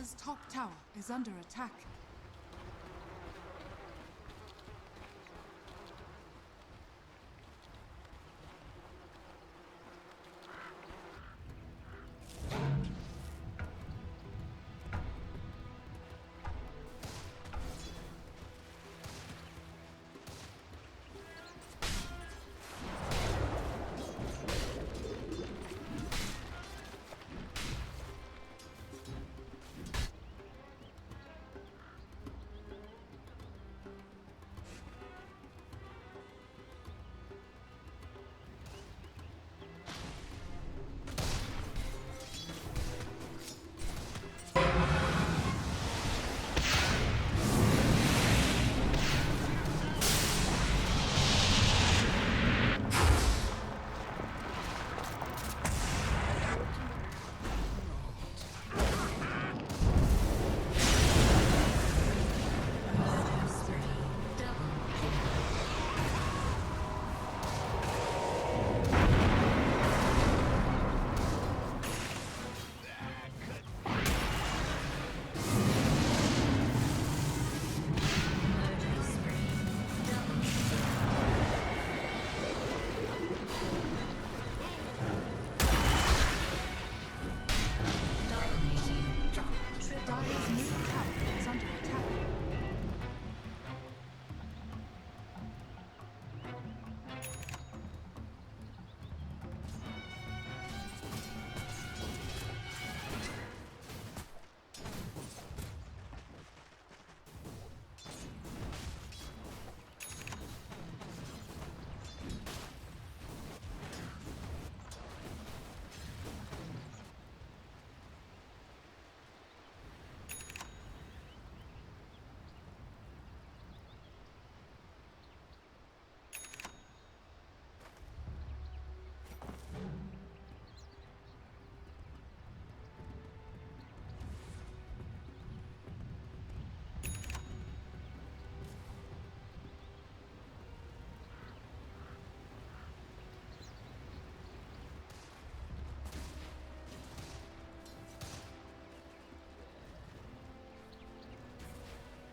Radiant's top tower is under attack.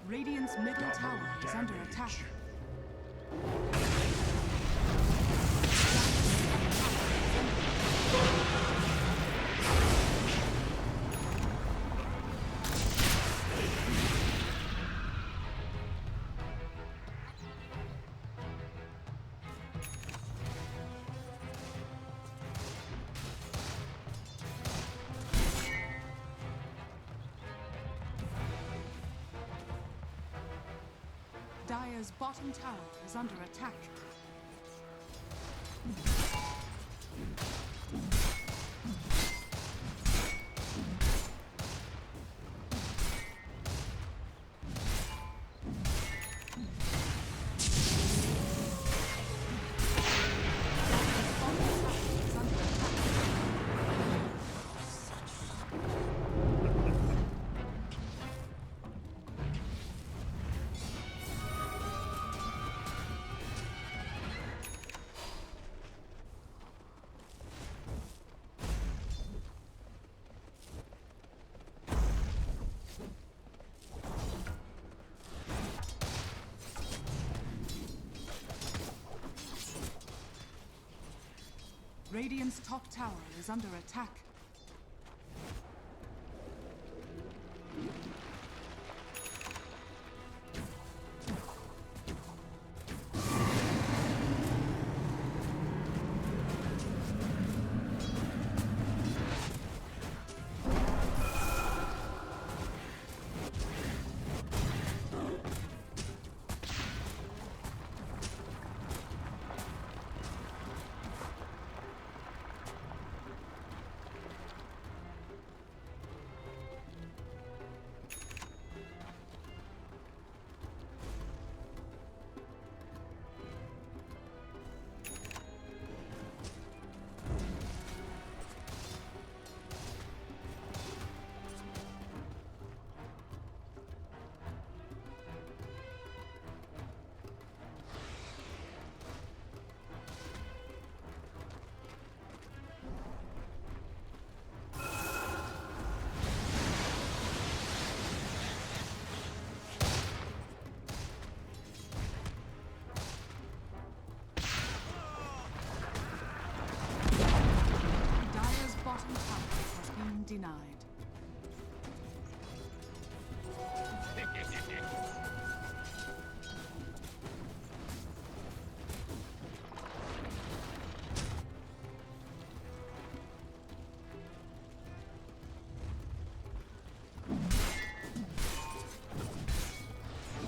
Radiant's middle tower is under attack. Dire's bottom tower is under attack. Radiant's top tower is under attack.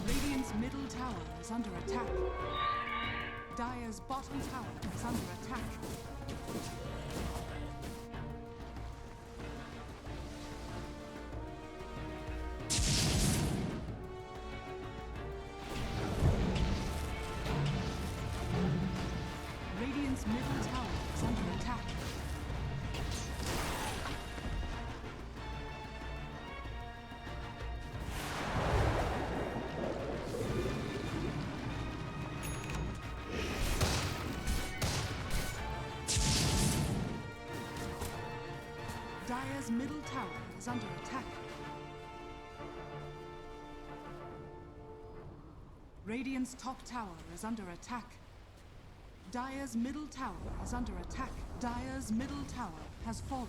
Radiant's middle tower is under attack. Dire's bottom tower is under attack. Radiant's middle tower is under attack. Dire's middle tower is under attack. Radiant's top tower is under attack. Dire's middle tower is under attack. Dire's middle tower has fallen.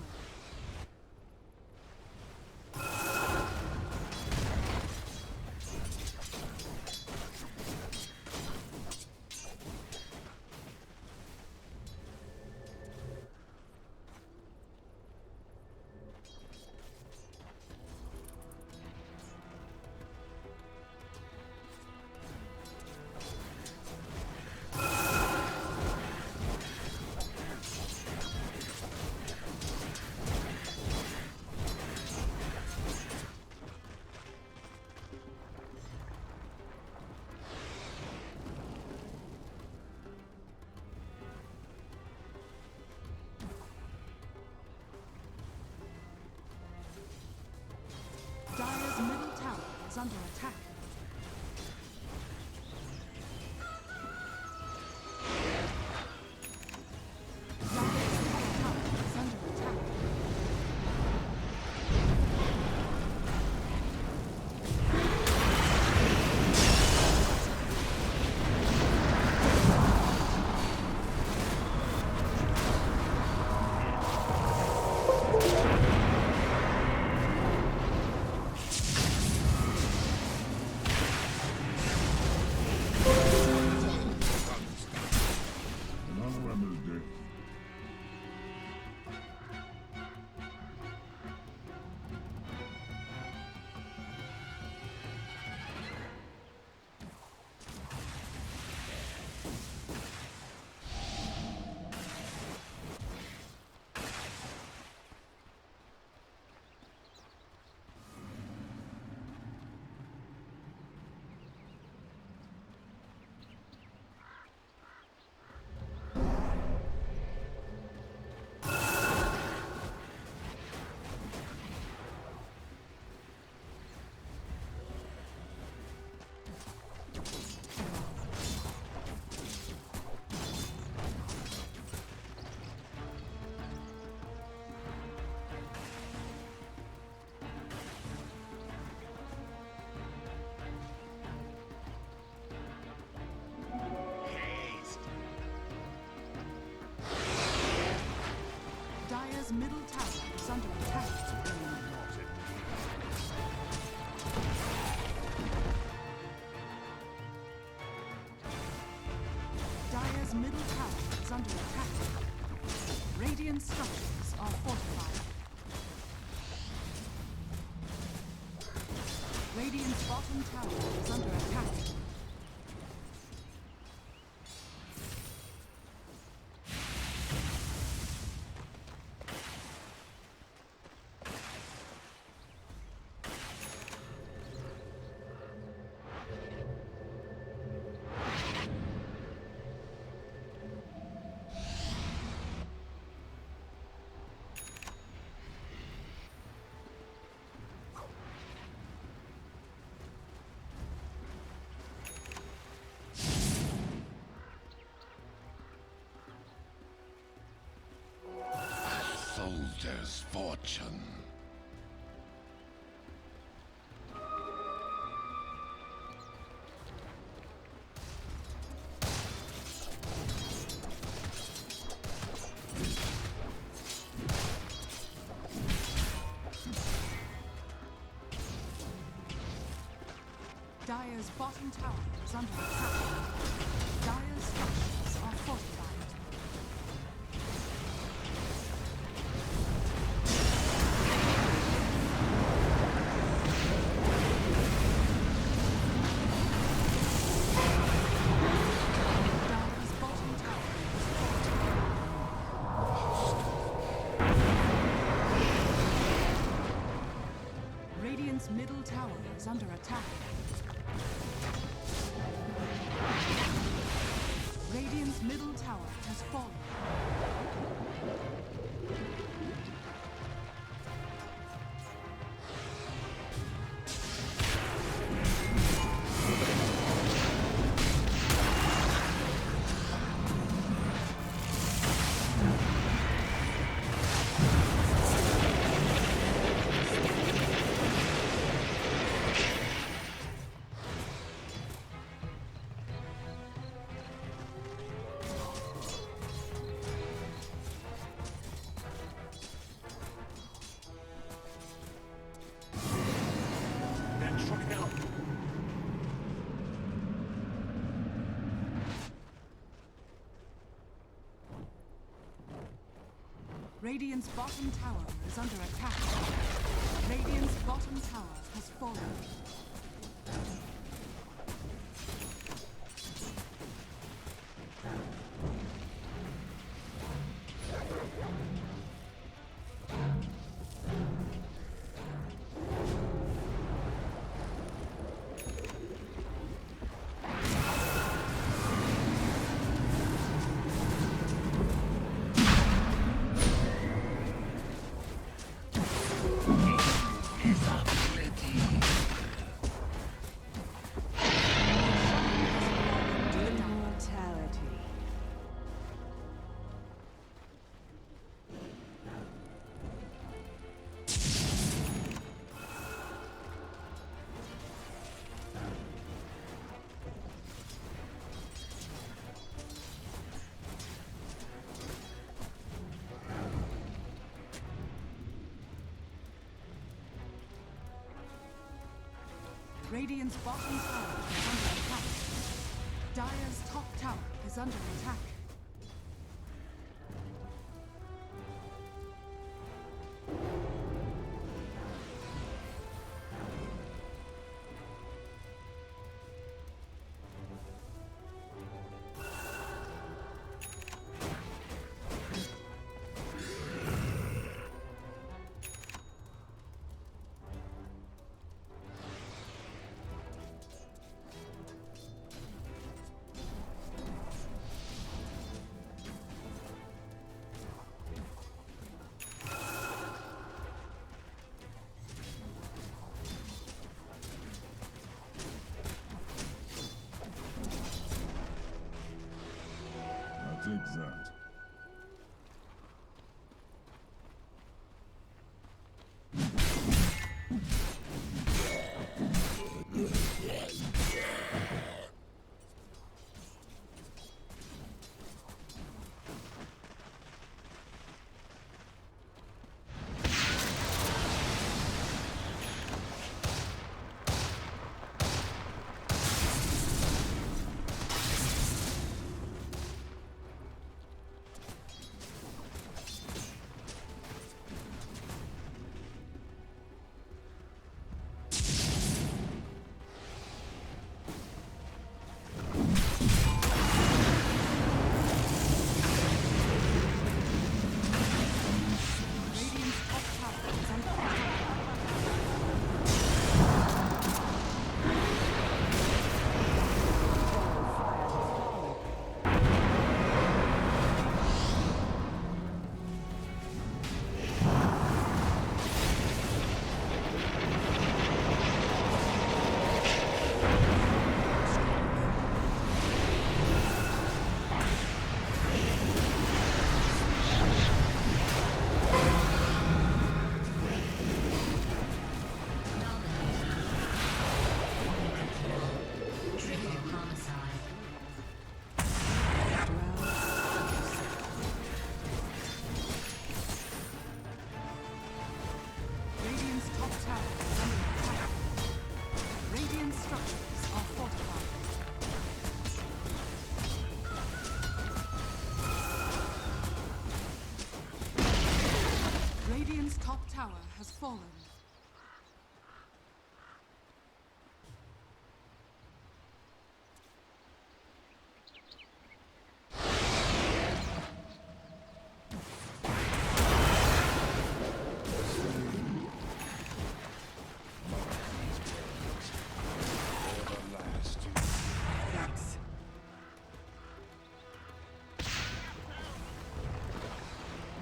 Dire's middle tower is under attack. Dire's top tower is under attack. Dire's middle tower is under attack. Dire's middle tower is under attack. Radiant structures are fortified. Radiant's bottom tower is under attack. Soldier's fortune. Dire's bottom tower is under attack. Dire's structures are fortified. Dire's bottom tower is fortified. Radiant's middle tower is under attack. Radiant's middle tower has fallen. Radiant's bottom tower is under attack. Radiant's bottom tower has fallen. Radiant's bottom tower is under attack. Dire's top tower is under attack. fallen.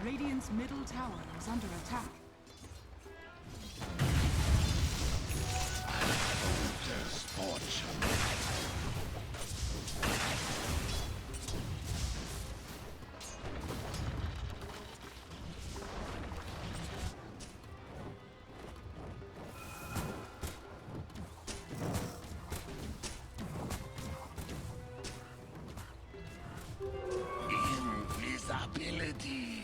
Radiant's middle tower is under attack. Invisibility.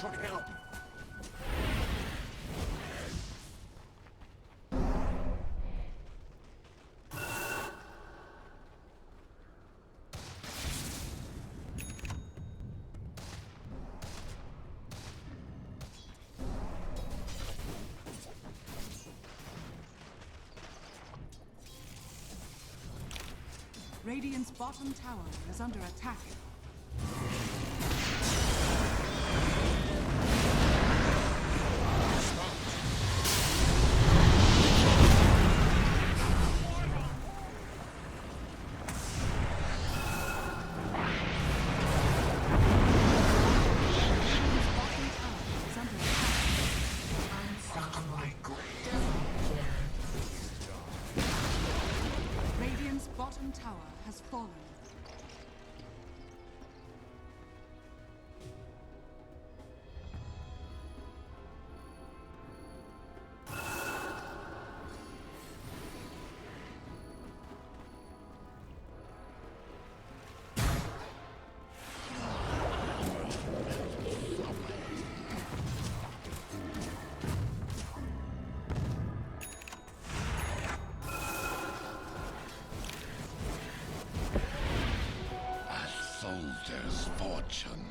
should help. Radiant's bottom tower is under attack. tower has fallen. Soldier's fortune.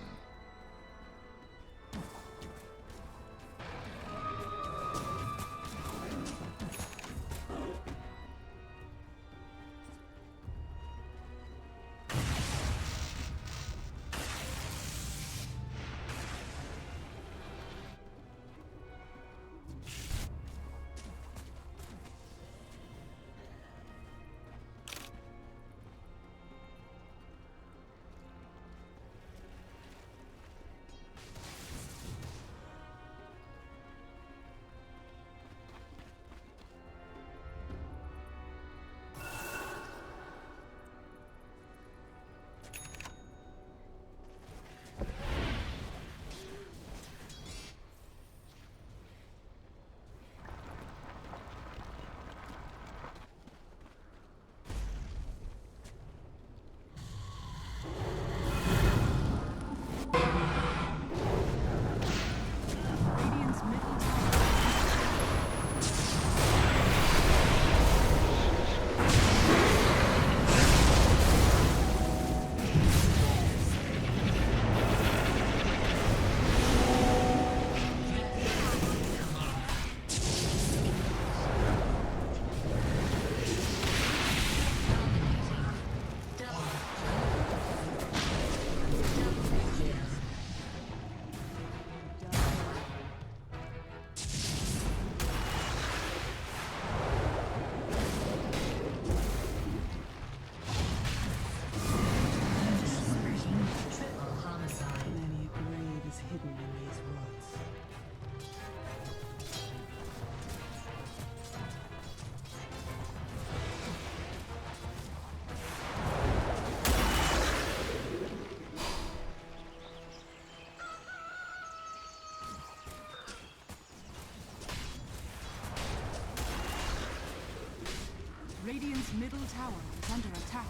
Radiant's middle tower is under attack.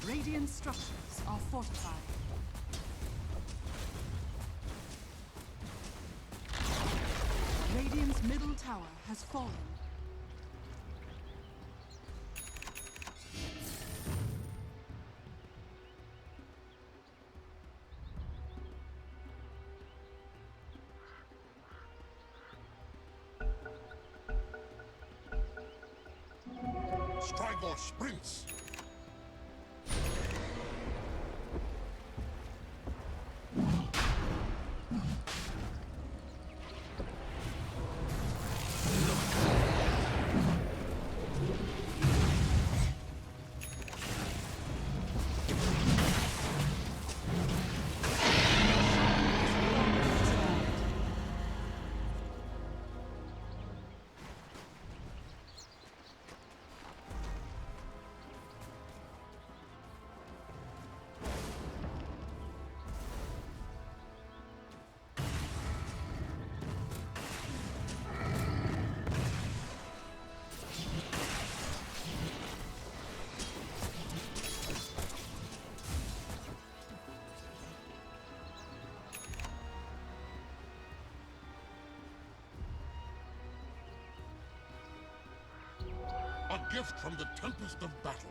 Radiant structures are fortified. Radiant's middle tower has fallen. Strive or sprints. A gift from the tempest of battle.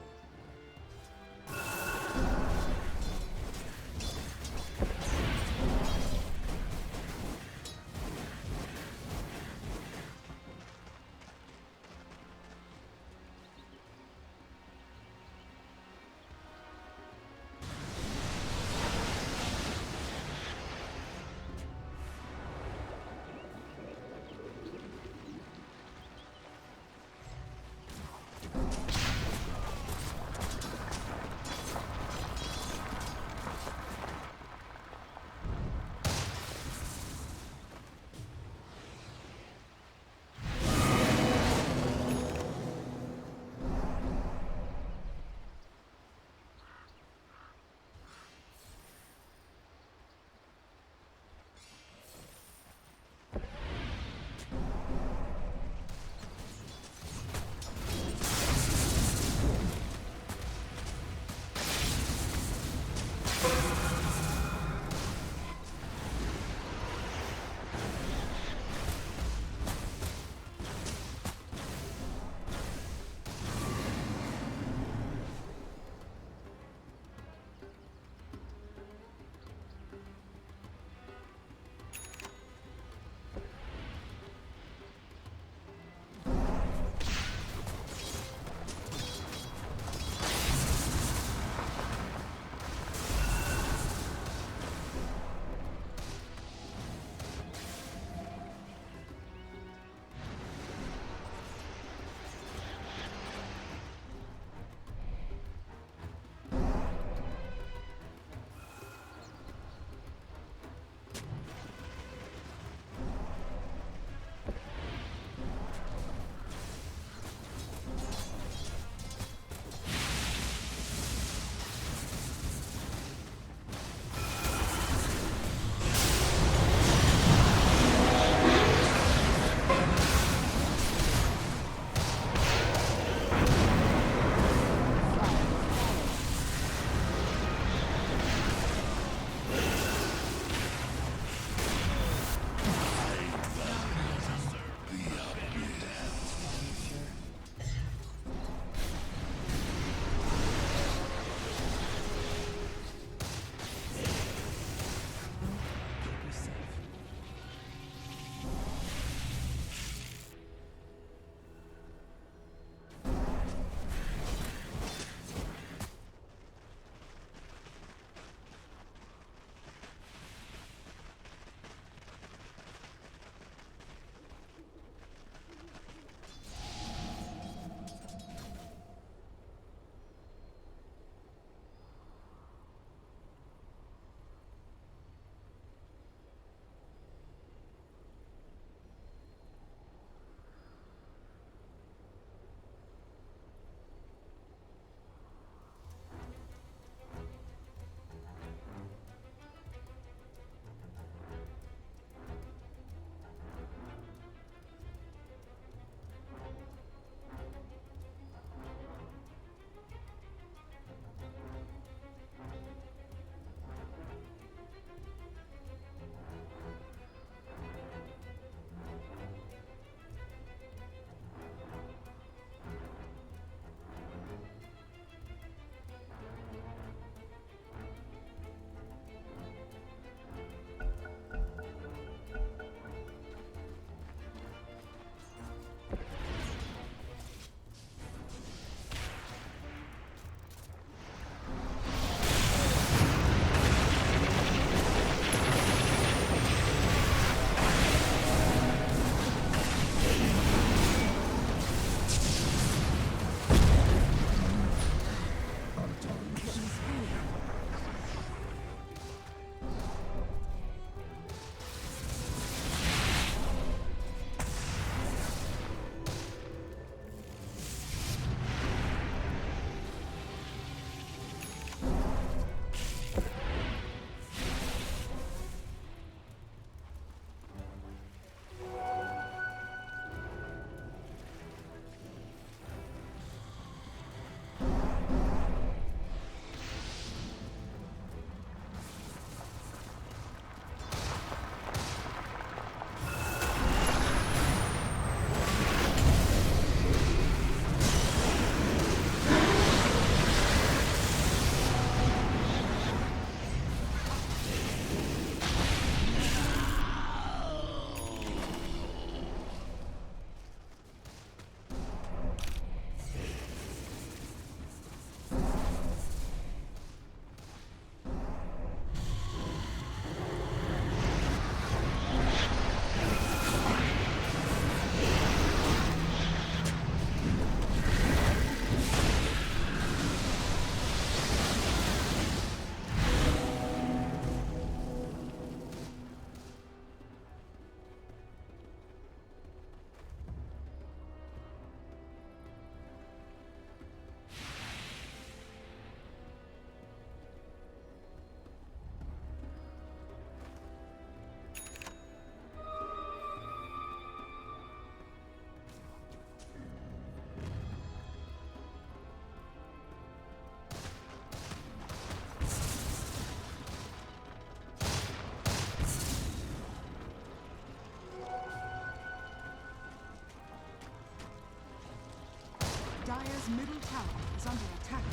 Dire's middle tower is under attack.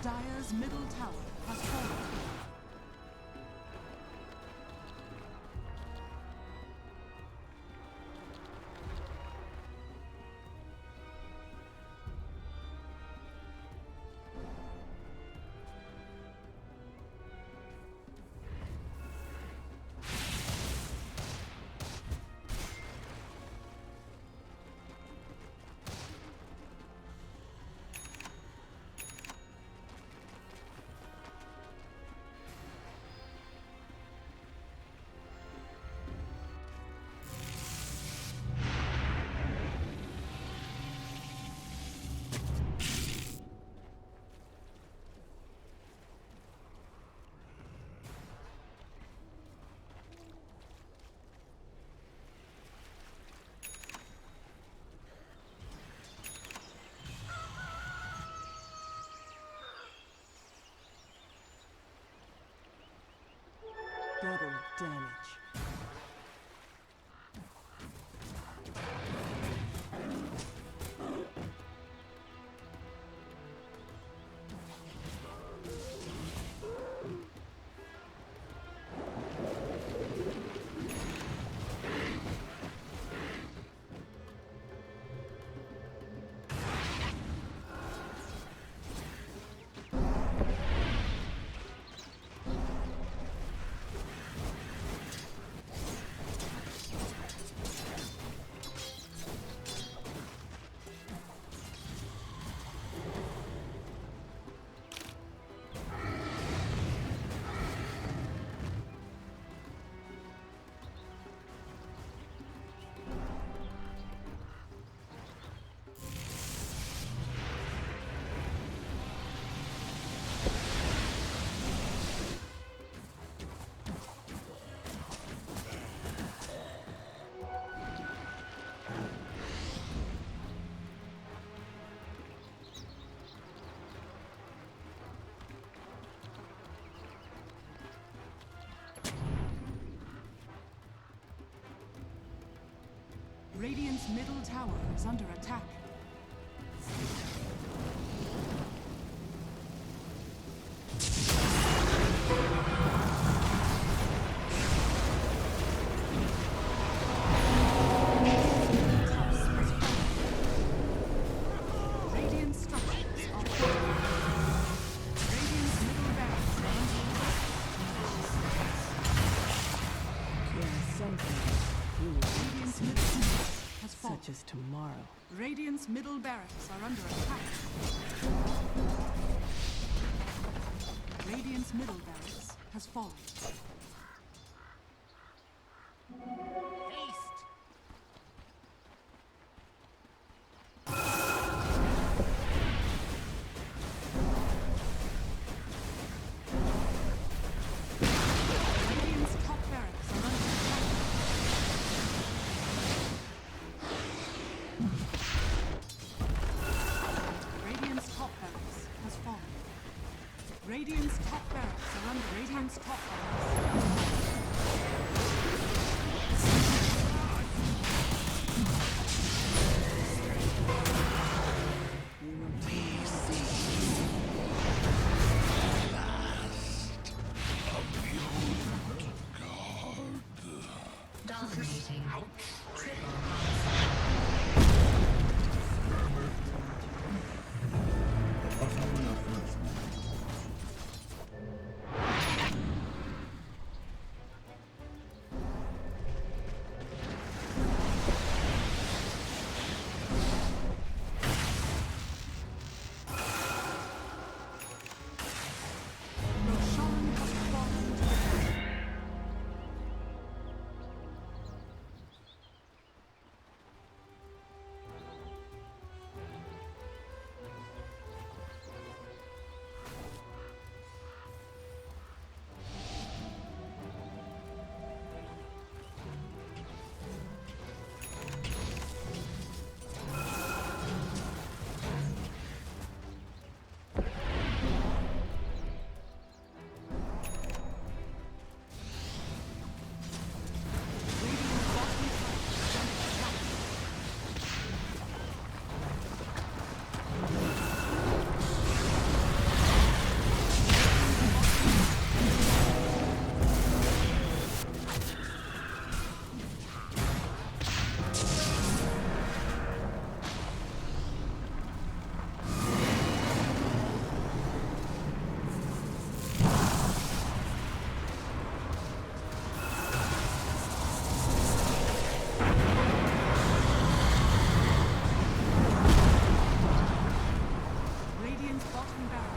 Dire's middle tower has fallen. Double damage. Radiant's middle tower is under attack. Radiant structures are falling. Radiant's middle barracks are under attack. Yeah, something. Radiant's middle tower has fallen. Such as tomorrow. Radiant's middle barracks are under attack. Radiant's middle barracks has fallen. Radiant's top barracks are under attack. Radiant's top barracks has fallen. Radiant's top barracks are under Radiant's top barracks. bottom barracks.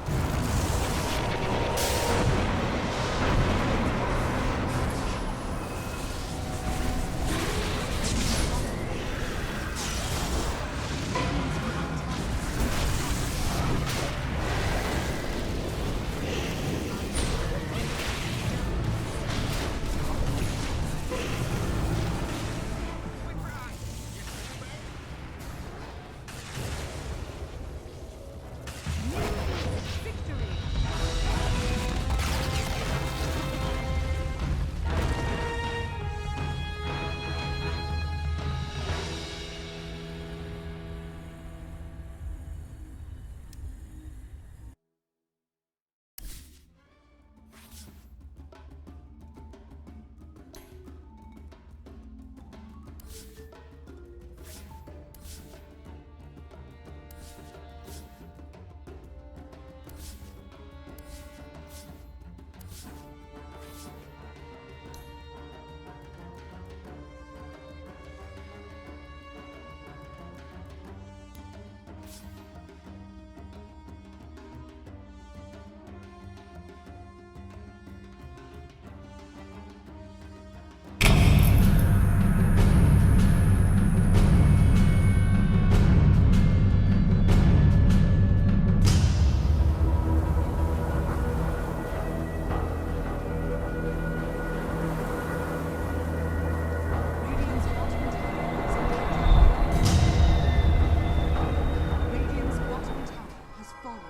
Radiant's bottom tower has fallen.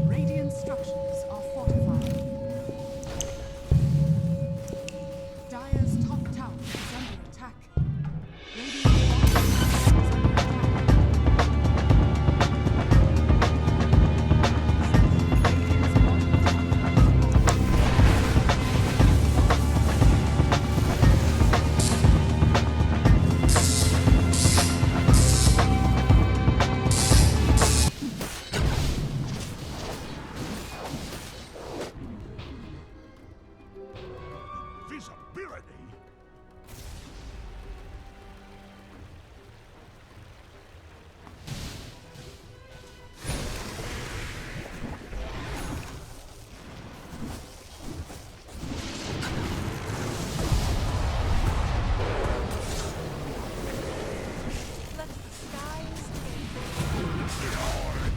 Radiant structures are fortified. Dire's top tower is under attack. Radiant's bottom tower is under attack. Radiant's bottom tower has fallen. Visibility?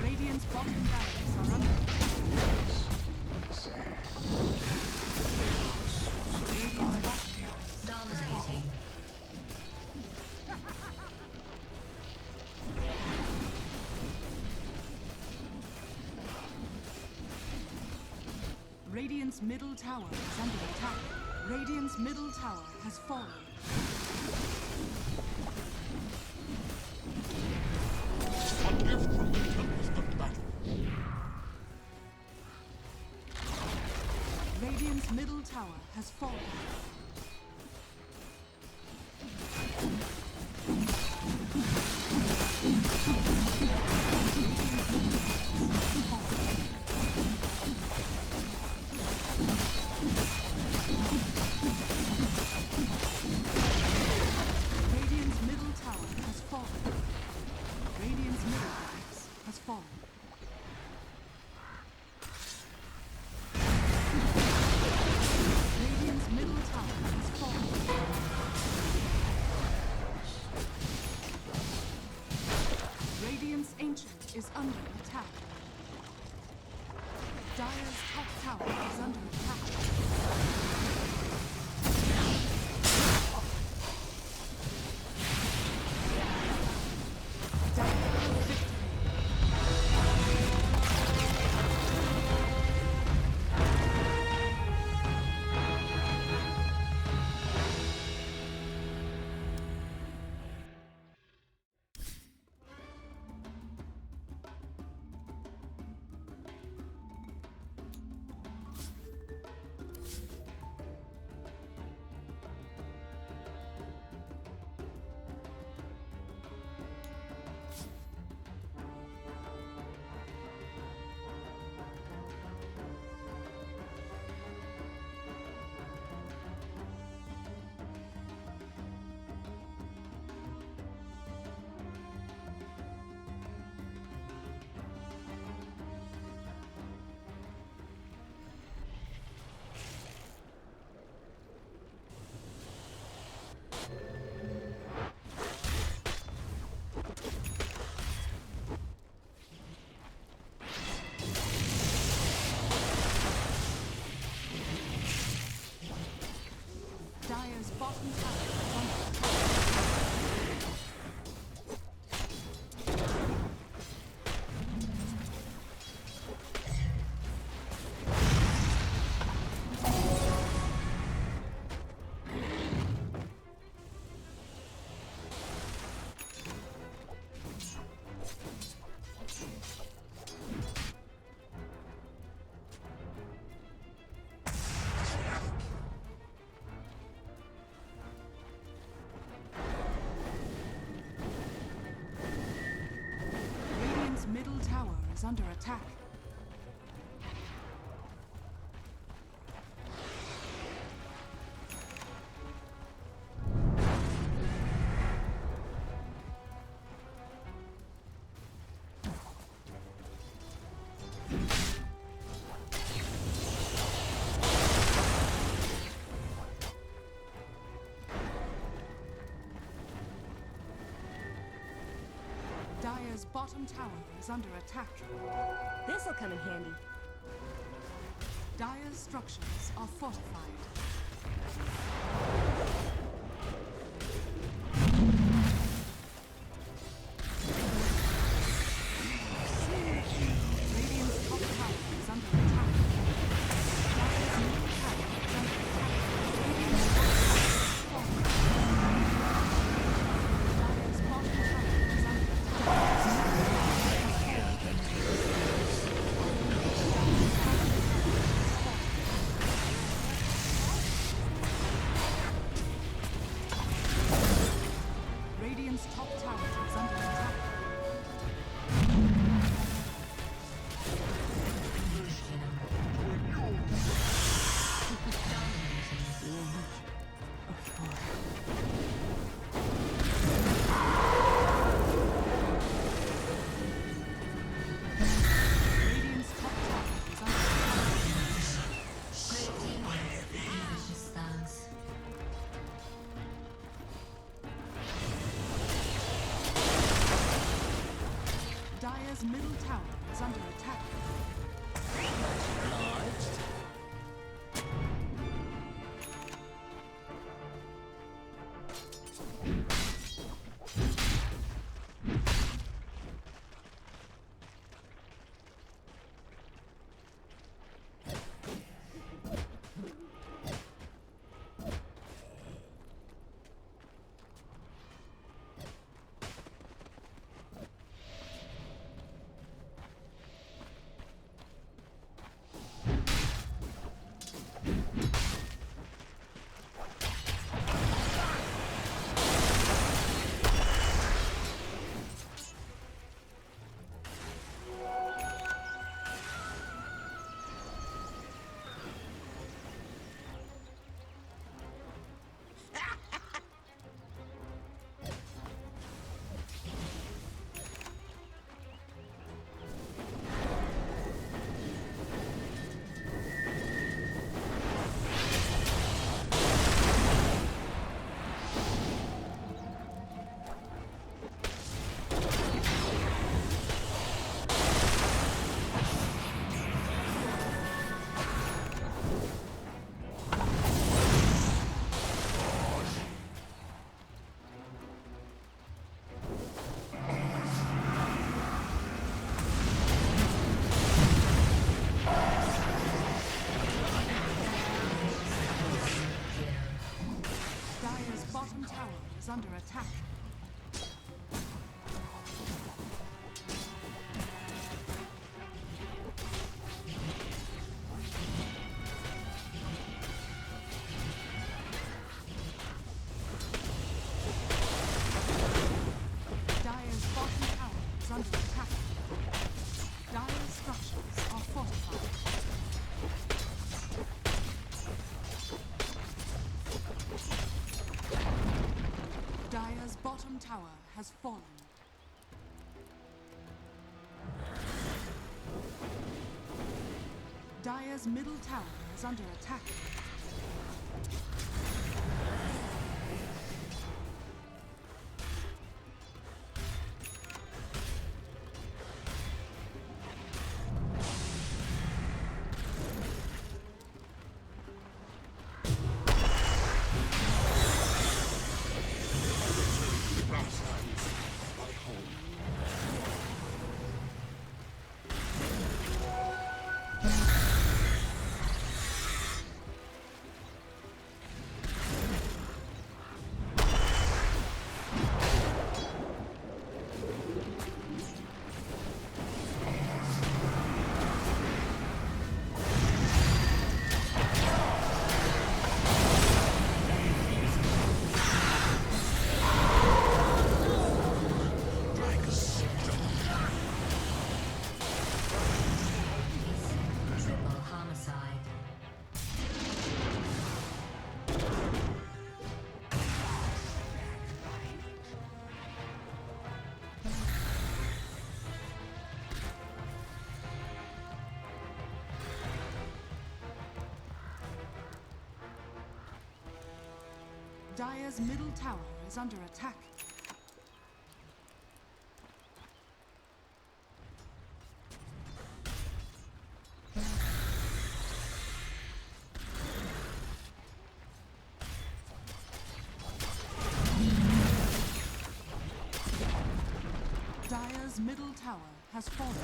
Radiant's bottom barracks are under attack. Radiant's bottom Radiant's middle tower is under attack. Radiant's middle tower has fallen. A gift from the tempest of battle. Radiant's middle tower has fallen. Radiant's middle tower has fallen. Radiant's middle barracks has fallen. Radiant's middle tower has fallen. Radiant's ancient is under attack. Dire's top tower is under attack. Dire victory. bottom tower is under attack. Middle tower is under attack. Dire's bottom tower is under attack. This'll come in handy. Dire's structures are fortified. Radiant's top tower is under attack. Dire's middle tower is under attack. Radiant's top tower is fortified. Dire's bottom tower is under Radiant's top tower is under attack. Radiant's top tower is under Dire's middle tower is under attack. Dire's bottom tower is under attack. Dire's bottom tower is under attack. Dire's structures are fortified. Dire's bottom tower has fallen. Dire's middle tower is under attack. Dire's middle tower is under attack. Dire's middle tower has fallen.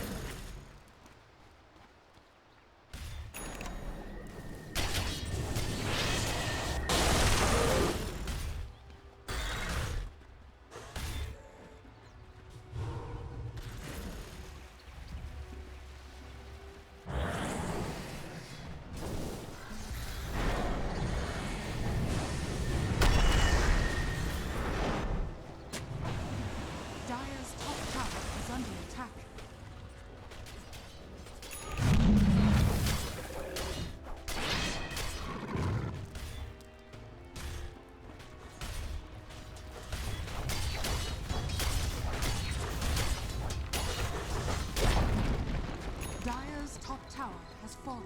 Dire's top tower is under attack. Dire's top tower has fallen.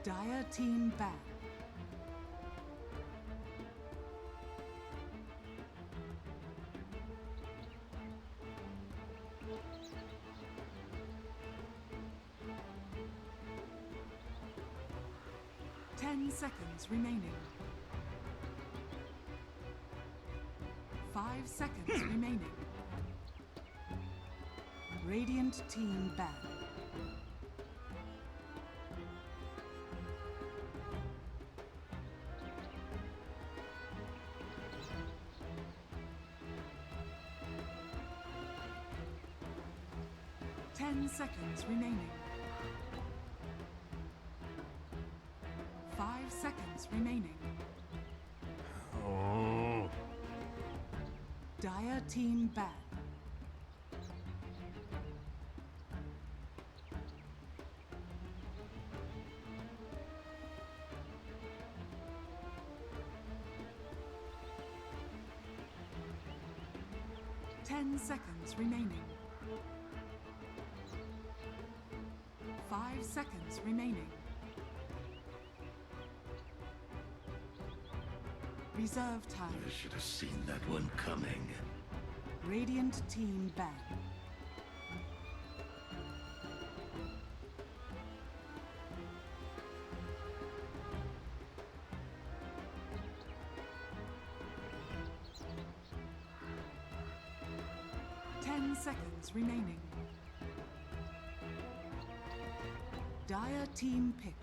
Dire team ban. Ten seconds remaining. 5 seconds remaining. Radiant team ban. Ten seconds remaining. 5 seconds remaining. Oh. Dire team ban. Ten seconds remaining. 5 seconds remaining. Reserve time. I should have seen that one coming. Radiant team ban. Seconds remaining. Dire team pick.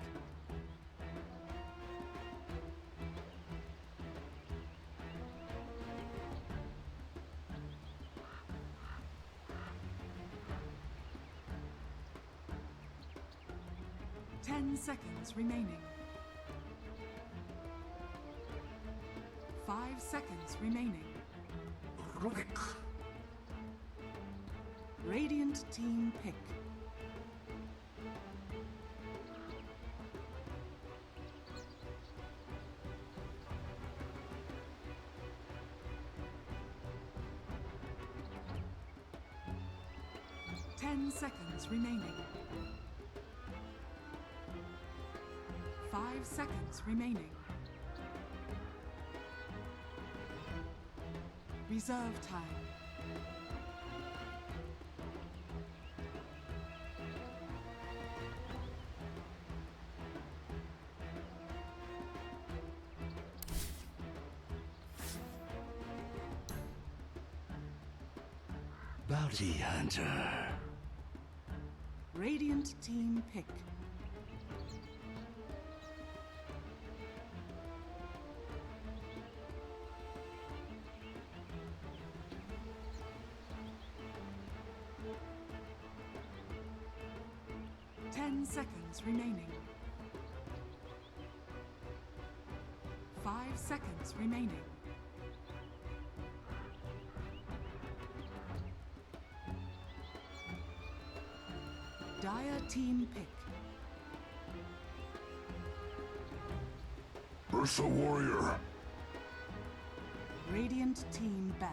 Seconds remaining. 5 seconds remaining. Radiant team pick. Seconds remaining. 5 seconds remaining. Reserve time. Bounty Hunter. Radiant team pick. Seconds remaining. 5 seconds remaining. Dire team pick. Ursa Warrior. Radiant team ban.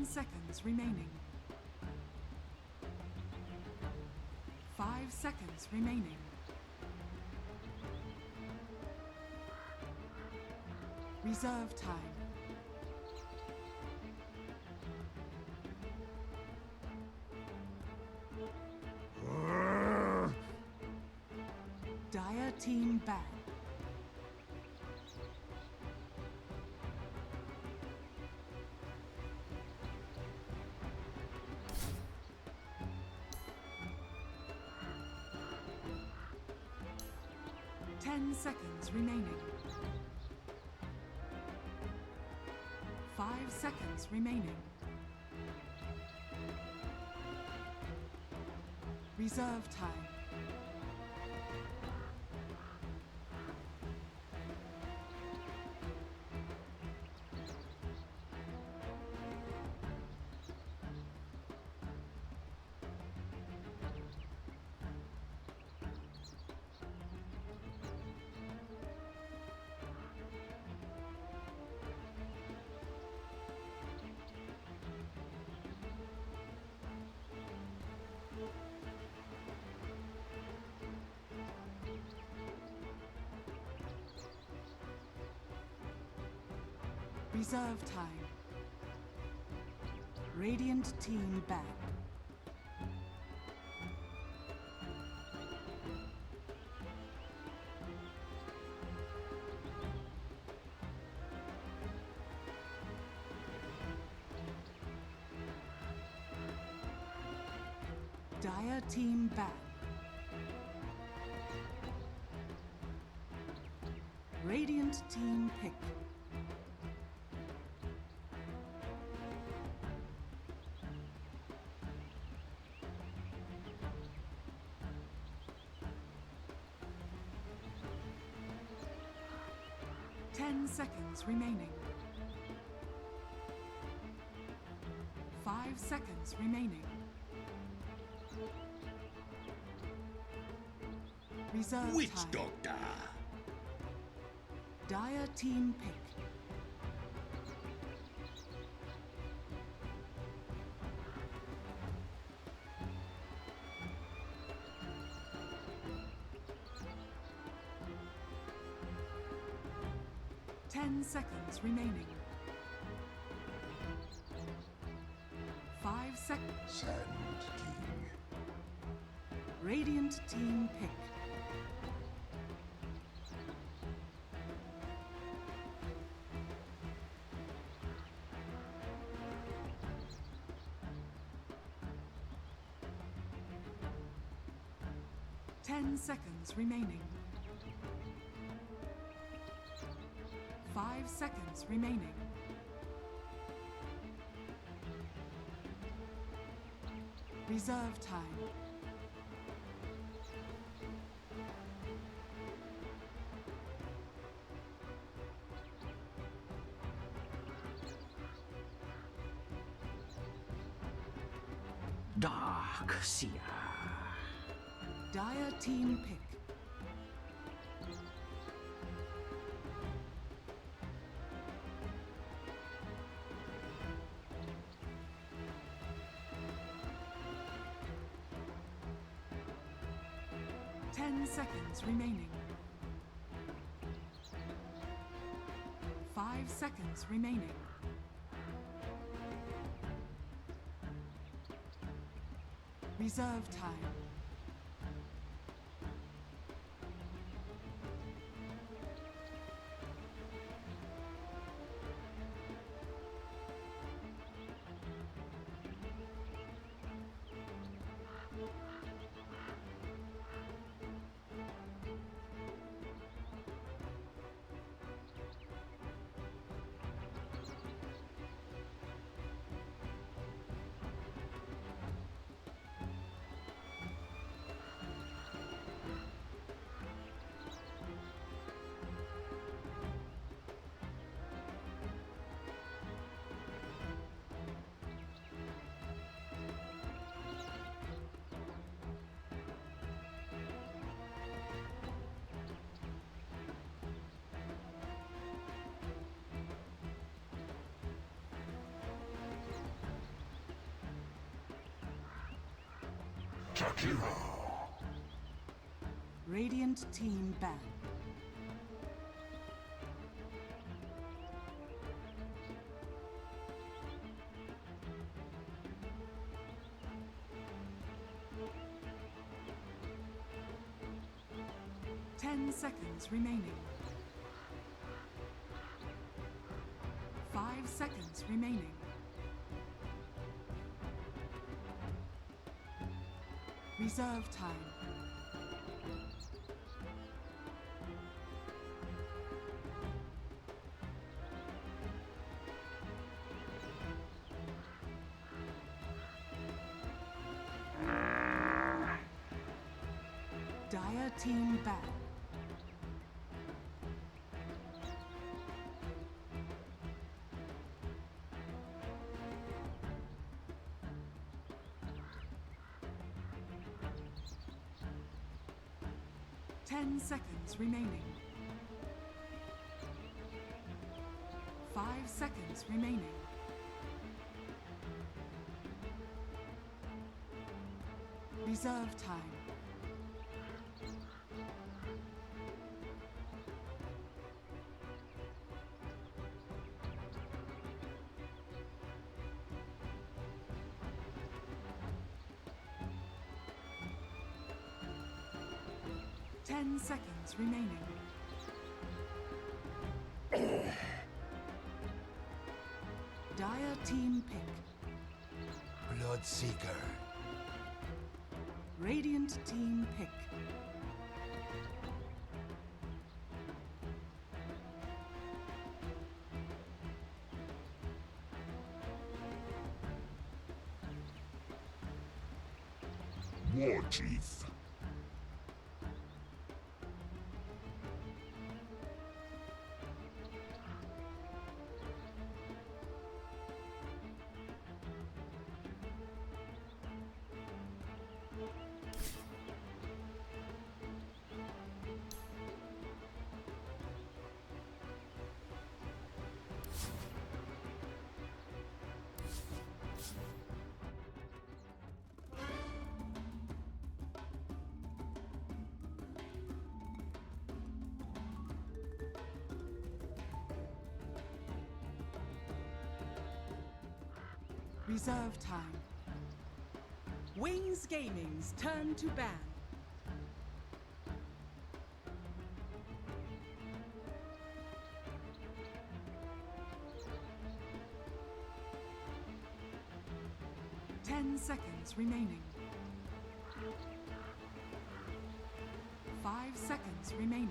Seconds remaining. 5 seconds remaining. Reserve time. Dire team ban. Seconds remaining. 5 seconds remaining. Reserve time. Reserve time. Radiant team back. Dire team back. Radiant team pick. Seconds remaining. 5 seconds remaining. Reserve Witch time. Doctor. Dire team pick. 10 seconds remaining. 5 seconds. Sand King. Radiant team pick. Ten seconds remaining. 5 seconds remaining. Reserve time. Dark Seer. Dire team pick. Ten seconds remaining. 5 seconds remaining. Reserve time. Takira. Radiant team ban. Ten seconds remaining. 5 seconds remaining. Reserve time. Dire team ban. Ten seconds remaining. 5 seconds remaining. Reserve time. Ten seconds remaining. Dire team pick. Bloodseeker. Radiant team pick. War Chief. Reserve time. Wings Gaming's turn to ban. Ten seconds remaining. 5 seconds remaining.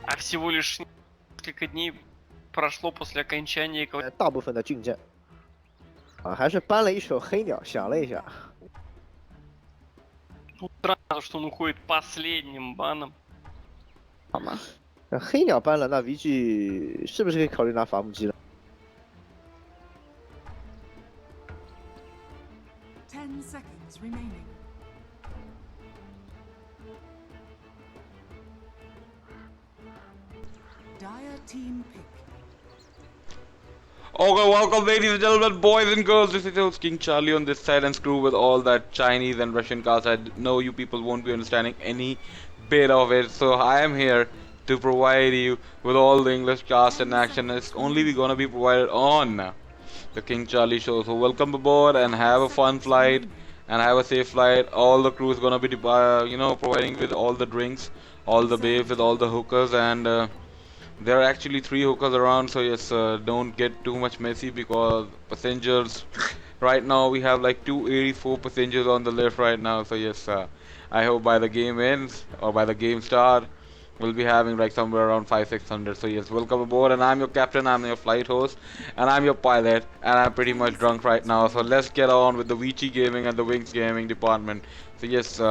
А всего лишь несколько дней прошло после окончания 大部分的俊将啊，还是搬了一首黑鸟，想了一下， Странно, что он уходит последним баном. 好吗？黑鸟搬了，那 VG 是不是可以考虑拿伐木机了？ 10 seconds remaining. Dire team pick. Okay, welcome ladies and gentlemen, boys and girls, this is your KingCharlie on this side, and screw with all that Chinese and Russian cast. I know you people won't be understanding any bit of it, so I am here to provide you with all the English cast and action. It's only gonna be provided on the KingCharlie show. So welcome aboard and have a fun flight and have a safe flight. All the crew is gonna be providing with all the drinks, all the babes with all the hookers, and there are actually 3 hookers around, so yes, don't get too much messy because passengers right now we have like 284 passengers on the list right now, so yes, I hope by the game ends or by the game start we'll be having like somewhere around 500-600. So yes, welcome aboard, and I'm your captain, I'm your flight host, and I'm your pilot, and I'm pretty much drunk right now, so let's get on with the VG Gaming and the Wings Gaming department. So yes,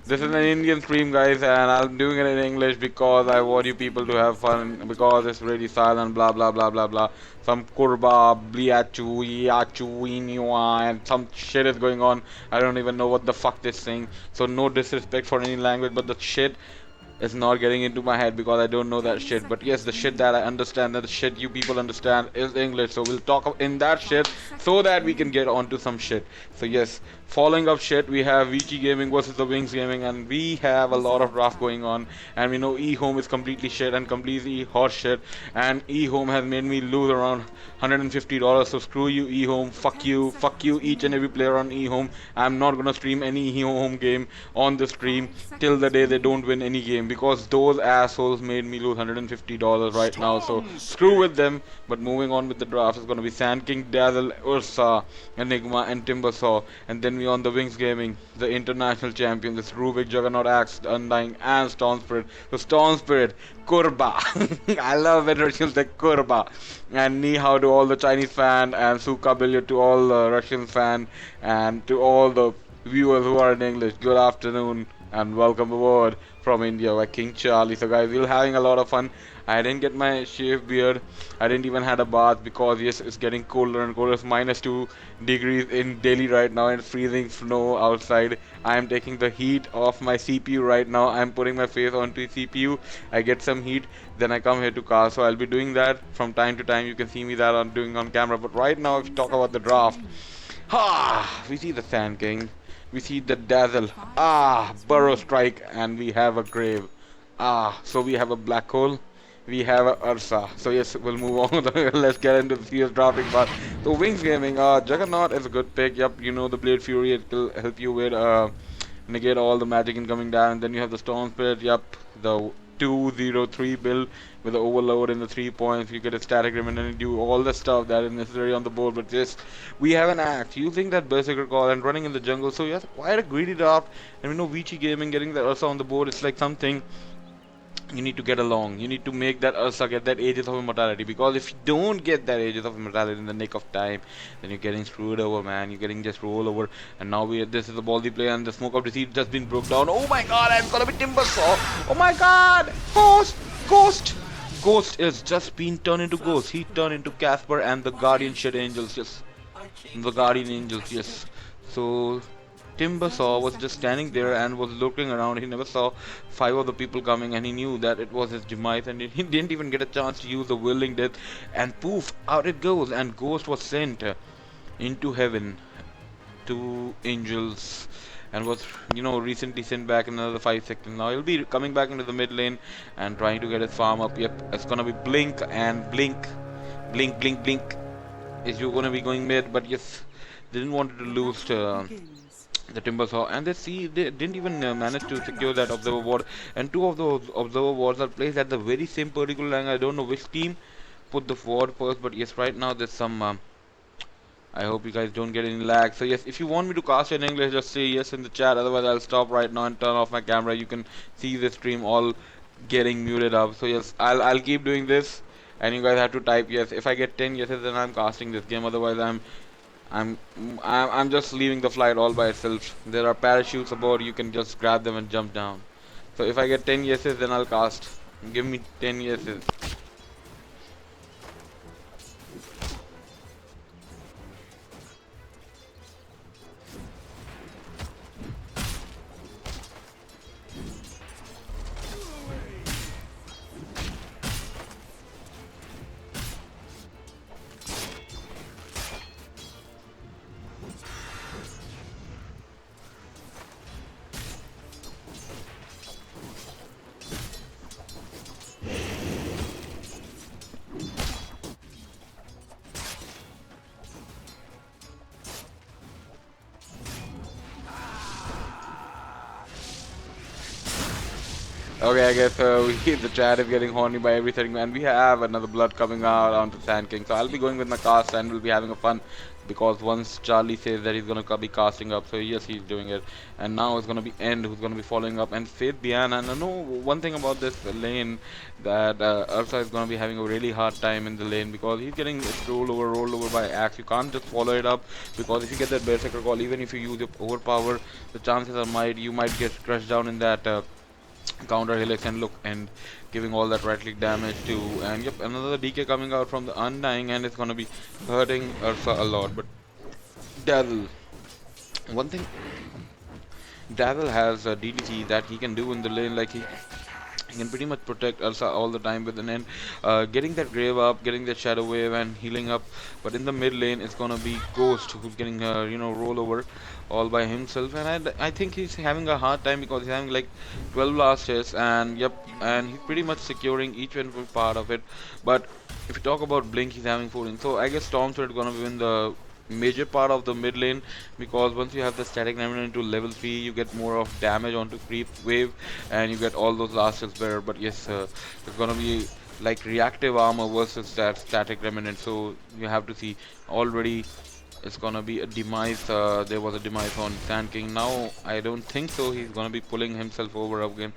this is an Indian stream, guys, and I'm doing it in English because I want you people to have fun, because it's really silent, blah blah blah blah blah. Some kurba, bliachu, yachu, inua, and some shit is going on. I don't even know what the fuck this thing. So no disrespect for any language, but the shit is not getting into my head because I don't know that shit. But yes, the shit that I understand, and the shit you people understand is English, so we'll talk in that shit so that we can get onto some shit. So yes, following up shit, we have VG Gaming versus the Wings Gaming, and we have a lot of draft going on, and we know eHome is completely shit and completely horse shit, and eHome has made me lose around $150, so screw you eHome, fuck you each and every player on eHome. I'm not gonna stream any eHome game on the stream till the day they don't win any game, because those assholes made me lose $150 right now, so screw with them. But moving on with the draft is gonna be Sand King, Dazzle, Ursa, Enigma, and Timbersaw, and then we on the Wings Gaming, the international champion, this Rubik, Juggernaut, Axe, Undying, and Storm Spirit. So Storm Spirit, Kurba. I love it, Russians like Kurba. And Ni hao to all the Chinese fan, and Suka Billiard to all the Russian fan, and to all the viewers who are in English. Good afternoon and welcome aboard from India by KingCharlie. So guys, we're having a lot of fun. I didn't get my shaved beard. I didn't even had a bath because yes, it's getting colder and colder. It's -2 degrees in Delhi right now and freezing snow outside. I am taking the heat off my CPU right now. I'm putting my face onto the CPU. I get some heat, then I come here to cast. So I'll be doing that from time to time. You can see me that I'm doing on camera. But right now, if you talk about the draft, we see the Sand King. We see the Dazzle, Burrow Strike, and we have a Grave. So we have a Black Hole, we have a Ursa. So yes, we'll move on. Let's get into the serious drafting part. So Wings Gaming, Juggernaut is a good pick. Yep, you know the Blade Fury, it will help you with negate all the magic incoming down. And then you have the Storm Spirit, yep, the 203 build with the overload and the 3 points. You get a static remnant and do all the stuff that is necessary on the board. But yes, we have an axe using that Berserker call and running in the jungle. So yes, quite a greedy draft. And we know VG Gaming getting the Ursa on the board, it's like something you need to get along. You need to make that Ursa get that Aegis of Immortality, because if you don't get that Aegis of Immortality in the nick of time, then you're getting screwed over, man. You're getting just roll over. And now this is a ballsy play, and the Smoke of Deceit just been broke down. Oh my god, it's gonna be Timbersaw. Oh my god, Ghost is just been turned into Ghost. He turned into Casper and the Guardian shit angels. Yes, the Guardian angels. Yes. So Timbersaw was just standing there and was looking around. He never saw 5 of the people coming, and he knew that it was his demise, and he didn't even get a chance to use the willing death, and poof, out it goes, and Ghost was sent into heaven to angels, and was recently sent back in another 5 seconds. Now he'll be coming back into the mid lane and trying to get his farm up. Yep, it's gonna be blink and blink, blink, blink, blink. Is you gonna be going mid, but yes, didn't want to lose to the Timbersaw, and they didn't even manage to secure that observer ward, and 2 of those observer wards are placed at the very same particular angle. I don't know which team put the ward first, but yes, right now there's some I hope you guys don't get any lag. So yes, if you want me to cast in English, just say yes in the chat, otherwise I'll stop right now and turn off my camera. You can see the stream all getting muted up. So yes, I'll keep doing this, and you guys have to type yes. If I get 10 yeses, then I'm casting this game, otherwise I'm just leaving the flight all by itself. There are parachutes aboard, you can just grab them and jump down. So if I get 10 yeses, then I'll cast. Give me 10 yeses. Okay, I guess the chat is getting horny by everything, and we have another blood coming out onto Sand King. So I'll be going with my cast, and we'll be having a fun, because once Charlie says that he's gonna be casting up, so yes, he's doing it. And now it's gonna be End who's gonna be following up, and Faith Biana. And I know one thing about this lane, that Ursa is gonna be having a really hard time in the lane, because he's getting rolled over by Axe. You can't just follow it up, because if you get that Berserker call, even if you use your overpower, the chances are you might get crushed down in that counter helix, and look, and giving all that right click damage too. And yep, another DK coming out from the Undying, and it's gonna be hurting Ursa a lot. But Dazzle, one thing, Dazzle has a DDT that he can do in the lane, like he can pretty much protect Ursa all the time with an End, getting that grave up, getting that shadow wave, and healing up. But in the mid lane, it's gonna be Ghost who's getting roll over all by himself, and I think he's having a hard time, because he's having like 12 last hits, and yep, and he's pretty much securing each and every part of it. But if you talk about Blink, he's having 14. So I guess Storms are gonna win the major part of the mid lane, because once you have the static remnant into level 3, you get more of damage onto creep wave, and you get all those last hits better. But yes, it's gonna be like reactive armor versus that static remnant, so you have to see. Already it's gonna be a demise. There was a demise on Sand King. Now I don't think so. He's gonna be pulling himself over again.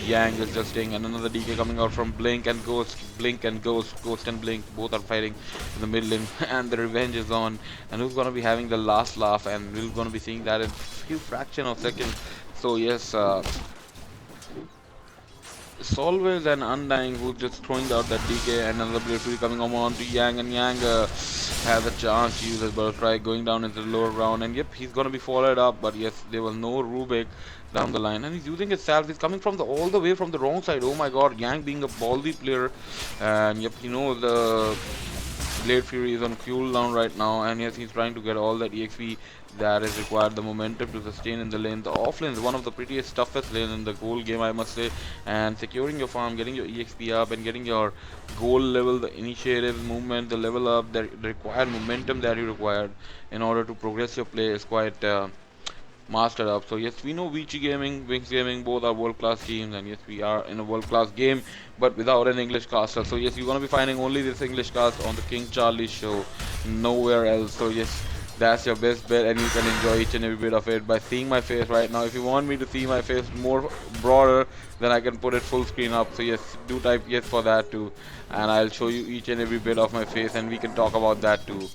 Yang is just staying, and another DK coming out from Blink and Ghost. Blink and Ghost, Ghost and Blink, both are fighting in the mid lane, and the revenge is on. And who's gonna be having the last laugh? And we're gonna be seeing that in few fraction of seconds. So yes, Solvers and Undying who's just throwing out that DK, and another Blade Fury coming on to Yang, and Yang has a chance to use his butterfly going down into the lower ground, and yep, he's gonna be followed up. But yes, there was no Rubik down the line, and he's using his salve. He's coming from all the way from the wrong side. Oh my god, Yang being a ballsy player, and yep, the Blade Fury is on cooldown right now, and yes, he's trying to get all that EXP that is required, the momentum to sustain in the lane. The offlane is one of the prettiest, toughest lane in the goal game, I must say, and securing your farm, getting your EXP up, and getting your goal level, the initiative, movement, the level up, the required momentum that you required in order to progress your play is quite mastered up. So yes, we know VG Gaming, Wings Gaming, both are world-class teams, and yes, we are in a world-class game, but without an English caster. So yes, you're gonna be finding only this English cast on the KingCharlie show, nowhere else. So yes, that's your best bet, and you can enjoy each and every bit of it by seeing my face right now. If you want me to see my face more broader, then I can put it full screen up. So yes, do type yes for that too, and I'll show you each and every bit of my face, and we can talk about that too.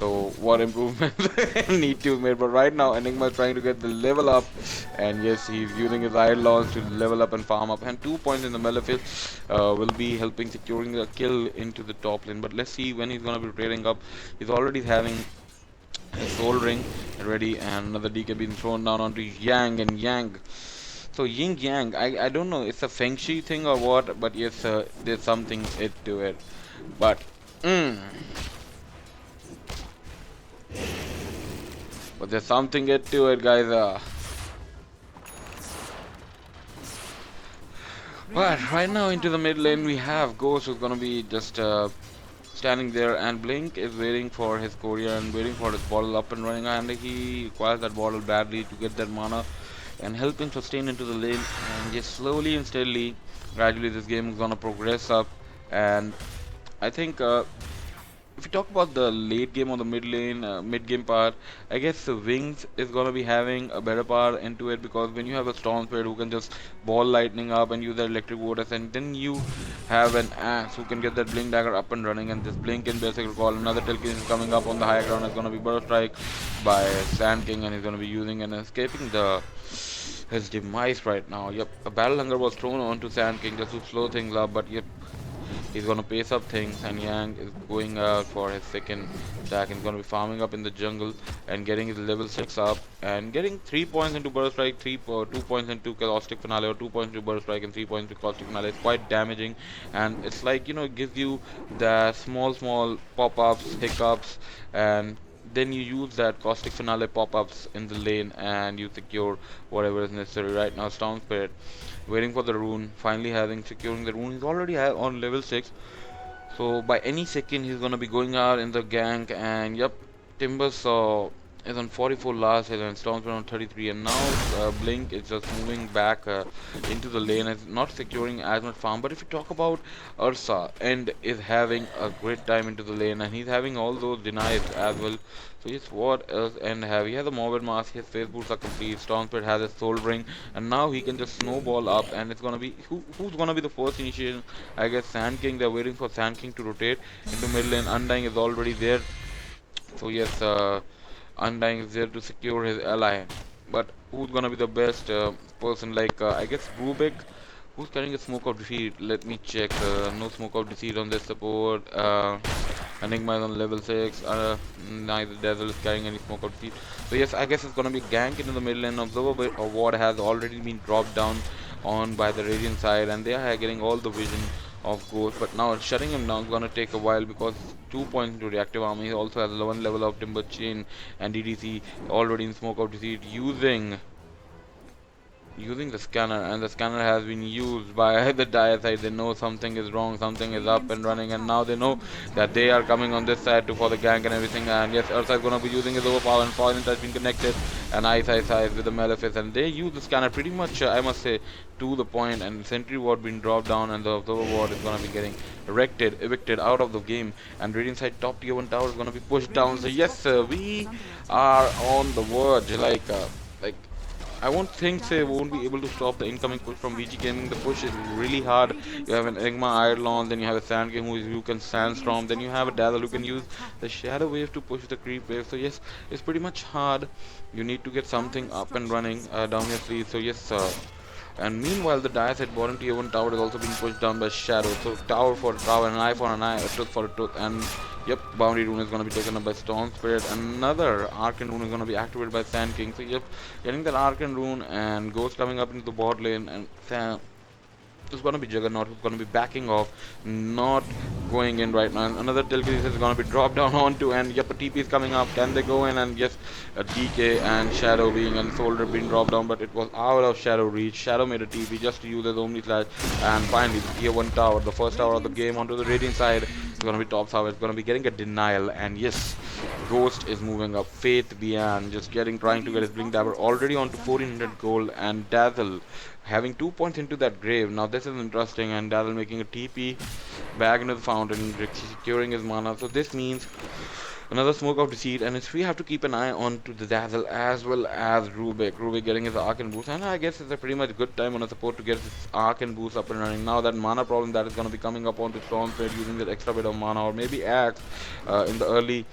So what improvements need to be made. But right now Enigma is trying to get the level up, and yes, he's using his iron launch to level up and farm up, and 2 points in the Malefice will be helping securing the kill into the top lane. But let's see when he's gonna be trading up. He's already having a Soul Ring ready, and another DK being thrown down onto Yang and Yang. So Yin Yang, I don't know, it's a Feng Shui thing or what, but yes, there's something to it. But but there's something to it, guys. But right now into the mid lane we have Ghost, who's gonna be just standing there, and Blink is waiting for his Korea and waiting for his bottle up and running, and he requires that bottle badly to get that mana and help him sustain into the lane. And just slowly and steadily, gradually this game is gonna progress up. And I think if you talk about the late game or the mid lane, mid game part, I guess the Wings is gonna be having a better part into it, because when you have a Storm Spirit who can just ball lightning up and use their electric waters, and then you have an Axe who can get that Blink Dagger up and running, and this Blink can basically call another telekinesis coming up on the high ground. Is gonna be Burst Strike by Sand King, and he's gonna be using and escaping his demise right now. Yep, a Battle Hunger was thrown onto Sand King just to slow things up, but yep, he's gonna pace up things, and Yang is going out for his second attack, and he's gonna be farming up in the jungle and getting his level 6 up and getting 3 points into Burst Strike, 2 points into Caustic Finale, or 2 points into Burst Strike and 3 points into Caustic Finale. It's quite damaging, and it's like, you know, it gives you the small pop-ups, hiccups, and then you use that Caustic Finale pop-ups in the lane and you secure whatever is necessary. Right now Storm Spirit waiting for the rune, finally securing the rune. He's already on level 6, so by any second he's gonna be going out in the gank. And yep, Timbers is on 44 last hit, and Storm Spirit on 33, and now Blink is just moving back into the lane, is not securing as much farm. But if you talk about Ursa, End is having a great time into the lane, and he's having all those denies as well. So yes, what else End have? He has a Morbid Mask, his face boots are complete, Storm Spirit has a Soul Ring, and now he can just snowball up, and it's gonna be, who's gonna be the first initiation? I guess Sand King. They're waiting for Sand King to rotate into mid lane. Undying is already there. So yes, Undying is there to secure his ally. But who's gonna be the best person? Like I guess Rubik, who's carrying a Smoke of Defeat. Let me check. No Smoke of Defeat on this support. Enigma is on level 6. Neither Dazzle is carrying any Smoke of Defeat. So yes, I guess it's gonna be gank into the mid lane. Observer Ward has already been dropped down on by the Radiant side, and they are getting all the vision of Ghost, but now shutting him down is gonna take a while, because 2 points into reactive armor. He also has 11 level of Timber Chain and DDC already in Smoke of Deceit, using the scanner, and the scanner has been used by the Dire side. They know something is wrong, something is up and running, and now they know that they are coming on this side for the gank and everything. And yes, Ursa is gonna be using his overpower, and Poison has been connected, and Ice with the Malefice, and they use the scanner pretty much, I must say, to the point, and Sentry Ward being dropped down, and the Observer Ward is gonna be getting evicted out of the game, and Radiant side top tier 1 tower is gonna be pushed down. So yes, we are on the verge, like I won't think they won't be able to stop the incoming push from VG Gaming. The push is really hard. You have an Enigma Iron, then you have a Sand King who can Sandstorm, then you have a Dazzle who can use the Shadow Wave to push the creep wave. So yes, it's pretty much hard. You need to get something up and running down your sleeve. So yes, and meanwhile the Dire side bottom tier 1 tower is also being pushed down by Shadow. So tower for a tower, an eye for an eye, a tooth for a tooth, and yep, Bounty Rune is going to be taken up by Storm Spirit. Another Arcane Rune is going to be activated by Sand King. So yep, getting that Arcane Rune, and Ghost coming up into the bot lane, and it's going to be Juggernaut who's going to be backing off, not going in right now. And another telekinesis is going to be dropped down onto, and yep, a TP is coming up. Can they go in? And yes, a DK and Shadow being and Soldier being dropped down, but it was out of Shadow reach. Shadow made a TP just to use his Omni Slash, and finally the tier 1 tower, the first tower of the game, onto the Radiant side. It's going to be top tower. It's going to be getting a denial, and yes, Ghost is moving up. Faith Bian just trying to get his Blink Dagger already onto 1400 gold, and Dazzle having 2 points into that grave. Now this is interesting, and Dazzle making a TP back into the fountain, securing his mana. So this means another Smoke of Deceit, and we have to keep an eye on to the Dazzle as well as Rubik. Rubik getting his Arcane boost, and I guess it's a pretty much good time on a support to get his Arcane boost up and running. Now that mana problem that is going to be coming up onto Storm Spirit using that extra bit of mana, or maybe Axe in the early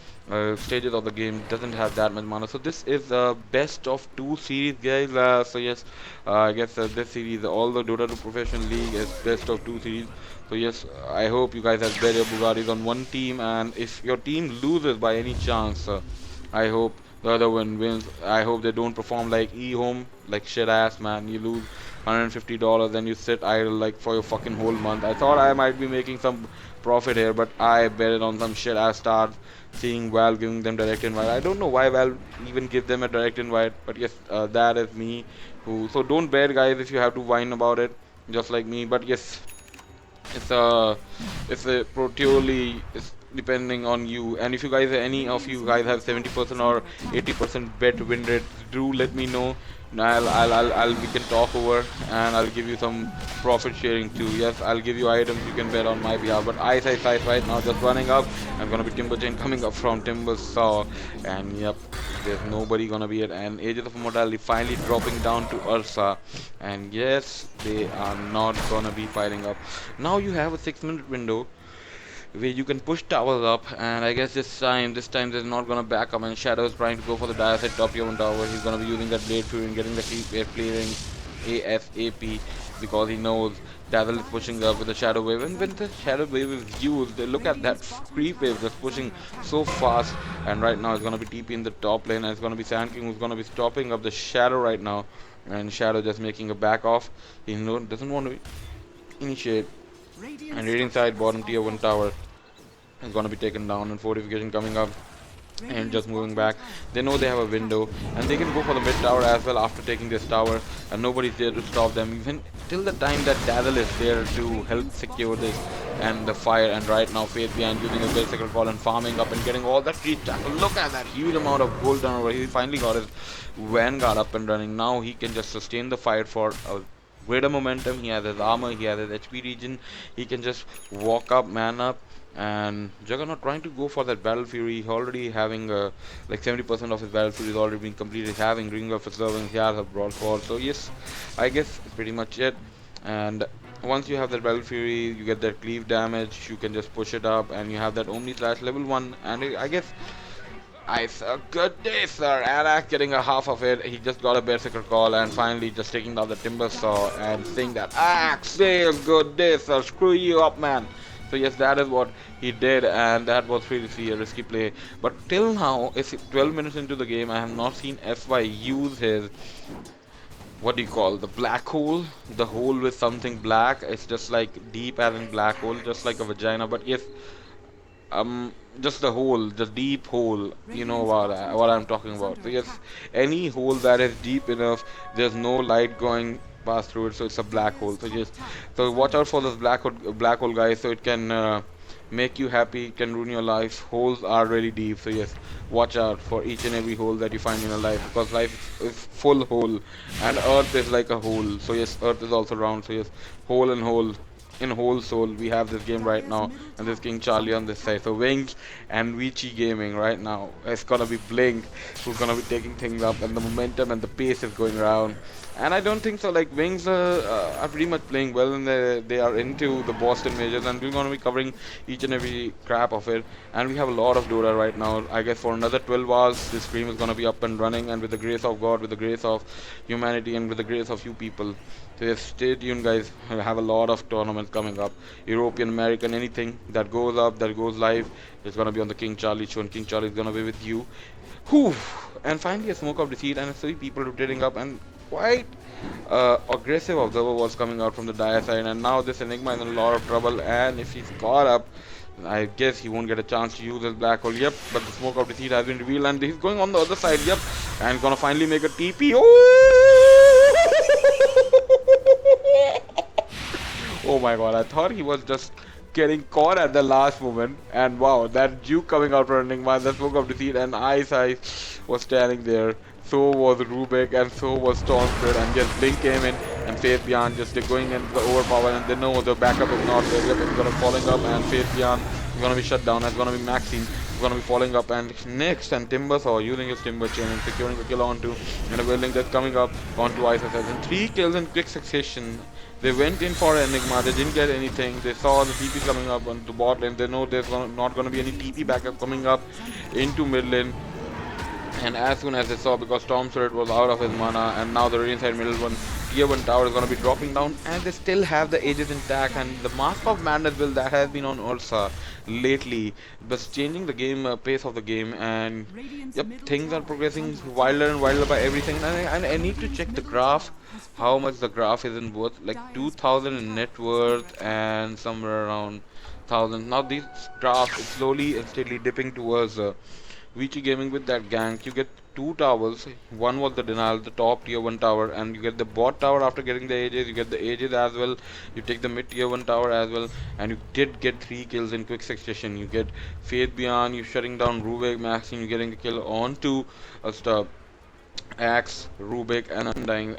stages of the game doesn't have that much mana. So this is the best of 2 series, guys. So yes, I guess this series, all the Dota 2 Professional League is best of 2 series. So yes, I hope you guys have bet your Bugattis on one team, and if your team loses by any chance, I hope the other one wins. I hope they don't perform like E-Home, like shit ass man. You lose $150 and you sit idle like for your fucking whole month. I thought I might be making some profit here, but I bet it on some shit ass stars. Seeing Valve giving them direct invite. I don't know why Valve even give them a direct invite, but yes, that is me. So don't bet, guys, if you have to whine about it, just like me. But yes, it's a purely it's depending on you. And if you guys, any of you guys have 70% or 80% bet win rate, do let me know. We can talk over and I'll give you some profit sharing too. Yes, I'll give you items you can bet on my behalf. But ice right now just running up. I'm gonna be Timber Chain coming up from Timber Saw, and yep, there's nobody gonna be it. And Ages of Immortality finally dropping down to Ursa, and yes, they are not gonna be fighting up. Now you have a 6-minute window where you can push towers up, and I guess this time they're not gonna back up, and Shadow is trying to go for the Decisive top tier 1 tower. He's gonna be using that Blade Fury and getting the creep wave clearing ASAP because he knows Dazzle is pushing up with the Shadow Wave, and when the Shadow Wave is used, look at that creep wave just pushing so fast. And right now it's gonna be TP in the top lane, and it's gonna be Sand King who's gonna be stopping up the Shadow right now, and Shadow just making a back off. He doesn't want to initiate. And Radiant side bottom tier 1 tower is gonna be taken down, and fortification coming up and just moving back. They know they have a window and they can go for the mid tower as well after taking this tower, and nobody's there to stop them even till the time that Dazzle is there to help secure this and the fire. And right now Faith behind using a Berserker Call and farming up and getting all that creep tackle. Look at that huge amount of gold turnover. He finally got his Vanguard up and running. Now he can just sustain the fight for a greater momentum. He has his armor, he has his HP regen, he can just walk up, man up. And Juggernaut trying to go for that Battle Fury, already having like 70% of his Battle Fury is already been completed, having Ring of Observance, he has a Broad Sword. So yes, I guess it's pretty much it. And once you have that Battle Fury, you get that cleave damage, you can just push it up, and you have that Omni Slash level 1, and I guess good day, sir. Arak getting a half of it. He just got a Berserker Call and finally just taking down the Timber Saw and saying that say a good day, sir. Screw you up, man. So yes, that is what he did, and that was really a risky play. But till now, it's 12 minutes into the game, I have not seen FY use his, what do you call, the black hole, the hole with something black. It's just like deep as in black hole, just like a vagina. But yes, just the hole, the deep hole, you know what I'm talking about. So yes, any hole that is deep enough, there's no light going pass through it, so it's a black hole. So yes, so watch out for this black hole, guys. So it can make you happy, it can ruin your life. Holes are really deep, so yes, watch out for each and every hole that you find in your life, because life is full hole, and Earth is like a hole. So yes, Earth is also round. So yes, hole and hole. In whole soul, we have this game right now, and this KingCharlie on this side. So Wings and Vici Gaming right now. It's gonna be Blink who's gonna be taking things up, and the momentum and the pace is going around. And I don't think so. Like Wings are pretty much playing well, and they are into the Boston majors, and we're gonna be covering each and every crap of it. And we have a lot of Dota right now. I guess for another 12 hours, this stream is gonna be up and running, and with the grace of God, with the grace of humanity, and with the grace of you people. So yes, stay tuned, guys. We have a lot of tournaments coming up. European, American, anything that goes up, that goes live, it's gonna be on the KingCharlie show, and KingCharlie is gonna be with you. Whew. And finally a Smoke of Deceit, and I see people rotating up, and quite aggressive observer was coming out from the Dire side, and now this Enigma is in a lot of trouble, and if he's caught up, I guess he won't get a chance to use his black hole. Yep, but the Smoke of Deceit has been revealed, and he's going on the other side. Yep, and gonna finally make a TP. Oh my god, I thought he was just getting caught at the last moment, and wow, that juke coming out from Enigma, the Smoke of Deceit, and Ice was standing there. So was Rubik, and so was Stormfred, and just Blink came in, and Faith Beyond just going into the overpower, and they know the backup is not there. Yep, it's gonna be falling up, and Faith Beyond is gonna be shut down. It's gonna be Maxine, is gonna be falling up, and next, and Timber Saw using his Timber Chain and securing a kill onto, and a Whirling that's coming up onto ISSS, and 3 kills in quick succession. They went in for Enigma, they didn't get anything. They saw the TP coming up onto bot lane. They know there's not gonna be any TP backup coming up into mid lane. And as soon as they saw, because Storm Sword was out of his mana, and now the Radiant side middle one tier 1 tower is gonna be dropping down, and they still have the ages intact, and the Mask of Madness build that has been on Ursa lately, but changing the game pace of the game, and Radiant's yep, middle things are tower is progressing under attack. wilder and wilder by everything, and I need to Radiant's check the middle graph, tower has how fallen. much the graph is in worth, like Dire's 2000 bottom in tower net is under worth attack. and somewhere around 1000. Now these graphs is slowly and steadily dipping towards VG Gaming with that gank. You get two towers. One was the denial, the top tier 1 tower, and you get the bot tower after getting the ages. You get the ages as well. You take the mid tier 1 tower as well, and you did get 3 kills in quick succession. You get Faith Beyond, you shutting down Rubik, Maxine, you getting a kill onto a star. Axe, Rubik, and Undying,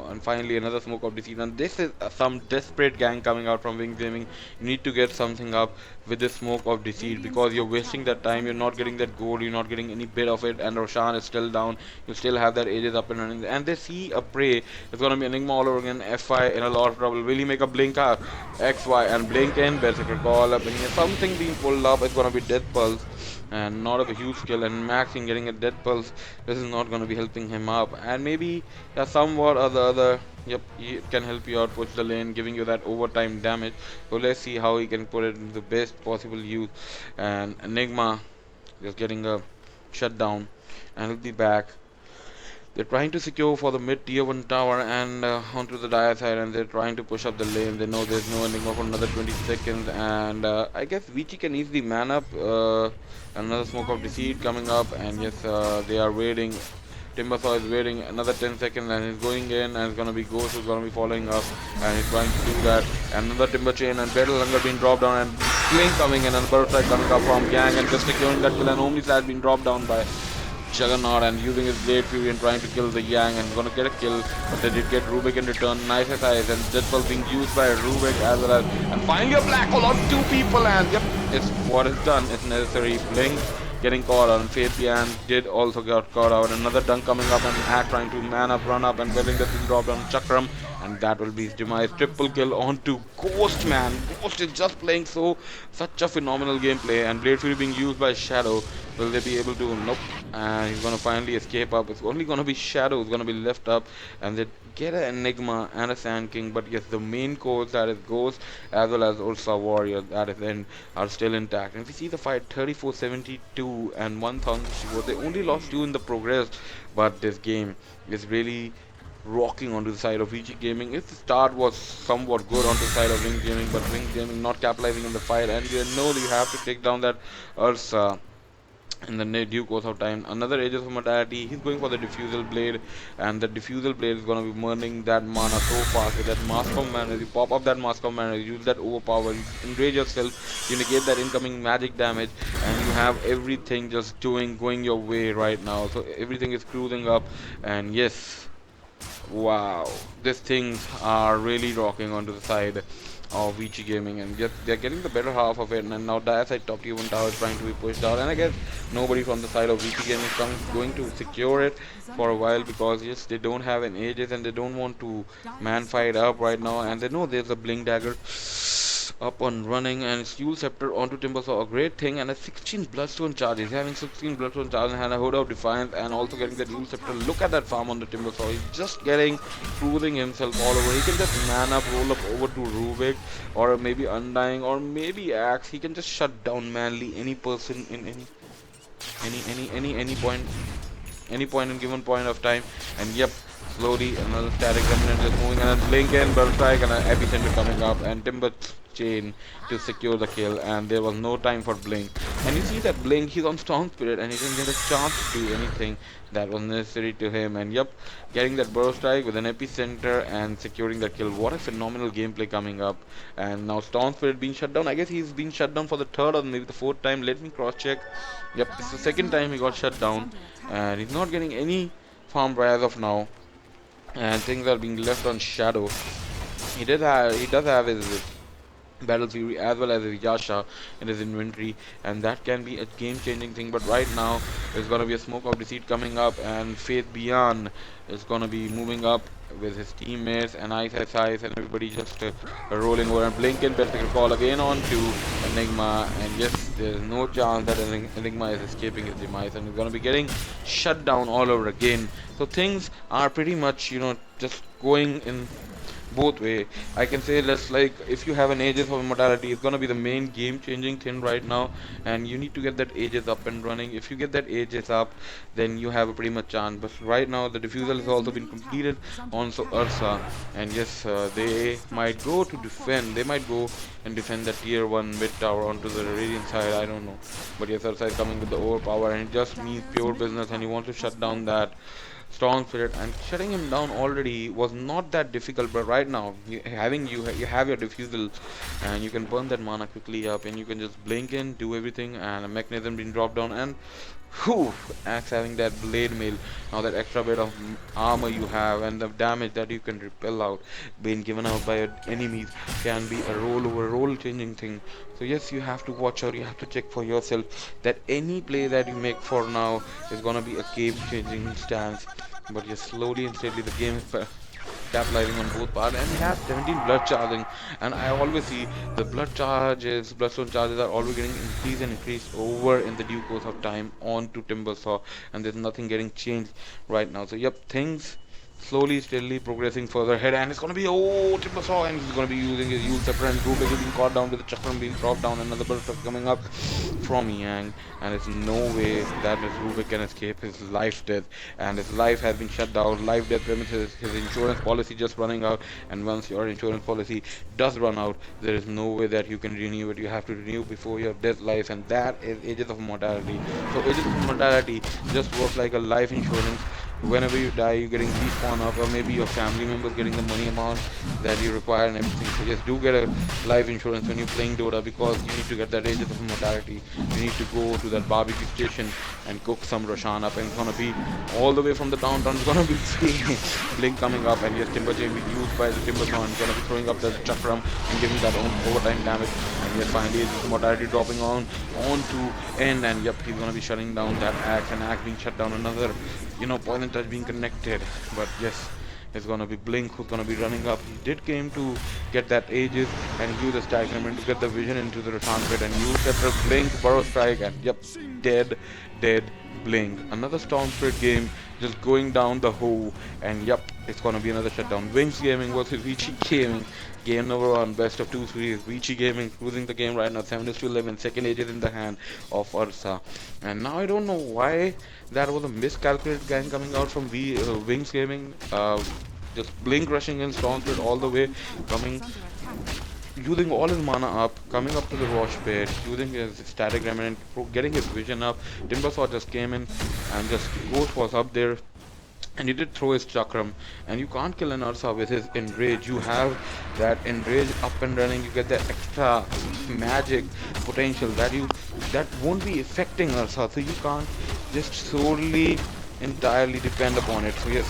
and finally another Smoke of Deceit. And this is some desperate gang coming out from Wings Gaming. You need to get something up with this Smoke of Deceit, Radiant's because you're top wasting tower that is time. You're under not getting attack. that gold, you're not getting any bit of it, and Roshan is still down. You still have that ages up and running, and they see a prey. It's gonna be Enigma all over again. FI in a lot of trouble. Will he make a blink? XY and blink in. Berserker call up, and here's something being pulled up. It's gonna be Death Pulse, and not of a huge skill, and Max in getting a Death Pulse. This is not going to be helping him up, and maybe somewhat or the other, yep, he can help you out, push the lane, giving you that overtime damage. So let's see how he can put it in the best possible use. And Enigma is getting a shutdown, and he'll be back. They're trying to secure for the mid tier 1 tower and onto the dire side, and they're trying to push up the lane. They know there's no Enigma for another 20 seconds, and I guess Vici can easily man up. Another Smoke of Deceit coming up, and yes, they are waiting. Timbersaw is waiting another 10 seconds, and he's going in, and it's gonna be Ghost who's gonna be following up, and he's trying to do that. And another Timber Chain, and Battle Hunger being dropped down, and Blink coming in, and Bird Strike coming up from Gang, and just securing that kill, and Omni Slash being dropped down by Juggernaut, and using his Blade Fury and trying to kill the Yang, and gonna get a kill, but they did get Rubik in return. Nice size, and Deathfall being used by Rubik as well as, and finally a black hole on 2 people, and yep, it's what is done. It's necessary. Blink getting caught out, and Faith Beyond did also get caught out. Another dunk coming up, and Hack trying to man up, run up, and getting the thing dropped on Chakram, and that will be his demise. Triple kill onto Ghost, man. Ghost is just playing such a phenomenal gameplay, and Blade Fury being used by Shadow. Will they be able to? Nope. And he's gonna finally escape up. It's only gonna be Shadow who's gonna be left up, and they get an Enigma and a Sand King. But yes, the main course, that is Ghost as well as Ursa Warrior, that is then are still intact. And if you see the fight, 34-72 and 1000. They only lost 2 in the progress, but this game is really rocking onto the side of VG Gaming. If the start was somewhat good onto the side of Wings Gaming, but Wings Gaming not capitalizing on the fight, and you know that you have to take down that Ursa in the due course of time. Another Aegis of Mortality, he's going for the Diffusal Blade, and the Diffusal Blade is going to be burning that mana so fast with that Mask of Mana. You pop up that Mask of Mana, you use that overpower, you enrage yourself, you negate that incoming magic damage, and you have everything just going your way right now. So everything is cruising up, and yes, wow, these things are really rocking onto the side of VG Gaming, and yet they're getting the better half of it. And now Decisive top tier 1 tower is trying to be pushed out, and I guess nobody from the side of VG Gaming is going to secure it for a while, because yes, they don't have an Aegis, and they don't want to man fight up right now, and they know there's a Blink Dagger up and running, and it's Yule Scepter onto Timbersaw, a great thing, and a 16 Bloodstone charges. He's having 16 Bloodstone charges and a Hood of Defiance, and also getting that Yule Scepter. Look at that farm on the Timbersaw. He's just cruising himself all over. He can just man up, roll up over to Rubik, or maybe Undying, or maybe Axe. He can just shut down manly any person in any point in given point of time. And yep, slowly another static remnant is moving, and a Blink and Bird Strike and an Epicenter coming up, and Timber Chain to secure the kill, and there was no time for Blink. And you see that Blink, he's on Storm Spirit, and he didn't get a chance to do anything that was necessary to him. And yep, getting that Burrow Strike with an Epicenter and securing the kill. What a phenomenal gameplay coming up. And now Storm Spirit being shut down. I guess he's been shut down for the 3rd or maybe the 4th time. Let me cross check. Yep, it's the 2nd time he got shut down, and he's not getting any farm as of now, and things are being left on Shadow. He does have his Battle Fury as well as his Yasha in his inventory, and that can be a game-changing thing. But right now there's gonna be a Smoke of Deceit coming up, and Faith Beyond is gonna be moving up with his teammates, and Ice, and everybody just rolling over, and Blink and Berserker call again on to Enigma, and yes, there's no chance that Enigma is escaping his demise, and he's gonna be getting shut down all over again. So things are pretty much, just going in both way. I can say less like if you have an Aegis of Immortality, it's gonna be the main game changing thing right now, and you need to get that Aegis up and running. If you get that Aegis up, then you have a pretty much chance. But right now the defusal has also been completed on so Ursa, and yes, they might go to defend. They might go and defend that tier 1 mid tower onto the Radiant side. I don't know, but yes, Ursa is coming with the overpower, and it just means pure business, and he wants to shut down that Strong Spirit, and shutting him down already was not that difficult. But right now, you have your defusal, and you can burn that mana quickly up, and you can just blink in, do everything, and a mechanism being dropped down, and whew, Axe having that blade mail. Now that extra bit of armor you have and the damage that you can repel out being given out by your enemies can be a role changing thing. So yes, you have to watch out, you have to check for yourself that any play that you make for now is gonna be a game changing stance. But yes, slowly and steadily the game is capitalizing on both parts, and it has 17 blood charging, and I always see the bloodstone charges are always getting increased and increased over in the due course of time onto Timbersaw, and there's nothing getting changed right now. So yep, things slowly, steadily progressing further ahead, and it's gonna be Timbersaw, and he's gonna be using his Yule Scepter, and Groot is being caught down with the Chakram being dropped down, another burst coming up from Yang, and there's no way that this Rubik can escape his life death, and his life has been shut down. Life death premises, his insurance policy just running out, and once your insurance policy does run out, there is no way that you can renew it. You have to renew before your death life, and that is Aegis of Mortality. So Aegis of Mortality just works like a life insurance. Whenever you die, you're getting respawn up, or maybe your family members getting the money amount that you require and everything. So just do get a life insurance when you're playing Dota, because you need to get that Aegis of Mortality. You need to go to that barbecue station and cook some Roshan up, and it's gonna be all the way from the downtown. It's gonna be free. Blink coming up, and yes, Timber Chain being used by the Timbersaw. It's gonna be throwing up the Chakram and giving that overtime damage. And yes, finally Aegis of Mortality dropping onto end, and yep, he's gonna be shutting down that Axe, and Axe being shut down. Another poison touch being connected, but yes, it's gonna be Blink who's gonna be running up. He did came to get that Aegis and use the stack element to get the vision into the Roshan pit, and use Scepter, Blink, Burrow Strike, and yep, dead Blink. Another Storm Spirit game just going down the hole, and yep, it's gonna be another shutdown. Wings Gaming versus Vici Gaming. Game number 1, best of 2 series. Vici Gaming cruising the game right now, 7-11, second Aegis in the hand of Ursa. And now I don't know why that was a miscalculated gang coming out from Wings Gaming. Just Blink rushing in, Storm Spirit all the way, coming, using all his mana up, coming up to the Rosh pit, using his static remnant, getting his vision up. Timbersaw just came in, and just Ghost was up there, and he did throw his Chakram, and you can't kill an Ursa with his Enrage. You have that Enrage up and running, you get that extra magic potential that won't be affecting Ursa, so you can't just solely entirely depend upon it. So yes,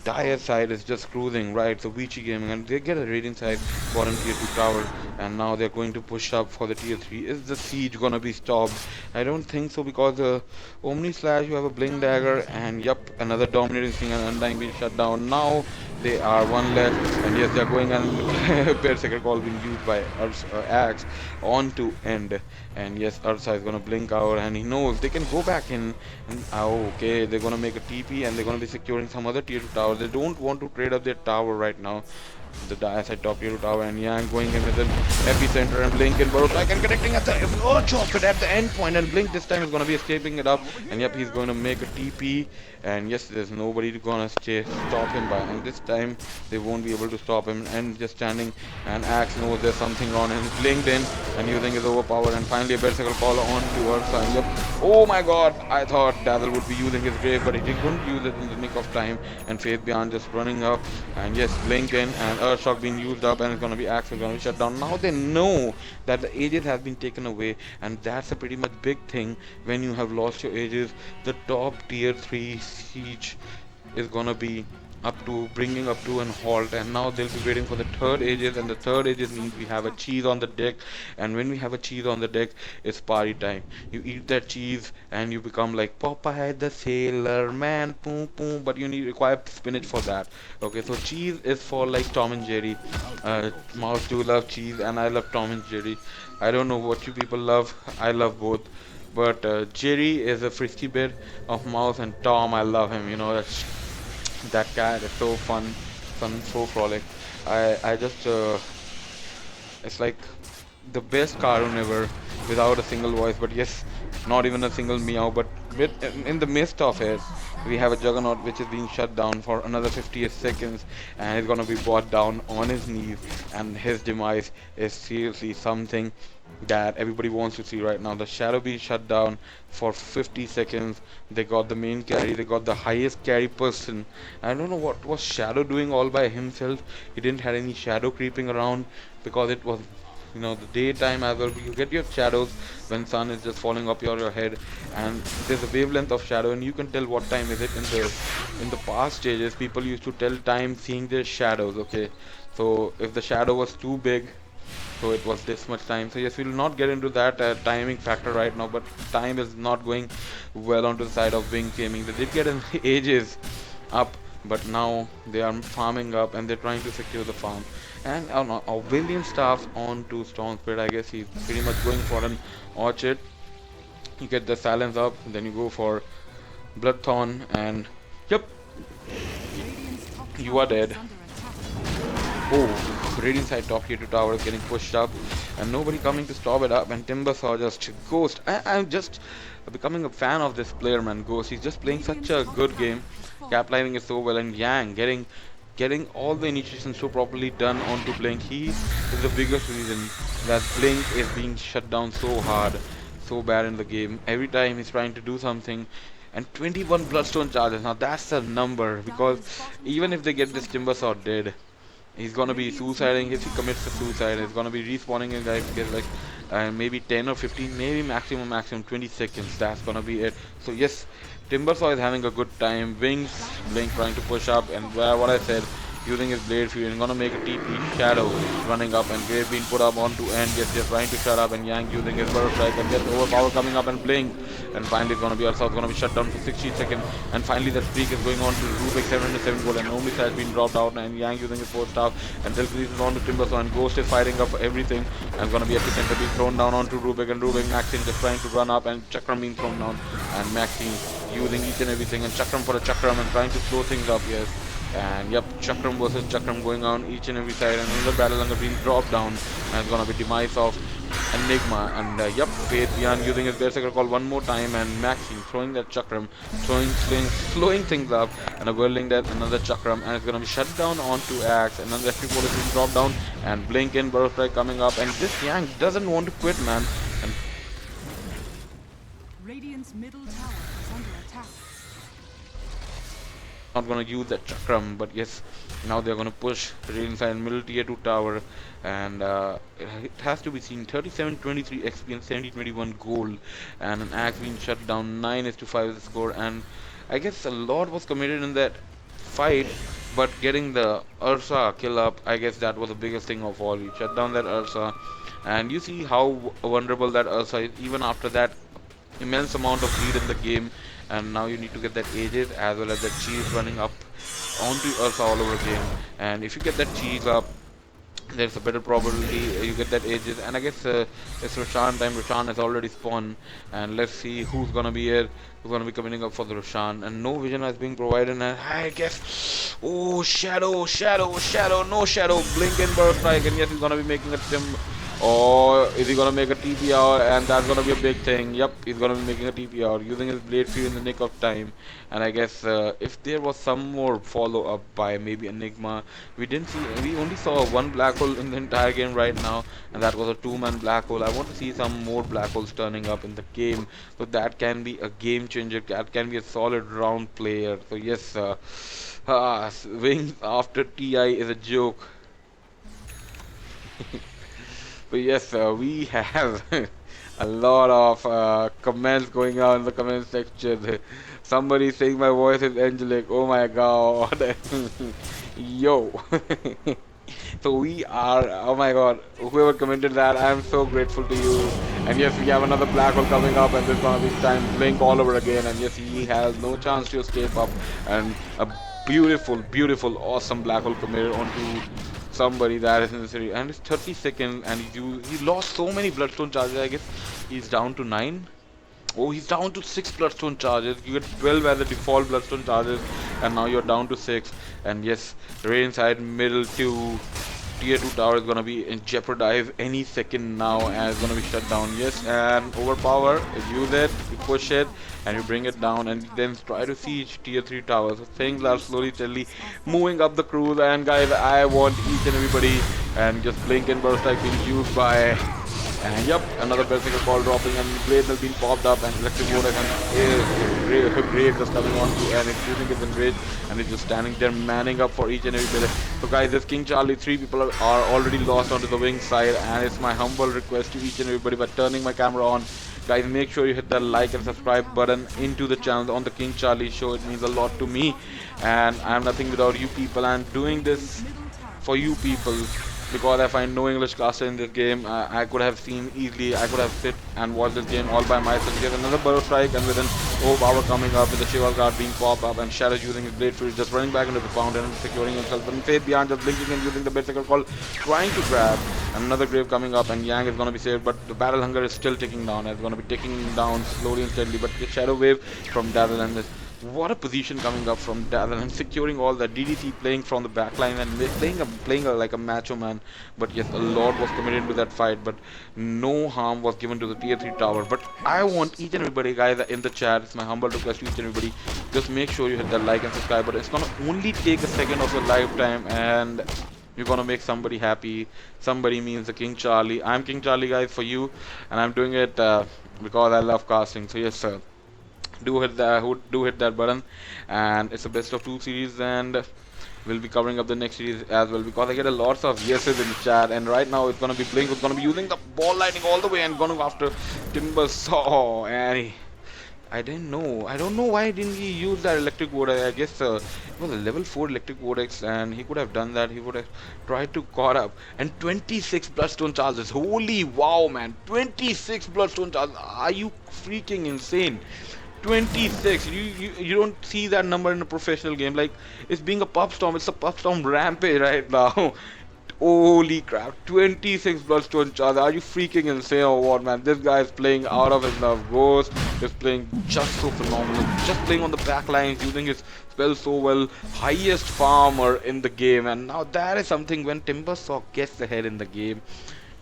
Dire side is just cruising, right? So Vici Gaming, and they get a Radiant side bottom tier 2 tower, and now they're going to push up for the tier 3. Is the siege gonna be stopped? I don't think so, because Omni Slash, you have a Blink Dagger, and yep, another Dominating Thing and Undying being shut down. Now they are one less, and yes, they're going, and Berserker Call being used by Axe onto end. And yes, Ursa is gonna blink out, and he knows they can go back in, and okay, they're gonna make a TP, and they're gonna be securing some other tier 2 tower. They don't want to trade up their tower right now, the Dire side top tier 2 tower, and Yang going in with an epicenter, and Blink and Burrow Strike, and connecting at the at the end point, and Blink this time is gonna be escaping it up, and yep, he's going to make a TP, and yes, there's nobody gonna stop him by, and this time they won't be able to stop him, and just standing, and Axe knows there's something wrong, and he's blinked in and using his overpower, and finally a Berserker Call on to Ursa, and yep, oh my god, I thought Dazzle would be using his grave, but he couldn't use it in the nick of time, and Faith Beyond just running up, and yes, blink in, and Earthshock being used up, and it's gonna be Axe is gonna be shut down. Now they know that the Aegis has been taken away, and that's a pretty much big thing when you have lost your Aegis. The top tier 3 siege is gonna be up to bringing up to an halt, and now they'll be waiting for the third aegis, and the third aegis means we have a cheese on the deck. And when we have a cheese on the deck, it's party time. You eat that cheese and you become like Popeye the Sailor Man, boom boom, but you need require spinach for that. Okay, so cheese is for like Tom and Jerry. Mouse do love cheese and I love Tom and Jerry. I don't know what you people love, I love both. But Jerry is a frisky bit of Mouse, and Tom, I love him. You know, that cat is so fun, so frolic. I just it's like the best cartoon ever, without a single voice. But yes, not even a single meow. But in the midst of it, we have a Juggernaut which is being shut down for another 58 seconds, and he's gonna be brought down on his knees, and his demise is seriously something that everybody wants to see right now. The Shadow being shut down for 50 seconds. They got the main carry, they got the highest carry person. I don't know what was Shadow doing all by himself. He didn't have any shadow creeping around because it was, you know, the daytime as well. You get your shadows when sun is just falling up your head, and there's a wavelength of shadow, and you can tell what time is it. In the past stages, people used to tell time seeing their shadows. Okay, so if the shadow was too big, so it was this much time. So yes, we will not get into that timing factor right now, but time is not going well onto the side of Wing Gaming. They did get an ages up, but now they are farming up and they're trying to secure the farm. And William staff on to Storm Spirit. I guess he's pretty much going for an orchard. You get the silence up, then you go for Bloodthorn, and yep, you are dead. Oh, Radiant side top tier 2 tower is getting pushed up, and nobody coming to stop it up, and Timbersaw just Ghost. I'm just becoming a fan of this player, man. Ghost, he's just playing such a good game, capitalizing it so well, and Yang getting all the initiations so properly done onto Blink. He is the biggest reason that Blink is being shut down so hard, so bad in the game. Every time he's trying to do something, and 21 Bloodstone charges. Now that's a number, because even if they get this Timbersaw dead, he's gonna be suiciding. If he commits a suicide, he's gonna be respawning in like maybe 10 or 15, maybe maximum 20 seconds. That's gonna be it. So yes, Timbersaw is having a good time. Wings, Blink trying to push up, and what I said, using his blade field and gonna make a TP. Shadow running up, and Grave being put up onto end. Yes, they're trying to shut up, and Yang using his burst strike, and just overpower coming up and Blink. And finally it's gonna be Ursa gonna be shut down for 60 seconds. And finally the streak is going on to Rubik 707 goal, and Omisa has been dropped out, and Yang using his force staff, and Delcrease is on to Timbersaw, and Ghost is fighting up for everything, and gonna be epicenter being thrown down onto Rubik, and Rubik Maxine just trying to run up, and Chakram being thrown down, and Maxine using each and everything, and Chakram for a Chakram and trying to slow things up. Yes, and yep, Chakram versus Chakram going on each and every side, and another battle hunger being dropped down, and it's gonna be demise of Enigma, and yep, Faith Beyond using his Berserker call one more time, and Maxine throwing that Chakram, slowing things up, and a whirling that another Chakram, and it's gonna be shut down onto Axe, and another FP4 is being dropped down, and Blink in, Burrow Strike coming up, and this Yang doesn't want to quit, man. And Radiant's middle tower is under attack. not gonna use that Chakram, but yes, now they're gonna push inside middle tier 2 tower, and it has to be seen. 37-23 XP and 70-21 gold, and an Axe being shut down. 9-5 is the score, and I guess a lot was committed in that fight, but getting the Ursa kill up, I guess that was the biggest thing of all. You shut down that Ursa, and you see how vulnerable that Ursa is even after that immense amount of lead in the game. And now you need to get that Aegis as well as that cheese running up onto Ursa all over again. And if you get that cheese up, there's a better probability you get that Aegis. And I guess it's Roshan time. Roshan has already spawned, and let's see who's gonna be here, who's gonna be coming up for the Roshan. And no vision has been provided, and I guess, oh, Shadow, no Shadow, Blink and Burst Strike, and yes, he's gonna be making a or is he gonna make a TPR, and that's gonna be a big thing. Yep, he's gonna be making a TPR using his blade field in the nick of time. And I guess if there was some more follow up by maybe Enigma, we only saw one black hole in the entire game right now, and that was a 2-man black hole. I want to see some more black holes turning up in the game, so that can be a game changer, that can be a solid round player. So yes, Wings after TI is a joke. But yes, we have A lot of comments going on in the comment section. Somebody saying my voice is angelic. Oh my god. Yo. So we are, oh my god, whoever commented that, I am so grateful to you. And yes, we have another black hole coming up, and this gonna be time blink all over again. And yes, he has no chance to escape up. And a beautiful, beautiful, awesome black hole committed onto somebody that is necessary. And it's 30 seconds, and he lost so many bloodstone charges. I guess he's down to 9. Oh, he's down to 6 bloodstone charges. You get 12 as the default bloodstone charges, and now you're down to 6. And yes, Ray inside middle 2 tier 2 tower is gonna be in jeopardize any second now, and it's gonna be shut down. Yes, and overpower. You use it, you push it, and you bring it down, and then try to siege tier 3 towers. So things are slowly, steadily moving up the cruise. And guys, I want each and everybody, and just blink and burst like being used by. And yep, another berserker call dropping, and blades have been popped up, and electric water and grave just coming on to, and it's using its enrage, and it's just standing there manning up for each and every player. So guys, this KingCharlie, 3 people are already lost onto the wing side, and it's my humble request to each and everybody by turning my camera on. Guys, make sure you hit that like and subscribe button into the channel on the KingCharlie show. It means a lot to me, and I'm nothing without you people. I'm doing this for you people, because I find no English caster in this game. I could have seen easily, I could have sit and watched this game all by myself. There's another burrow strike, and with an overpower coming up, with the Shiva guard being popped up, and Shadow using his blade fruit, just running back into the fountain and securing himself. But Faith behind, just blinking and using the berserker call, trying to grab. And another grave coming up, and Yang is going to be saved, but the battle hunger is still ticking down. It's going to be ticking down slowly and steadily. But the Shadow wave from Dazzle, and this, what a position coming up from Dazzle, and securing all that. DDC playing from the backline and playing like a macho man. But yes, a lot was committed into that fight, but no harm was given to the tier 3 tower. But I want each and everybody, guys, in the chat, it's my humble request to each and everybody, just make sure you hit that like and subscribe button. It's gonna only take a second of your lifetime, and you're gonna make somebody happy. Somebody means the KingCharlie. I'm KingCharlie, guys, for you, and I'm doing it because I love casting. So yes, sir, do hit that button. And it's a best of 2 series, and we'll be covering up the next series as well, because I get a lots of yeses in the chat. And right now it's gonna be Blink who's gonna be using the ball lightning all the way and going after Timbersaw, and I don't know why didn't he use that electric vortex. I guess it was a level 4 electric vortex, and he could have done that. He would have tried to caught up. And 26 bloodstone charges. Holy wow, man, 26 bloodstone charges. Are you freaking insane? 26. You don't see that number in a professional game. Like, it's being a pup storm. It's a pup storm rampage right now. Holy crap, 26 bloodstone charge. Are you freaking insane or what, man? This guy is playing out of his love. Ghost is playing just so phenomenal. Just playing on the back lines, using his spell so well. Highest farmer in the game. And now that is something, when Timbersaw gets ahead in the game,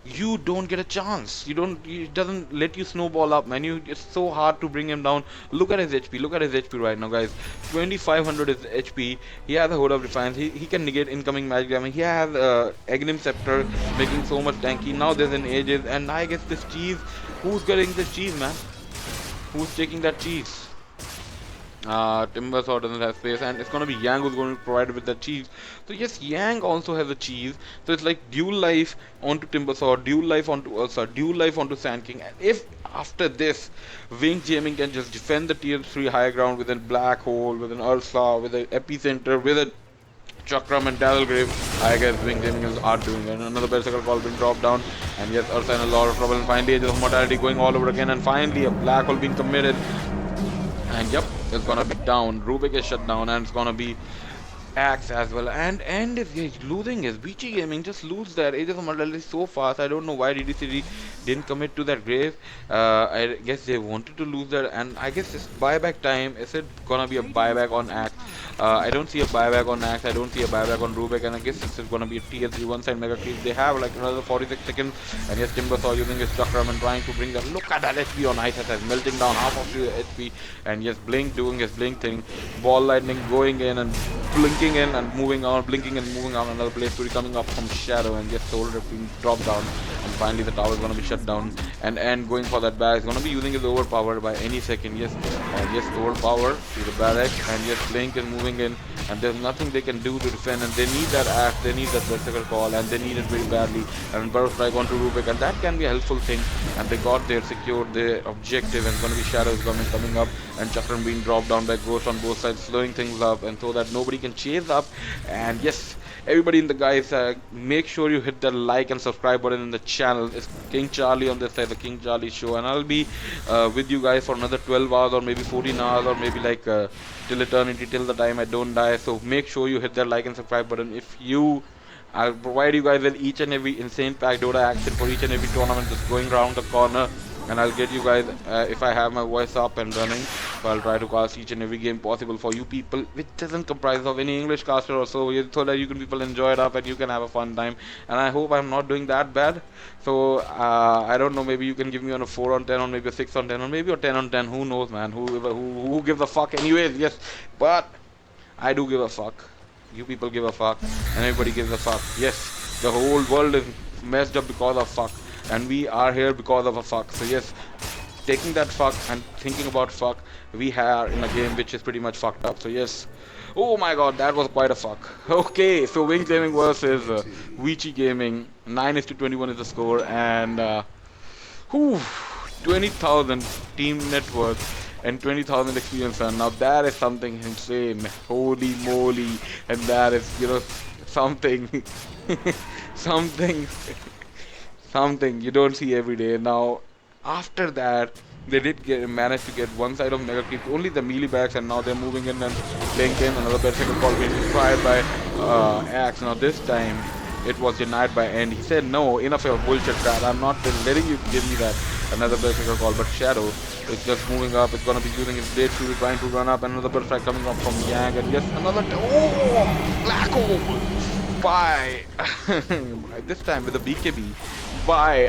you don't get a chance. It doesn't let you snowball up, man. It's so hard to bring him down. Look at his HP. Look at his HP right now, guys. 2500 is HP. He has a Hood of Defiance. He can negate incoming magic damage. He has Aghanim Scepter, making so much tanky. Now there's an Aegis, and I guess this cheese. Who's getting this cheese, man? Who's taking that cheese? Timbersaw doesn't have space, and it's gonna be Yang who's going to provide with the cheese. So yes, Yang also has a cheese. So it's like dual life onto Timbersaw, dual life onto Ursa, dual life onto Sand King. And if after this, Wing Jamming can just defend the tier 3 high ground with a black hole, with an Ursa, with an epicenter, with a Chakram and Dazzlegrave, I guess Wing Jamming are doing it. And another Berserker call being dropped down, and yes, Ursa in a lot of trouble. And finally, Aegis of Mortality going all over again, and finally a black hole being committed. And yep, it's gonna be down. Rubik is shut down, and it's gonna be Axe as well. And if he's losing his BG Gaming, just lose that. Aegis of Mortality so fast. I don't know why DDCD didn't commit to that grave. I guess they wanted to lose that, and I guess it's buyback time. Is it gonna be a buyback on Axe? I don't see a buyback on Axe. I don't see a buyback on Rubik, and I guess this is gonna be a tier 3 one-side mega creep. They have like another 46 seconds, and yes, Timbersaw using his Chakram and trying to bring that. Look at that HP on ISS, melting down half of the HP, and yes, Blink doing his Blink thing. Ball lightning going in and blinking in and moving on, blinking and moving on. Another play story coming up from Shadow, and yes, Soldier being dropped down, and finally the tower is gonna be shut down. And going for that bag is gonna be using his overpower by any second. Yes, and yes, overpower to the Barracks, and yes, Blink is moving in, and there's nothing they can do to defend, and they need that axe, they need that berserker call, and they need it very badly, and burrow strike onto Rubik, and that can be a helpful thing, and they got there, secured their objective, and it's going to be shadows coming up, and Chakram being dropped down by Ghost on both sides, slowing things up, and so that nobody can chase up. And yes, everybody in the guys, make sure you hit the like and subscribe button in the channel. It's King Charlie on this side, the King Charlie show, and I'll be with you guys for another 12 hours or maybe 14 hours or maybe like till eternity, till the time I don't die. So make sure you hit that like and subscribe button. I'll provide you guys with each and every insane pack Dota action for each and every tournament that's going around the corner, and I'll get you guys if I have my voice up and running. So I'll try to cast each and every game possible for you people, which doesn't comprise of any English caster or so that you can people enjoy it up and you can have a fun time. And I hope I'm not doing that bad. So I don't know, maybe you can give me on a 4 on 10 or maybe a 6 on 10 or maybe a 10 on 10. Who knows, man? Who gives a fuck anyways? Yes, but I do give a fuck. You people give a fuck, and everybody gives a fuck. Yes, the whole world is messed up because of fuck, and we are here because of a fuck. So yes, taking that fuck and thinking about fuck, we are in a game which is pretty much fucked up. So yes, oh my god, that was quite a fuck. Okay, so Wings Gaming versus Vici Gaming, 9-21 is the score, and 20,000 team network and 20,000 experience, and now that is something insane. Holy moly, and that is, you know, something something you don't see every day. Now after that, they did manage to get one side of Mega Creep, only the melee backs, and now they're moving in and playing game. Another berserker call being tried by Axe. Now this time it was denied by End. He said, no, enough of bullshit, Dad. I'm not letting you give me that. Another berserker call, but Shadow is just moving up. It's gonna be using his blade to trying to run up. Another bird strike coming up from Yang, and yes, another black hole by this time with the BKB by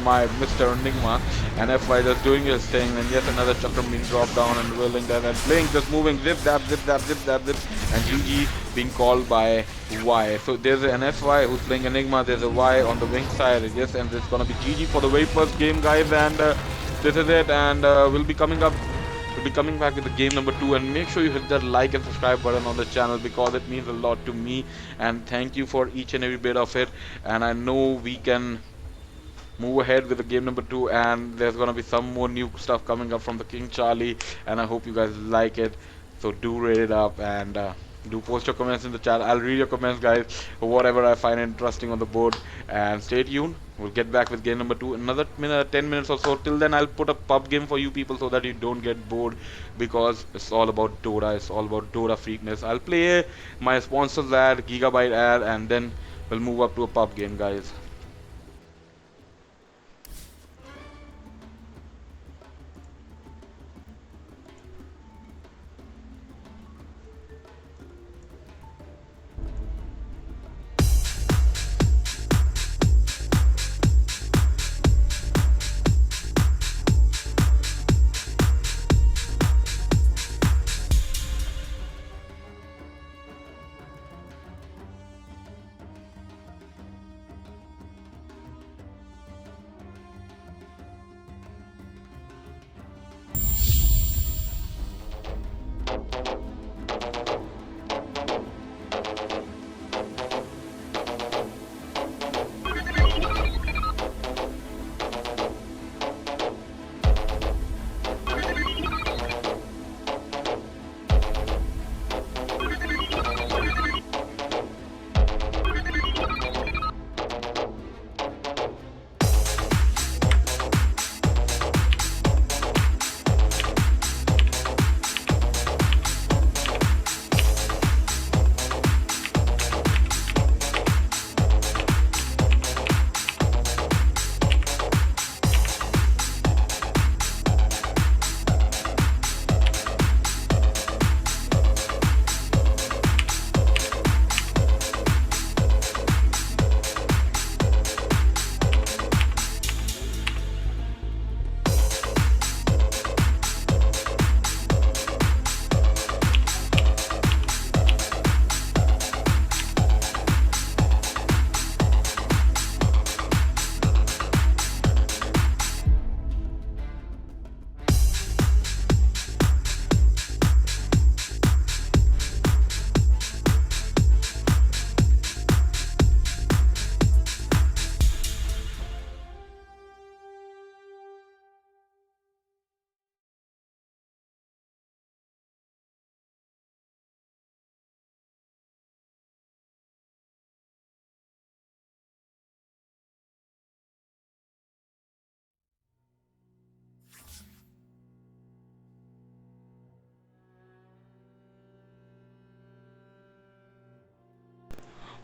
my Mr. Enigma, and FY just doing his thing, and yes, another Chakram being dropped down and willing that, and Blink just moving, zip dab, zip dab, zip dab, zip, and GG being called by Y. So there's an FY who's playing Enigma, there's a Y on the wing side, yes, and it's gonna be GG for the very first game, guys, and this is it, and we'll be coming back with the game number 2, and make sure you hit that like and subscribe button on the channel because it means a lot to me, and thank you for each and every bit of it. And I know we can move ahead with the game number 2, and there's gonna be some more new stuff coming up from the King Charlie, and I hope you guys like it. So do rate it up, and do post your comments in the chat. I'll read your comments, guys, whatever I find interesting on the board, and stay tuned. We'll get back with game number 2 in another 10 minutes or so. Till then, I'll put a pub game for you people so that you don't get bored, because it's all about Dota. It's all about Dota freakness. I'll play my sponsors ad, Gigabyte ad, and then we'll move up to a pub game, guys.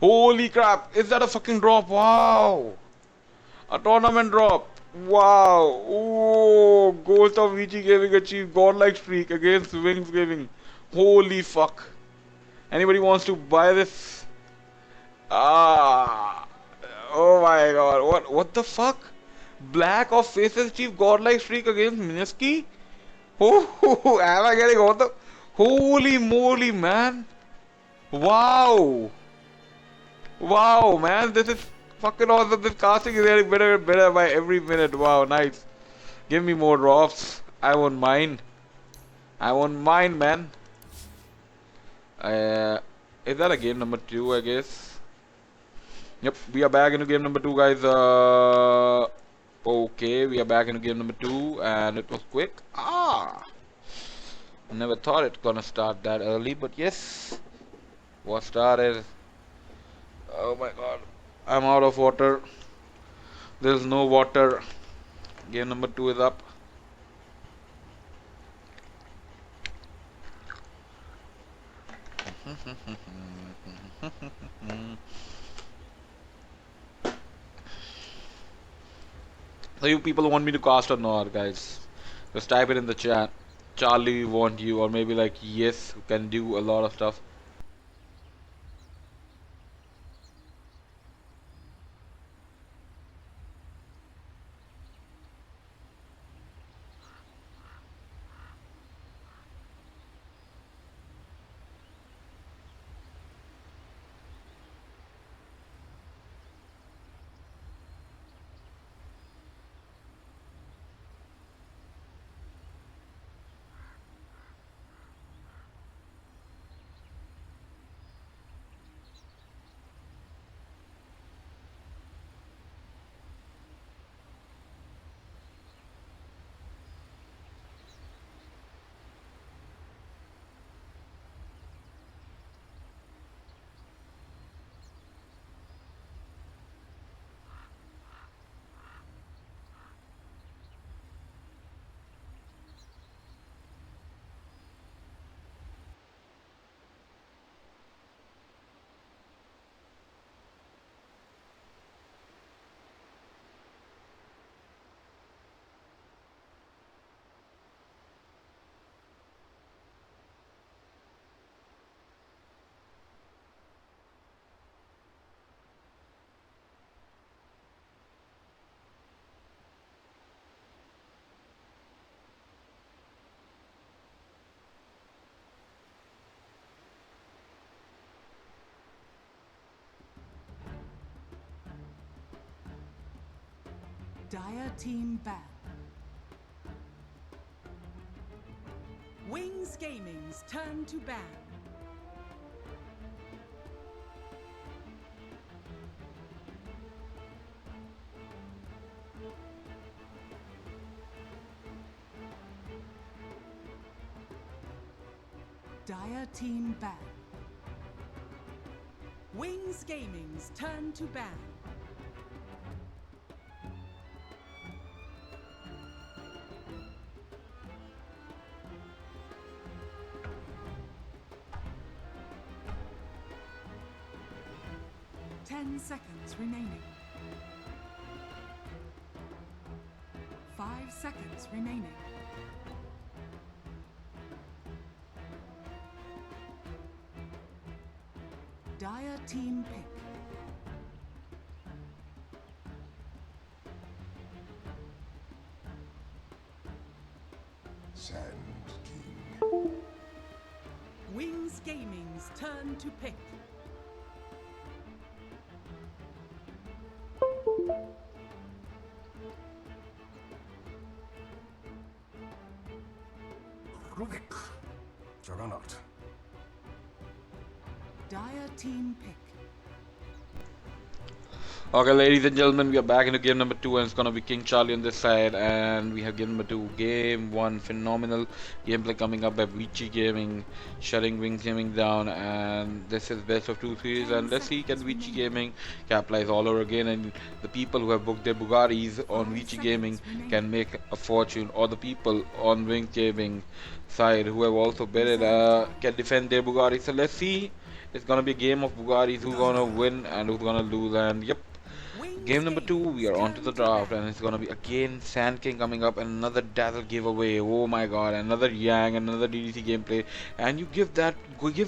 Holy crap! Is that a fucking drop? Wow! A tournament drop! Wow! Oh! Ghost of VG Gaming achieved godlike streak against Wings Gaming. Holy fuck! Anybody wants to buy this? Ah! Oh my god! What the fuck? Black of Faces achieved godlike streak against Mski? Oh! Am I getting what the? Holy moly, man! Wow! Wow, man, this is fucking awesome. This casting is getting better and better by every minute. Wow, nice. Give me more drops. I won't mind. I won't mind, man. Is that a game number 2, I guess? Yep, we are back into game number 2, guys. Okay, we are back into game number 2, and it was quick. Never thought it gonna start that early, but yes, was started. Oh my god, I'm out of water. There's no water. Game number 2 is up. So you people want me to cast or not, guys? Just type it in the chat. Charlie want you, or maybe like yes, can do a lot of stuff. Dire team ban. Wings Gaming's turn to ban. Dire team ban. Wings Gaming's turn to ban. Seconds remaining. 5 seconds remaining. Dire team pick. Sand King. Wings Gaming's turn to pick. Quick. Juggernaut. Dire team pick. Okay, ladies and gentlemen, we are back into game number 2, and it's gonna be KingCharlie on this side, and we have game number 2. Game 1, phenomenal gameplay coming up by VG Gaming, shutting Wings Gaming down, and this is best of 2 series, and let's see can VG Gaming capitalize all over again, and the people who have booked their Bugattis on VG Gaming can make a fortune, or the people on Wings Gaming side who have also betted can defend their Bugatti. So let's see It's gonna be a game of Bugattis, who's gonna win and who's gonna lose. And yep, Wings game number 2, we Gaming's are on to the turn to draft, bat. and it's gonna be again Sand King coming up, and another Dazzle giveaway. Oh my god, another Yang, another DDC gameplay, and you give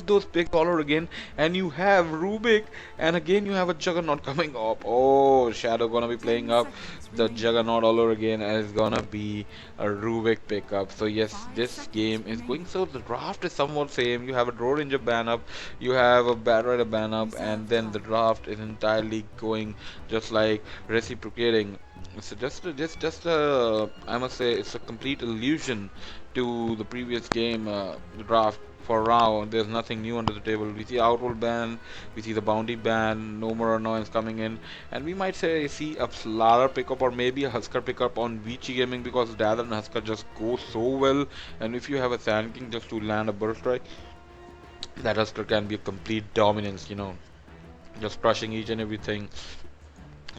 those picks all over again, and you have Rubik, and again you have a Juggernaut coming up. Oh, Shadow gonna be 10 playing up seconds the remaining. Juggernaut all over again, and it's gonna be a Rubik pickup. So yes, 5 this seconds game is going. remaining. So the draft is somewhat same. You have a Draw Ranger ban up, you have a Bat Rider ban up, and Reserve then the card. draft is entirely going just like reciprocating. So I must say it's a complete illusion to the previous game, the draft. For now, there's nothing new under the table. We see Outroll ban, we see the Bounty ban, no more annoyance coming in, and we might say see a StarLadder pickup or maybe a Husker pickup on Vici Gaming, because Dazzle and Husker just go so well. And if you have a Sand King just to land a burst strike, that Husker can be a complete dominance, just crushing each and everything,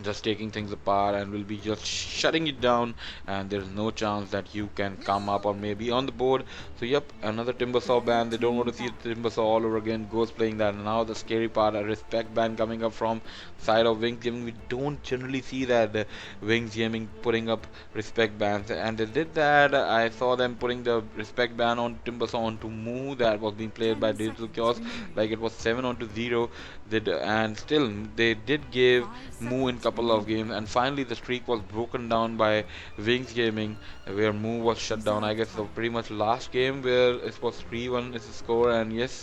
just taking things apart, and will be just shutting it down, and there's no chance that you can come up or maybe on the board. So yep, another Timbersaw Dire ban. They don't want team to see bat. Timbersaw all over again. Ghost playing that. And now the scary part, a respect ban coming up from side of Wings Gaming. We don't generally see that Wings Gaming putting up respect bans, and they did that. I saw them putting the respect ban on Timbersaw onto Moo that was being played by 10 Digital seconds Chaos, remaining. like it was 7 onto 0. And still they did give 5 Moo in seconds couple of remaining. games, and finally the streak was broken down by Wings Gaming, where Moo was shut down. I Reserve guess the card. pretty much last game where it was 3-1 is the score, and yes,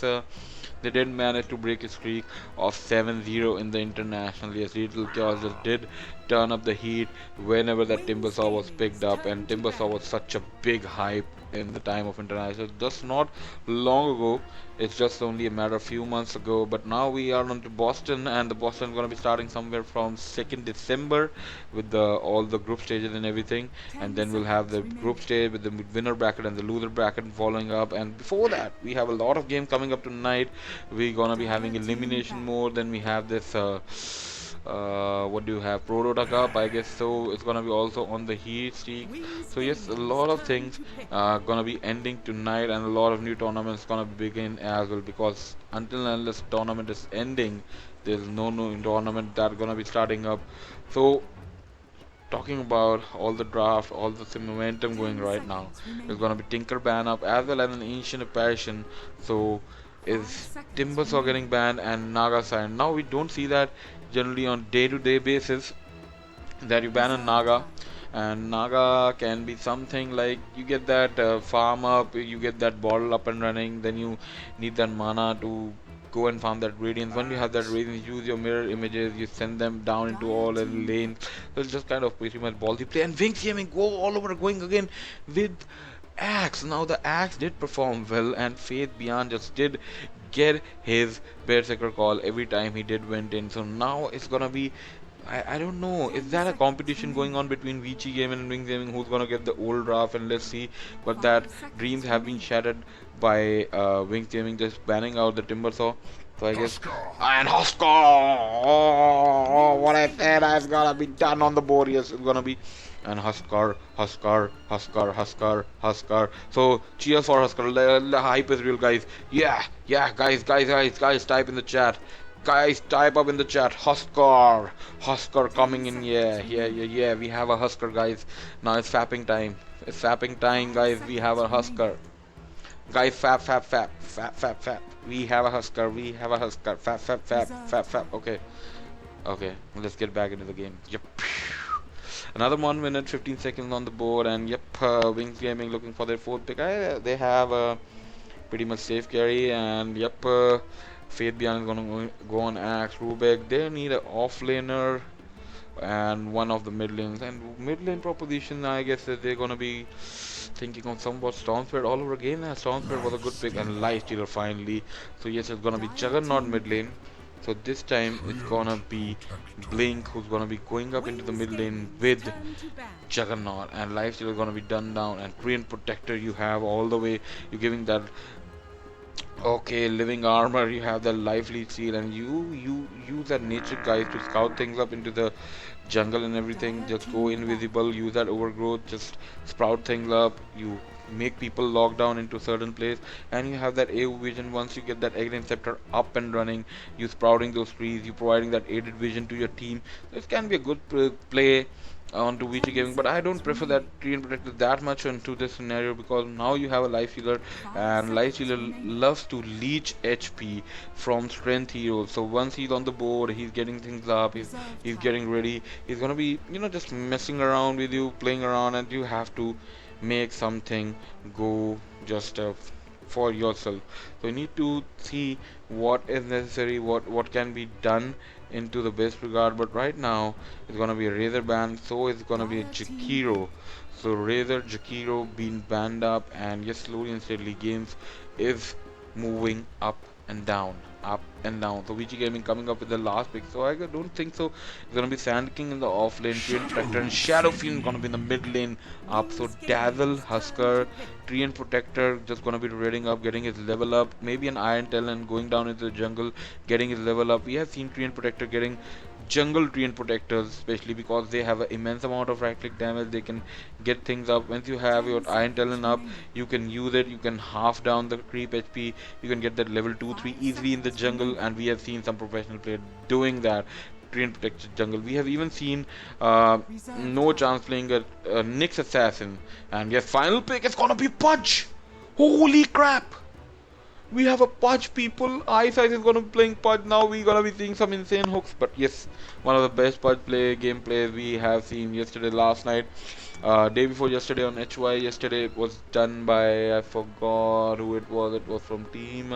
they did manage to break a streak of 7-0 in the international. Yes, Little Chaos just did turn up the heat whenever that Wings Timbersaw was picked Gaming's up, and turn to Timbersaw bat. was such a big hype in the time of international. Just not long ago, it's just only a matter of few months ago. But now we are on to Boston, and the Boston is going to be starting somewhere from 2nd December with the all the group stages and everything, and 10 then we'll have seconds the group remaining. stage with the winner bracket and the loser bracket following up. And before that, we have a lot of games coming up tonight. We're gonna be having Dire team elimination bat. mode. Then we have this. What do you have? Pro Dota Cup, I guess so. It's gonna be also on the Heat streak. Wings So yes, a Gaming's lot of turn things to pick. gonna be ending tonight, and a lot of new tournaments gonna begin as well. Because until and unless tournament is ending, there's no new tournament that gonna be starting up. So talking about all the draft, all the momentum going 10 right now, seconds is remaining. gonna be Tinker ban up as well as an Ancient Apparition. So 5 is seconds Timbersaw getting remaining. banned and Naga signed. Now we don't see that generally on day-to-day basis that you ban a Reserve Naga, card. and Naga can be something like you get that farm up, you get that bottle up and running, then you need that mana to go and farm that radiance. When you have that Barracks. radiance, use your mirror images, you send them down into Dire all the team lanes. pick. So it's just kind of pretty much ballsy play. And Wings Gaming go all over, going again with Axe. Now the Axe did perform well, and Faith Beyond just did get his Berserker call every time he did went in. So now it's gonna be, I don't know, is 10 that a seconds competition going remaining. on between Vici Gaming and Wings Gaming, who's gonna get the old draft? And let's see. But that 5 dreams seconds have been remaining. shattered by Wings Gaming just banning out the Timbersaw. So I guess, Husker. and Husker, oh, what Wings I said, I've Gaming's gotta be turn to done on bat. the board. Yes, it's gonna be, and Husker. So cheers for Husker. The hype is real, guys. Yeah, yeah, guys, type in the chat. Guys, type up in the chat. Husker 10 coming in. seconds remaining. Yeah. We have a Husker, guys. Now it's fapping time. It's fapping time, 5 guys. We have seconds a Husker. remaining. Guys, fap. We have a Husker. Reserve Fap. card. Okay. Let's get back into the game. Yep. Another 1 minute 15 seconds on the board, and yep, Wings Gaming looking for their fourth pick. They have a pretty much safe carry, and yep, Faith Beyond is gonna go on Axe Rubik. They need an off laner and one of the mid lanes. And mid lane proposition, I guess that they're gonna be thinking of somewhat Stormspread all over again. Stormspread was a good pick, Nice. and Lifestealer finally. So yes, it's gonna be Dire Juggernaut team mid pick. lane. So this time it's gonna Shield be protector. Blink who's gonna be going up into the Wings mid lane Gaming's with turn to bat. Juggernaut, and Lifesteal is gonna be done down, and Korean Protector you have all the way. You're giving that okay living armor. You have the lively seal, and you use that nature guys to scout things up into the jungle and everything. Dire Just go team bat. invisible. Use that overgrowth. Just sprout things up. You make people lock down into certain place, and you have that AO vision. Once you get that Egg Scepter up and running, you sprouting those trees, you providing that aided vision to your team. This can be a good play onto VG 10 Gaming, but I don't seconds prefer that remaining. Treant Protector that much into this scenario, because now you have a Life Healer, 5 and Life seconds Healer remaining. loves to leech HP from strength heroes. So once he's on the board, he's getting things up, Reserve he's time. getting ready, he's gonna be, just messing around with you, playing around, and you have to make something go just for yourself. So you need to see what is necessary, what can be done into the best regard. But right now it's gonna be a Razor ban, so it's gonna be a Dire team win. Jakiro. So Razor Jakiro being banned up, and yes, slowly and steadily games is moving up and down, up and down. So VG Gaming coming up with the last pick. So I don't think so. It's gonna be Sand King in the off lane, Treant Protector, and Shadow Fiend gonna be in the mid lane up. So Dazzle, Windscape's turn Husker, to pick. Treant Protector just gonna be reading up, getting his level up. Maybe an Iron Tail and going down into the jungle, getting his level up. We have seen Treant Protector getting jungle Treant Protectors, especially because they have an immense amount of right click damage. They can get things up. Once you have your 10 Iron seconds Talon up, remaining. you can use it. You can half down the creep HP. You can get that level 2 3 5 easily in the seconds jungle, remaining. and we have seen some professional players doing that. Treant Protector jungle. We have even seen Reserve no time. chance playing a Nyx Assassin. And yes, final pick is gonna be Pudge. Holy crap! We have a Pudge, people. Ice is gonna be playing Pudge now. We're gonna be seeing some insane hooks. But yes, one of the best Pudge gameplays we have seen yesterday, last night, day before yesterday on HY. Yesterday it was done by, I forgot who it was. It was from team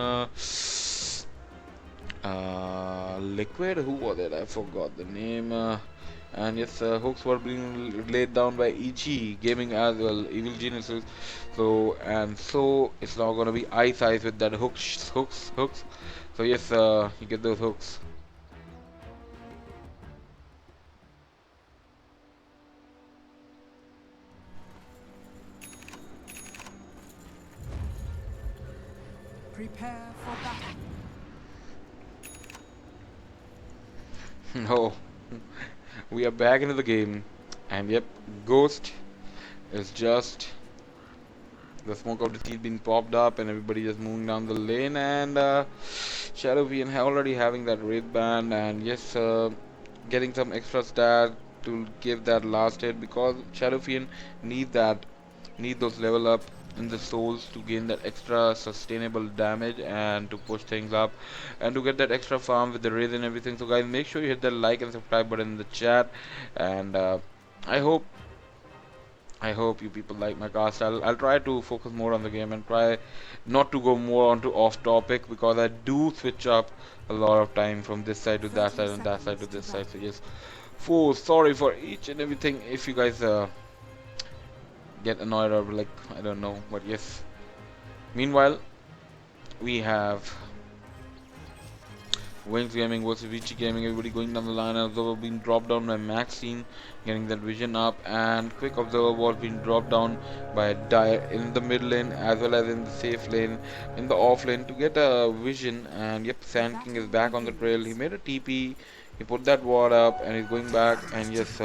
Liquid. Who was it? I forgot the name. And yes, hooks were being laid down by EG Gaming as well, Evil Geniuses. So it's now gonna be Ice with that hooks. So yes, you get those hooks. Prepare for battle. No, we are back into the game, and yep, Ghost is just the smoke of the teeth being popped up, and everybody just moving down the lane. And Shadow VN already having that Wraith band, and yes, getting some extra stat to give that last hit, because Shadow VN need those level up in the souls to gain that extra sustainable damage and to push things up and to get that extra farm with the raise and everything. So guys, make sure you hit that like and subscribe button in the chat, and I hope you people like my cast. I'll try to focus more on the game and try not to go more onto off topic, because I do switch up a lot of time from this side to that 30 side and that side to seconds to this side. So battle. yes, sorry for each and everything if you guys get annoyed or like, I don't know, but yes. Meanwhile, we have Wings Gaming versus VG Gaming, everybody going down the line. Observer being dropped down by Mski, getting that vision up, and Quick Observer was being dropped down by Dire in the mid lane as well as in the safe lane, in the off lane to get a vision. And yep, Sand King is Battle back on the trail. He begins. made a TP, he put that ward up, and he's going back. And yes,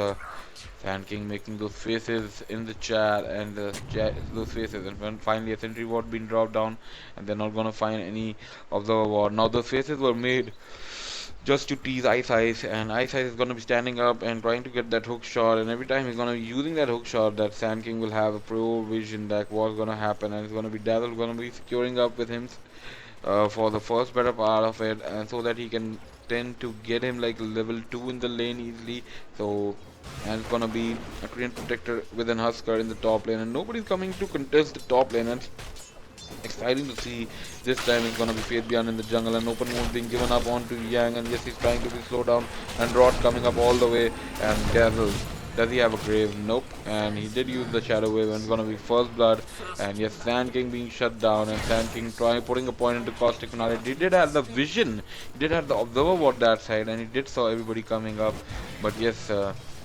Sand King making those faces in the chat, and those faces, and when finally a sentry ward being dropped down, and they're not gonna find any observer ward. Now those faces were made just to tease Ice, and Ice is gonna be standing up and trying to get that hook shot, and every time he's gonna be using that hook shot, that Sand King will have a pro vision that was gonna happen, and it's gonna be Dazzle gonna be securing up with him for the first better part of it, and so that he can tend to get him like level 2 in the lane easily. So, and it's gonna be a Treant Protector with an Husker in the top lane, and nobody's coming to contest the top lane. And exciting to see this time it's gonna be Faith Beyond in the jungle, and open mode being given up onto Yang, and yes, he's trying to be slowed down, and Rod coming up all the way, and Dazzle. Does he have a grave? Nope. And he did use the Shadow Wave, and it's gonna be first blood. And yes, Sand King being shut down, and Sand King putting a point into Caustic Finale. He did have the vision, he did have the observer ward that side, and he did saw everybody coming up. But yes,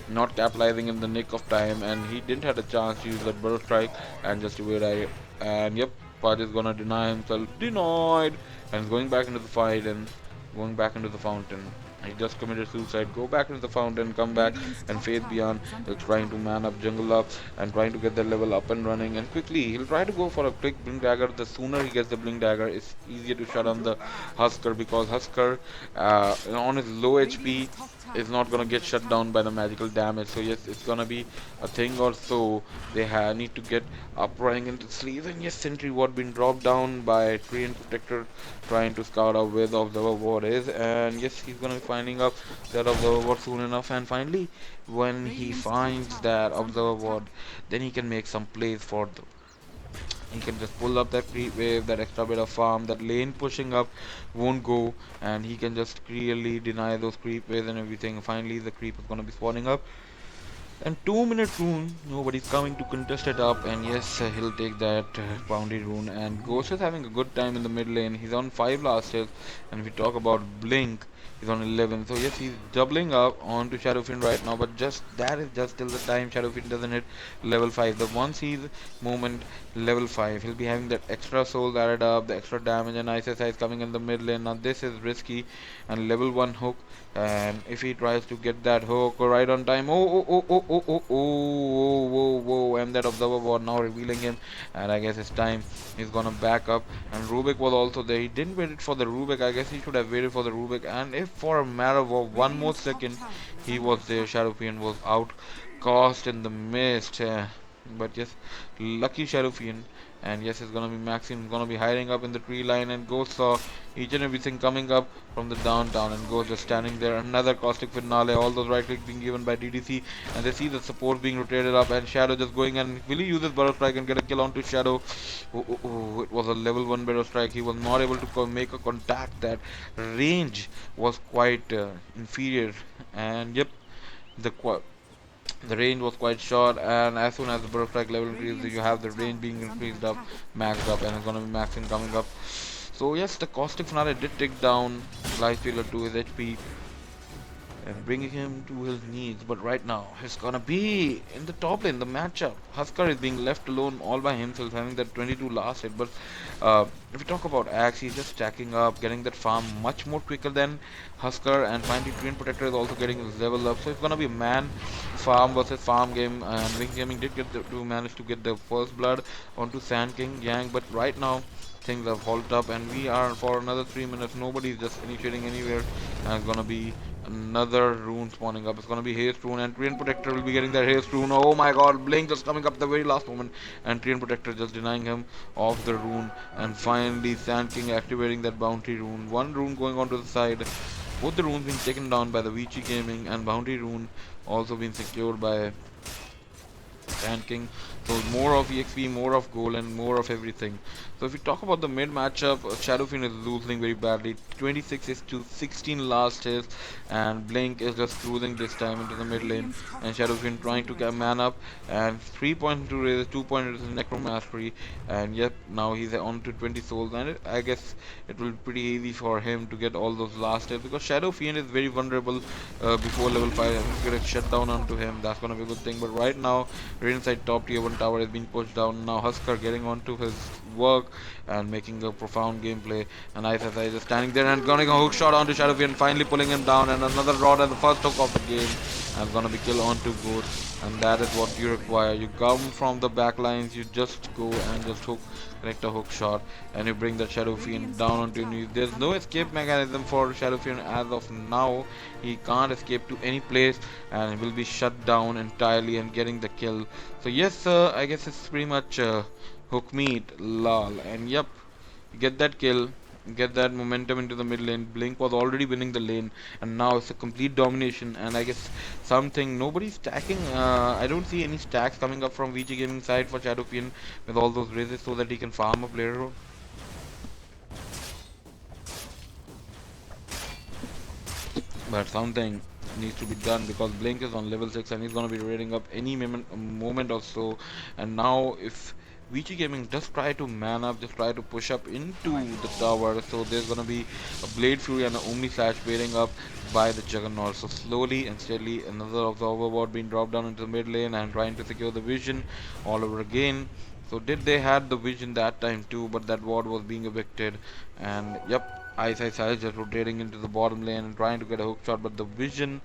not capitalizing in the nick of time, and he didn't have a chance to use that burst strike and just wait. And yep, Pudge is gonna deny himself, denied, and is going back into the fight and going back into the fountain. He just committed suicide. Go back into the fountain, come back and face beyond. He's trying to man up, jungle up, and trying to get the level up and running. And quickly, he'll try to go for a quick blink dagger. The sooner he gets the blink dagger, it's easier to shut down the Husker, because Husker, on his low HP, is not gonna get shut down by the magical damage. So yes, it's gonna be a thing or so. They need to get up running into sleeves. And yes, sentry ward been dropped down by Korean protector, trying to scout out where the observer ward is. And yes, he's gonna be finding up that observer ward soon enough. And finally, when he finds that observer ward, then he can make some plays for the. He can just pull up that creep wave, that extra bit of farm, that lane pushing up won't go, and he can just clearly deny those creep waves and everything. Finally, the creep is gonna be spawning up. And 2-minute rune, nobody's coming to contest it up, and yes, he'll take that bounty rune. And Ghost is having a good time in the mid lane. He's on 5 last hits, and if we talk about Blink, he's on 11. So yes, he's doubling up onto Shadowfiend right now, but just that is just till the time Shadowfiend doesn't hit level 5. The once he's moment level 5, he'll be having that extra soul added up, the extra damage, and ISSI is coming in the mid lane. Now this is risky, and level 1 hook, and if he tries to get that hook right on time, whoa, and that observer ward now revealing him, and I guess it's time. He's gonna back up, and Rubik was also there. He didn't wait for the Rubik. I guess he should have waited for the Rubik, and if for a matter of 1 more second he was there, Shadowfiend was out, cast in the mist. But yes, lucky Shadowfiend. And yes, it's gonna be Maxim, gonna be hiding up in the tree line, and Ghost saw each and everything coming up from the downtown, and Ghost just standing there. Another caustic finale, all those right clicks being given by DDC, and they see the support being rotated up, and Shadow just going, and will he use his Burrow Strike and get a kill onto Shadow? It was a level 1 Burrow Strike. He was not able to make a contact. That range was quite inferior, and yep, the range was quite short, and as soon as the burst strike level increases, you have the range being increased up, maxed up, and it's gonna be maxing coming up. So yes, the caustic finale did take down Lifestealer to his HP and bringing him to his knees. But right now, he's gonna be in the top lane. The matchup, Husker is being left alone all by himself, having that 22 last hit. But if we talk about Axe, he's just stacking up, getting that farm much more quicker than Husker, and finally Twin Protector is also getting his level up. So it's gonna be a man farm versus farm game, and Wing Gaming did get to manage to get the first blood onto Sand King Yang. But right now, things have halted up, and we are for another 3 minutes. Nobody's just initiating anywhere, and it's gonna be another rune spawning up. It's gonna be haste rune, and Treant Protector will be getting that haste rune. Oh my god, Blink just coming up at the very last moment, and Treant Protector just denying him of the rune. And finally Sand King activating that bounty rune. One rune going on to the side. Both the runes being taken down by the VG Gaming, and bounty rune also being secured by Sand King. So more of EXP, more of gold, and more of everything. So if we talk about the mid matchup, Shadowfiend is losing very badly. 26 is to 16 last hits, and Blink is just cruising this time into the mid lane, and Shadowfiend trying to get man up, and 3 points to raise, 2 points is Necromastery, and yep, now he's on to 20 souls, and I guess it will be pretty easy for him to get all those last hits, because Shadowfiend is very vulnerable before level 5, and if you get a shutdown onto him, that's gonna be a good thing. But right now, right inside top tier 1 tower is being pushed down. Now Husker getting onto his work and making a profound gameplay, and ISSI is just standing there and gonna go hook shot onto Shadowfiend, finally pulling him down, and another rod at the first hook of the game, and gonna be kill onto Ghost. And that is what you require. You come from the back lines, you just go and just hook, connect a hook shot, and you bring that Shadowfiend down onto your knees. There's no escape mechanism for Shadowfiend as of now. He can't escape to any place, and he will be shut down entirely and getting the kill. So yes, I guess it's pretty much hook meat, lol. And yep, you get that kill, get that momentum into the mid lane. Blink was already winning the lane, and now it's a complete domination. And I guess something, nobody's stacking. I don't see any stacks coming up from VG Gaming side for Shadowfiend with all those raises so that he can farm a player. But something needs to be done, because Blink is on level 6 and he's gonna be raiding up any moment or so. And now if VG Gaming just try to man up, just try to push up into the tower, so there's gonna be a Blade Fury and an Omni Slash waiting up by the Juggernaut. So slowly and steadily, another of the overboard being dropped down into the mid lane and trying to secure the vision all over again. So did they had the vision that time too, but that ward was being evicted, and yep, Ice just rotating into the bottom lane and trying to get a hook shot, but the vision,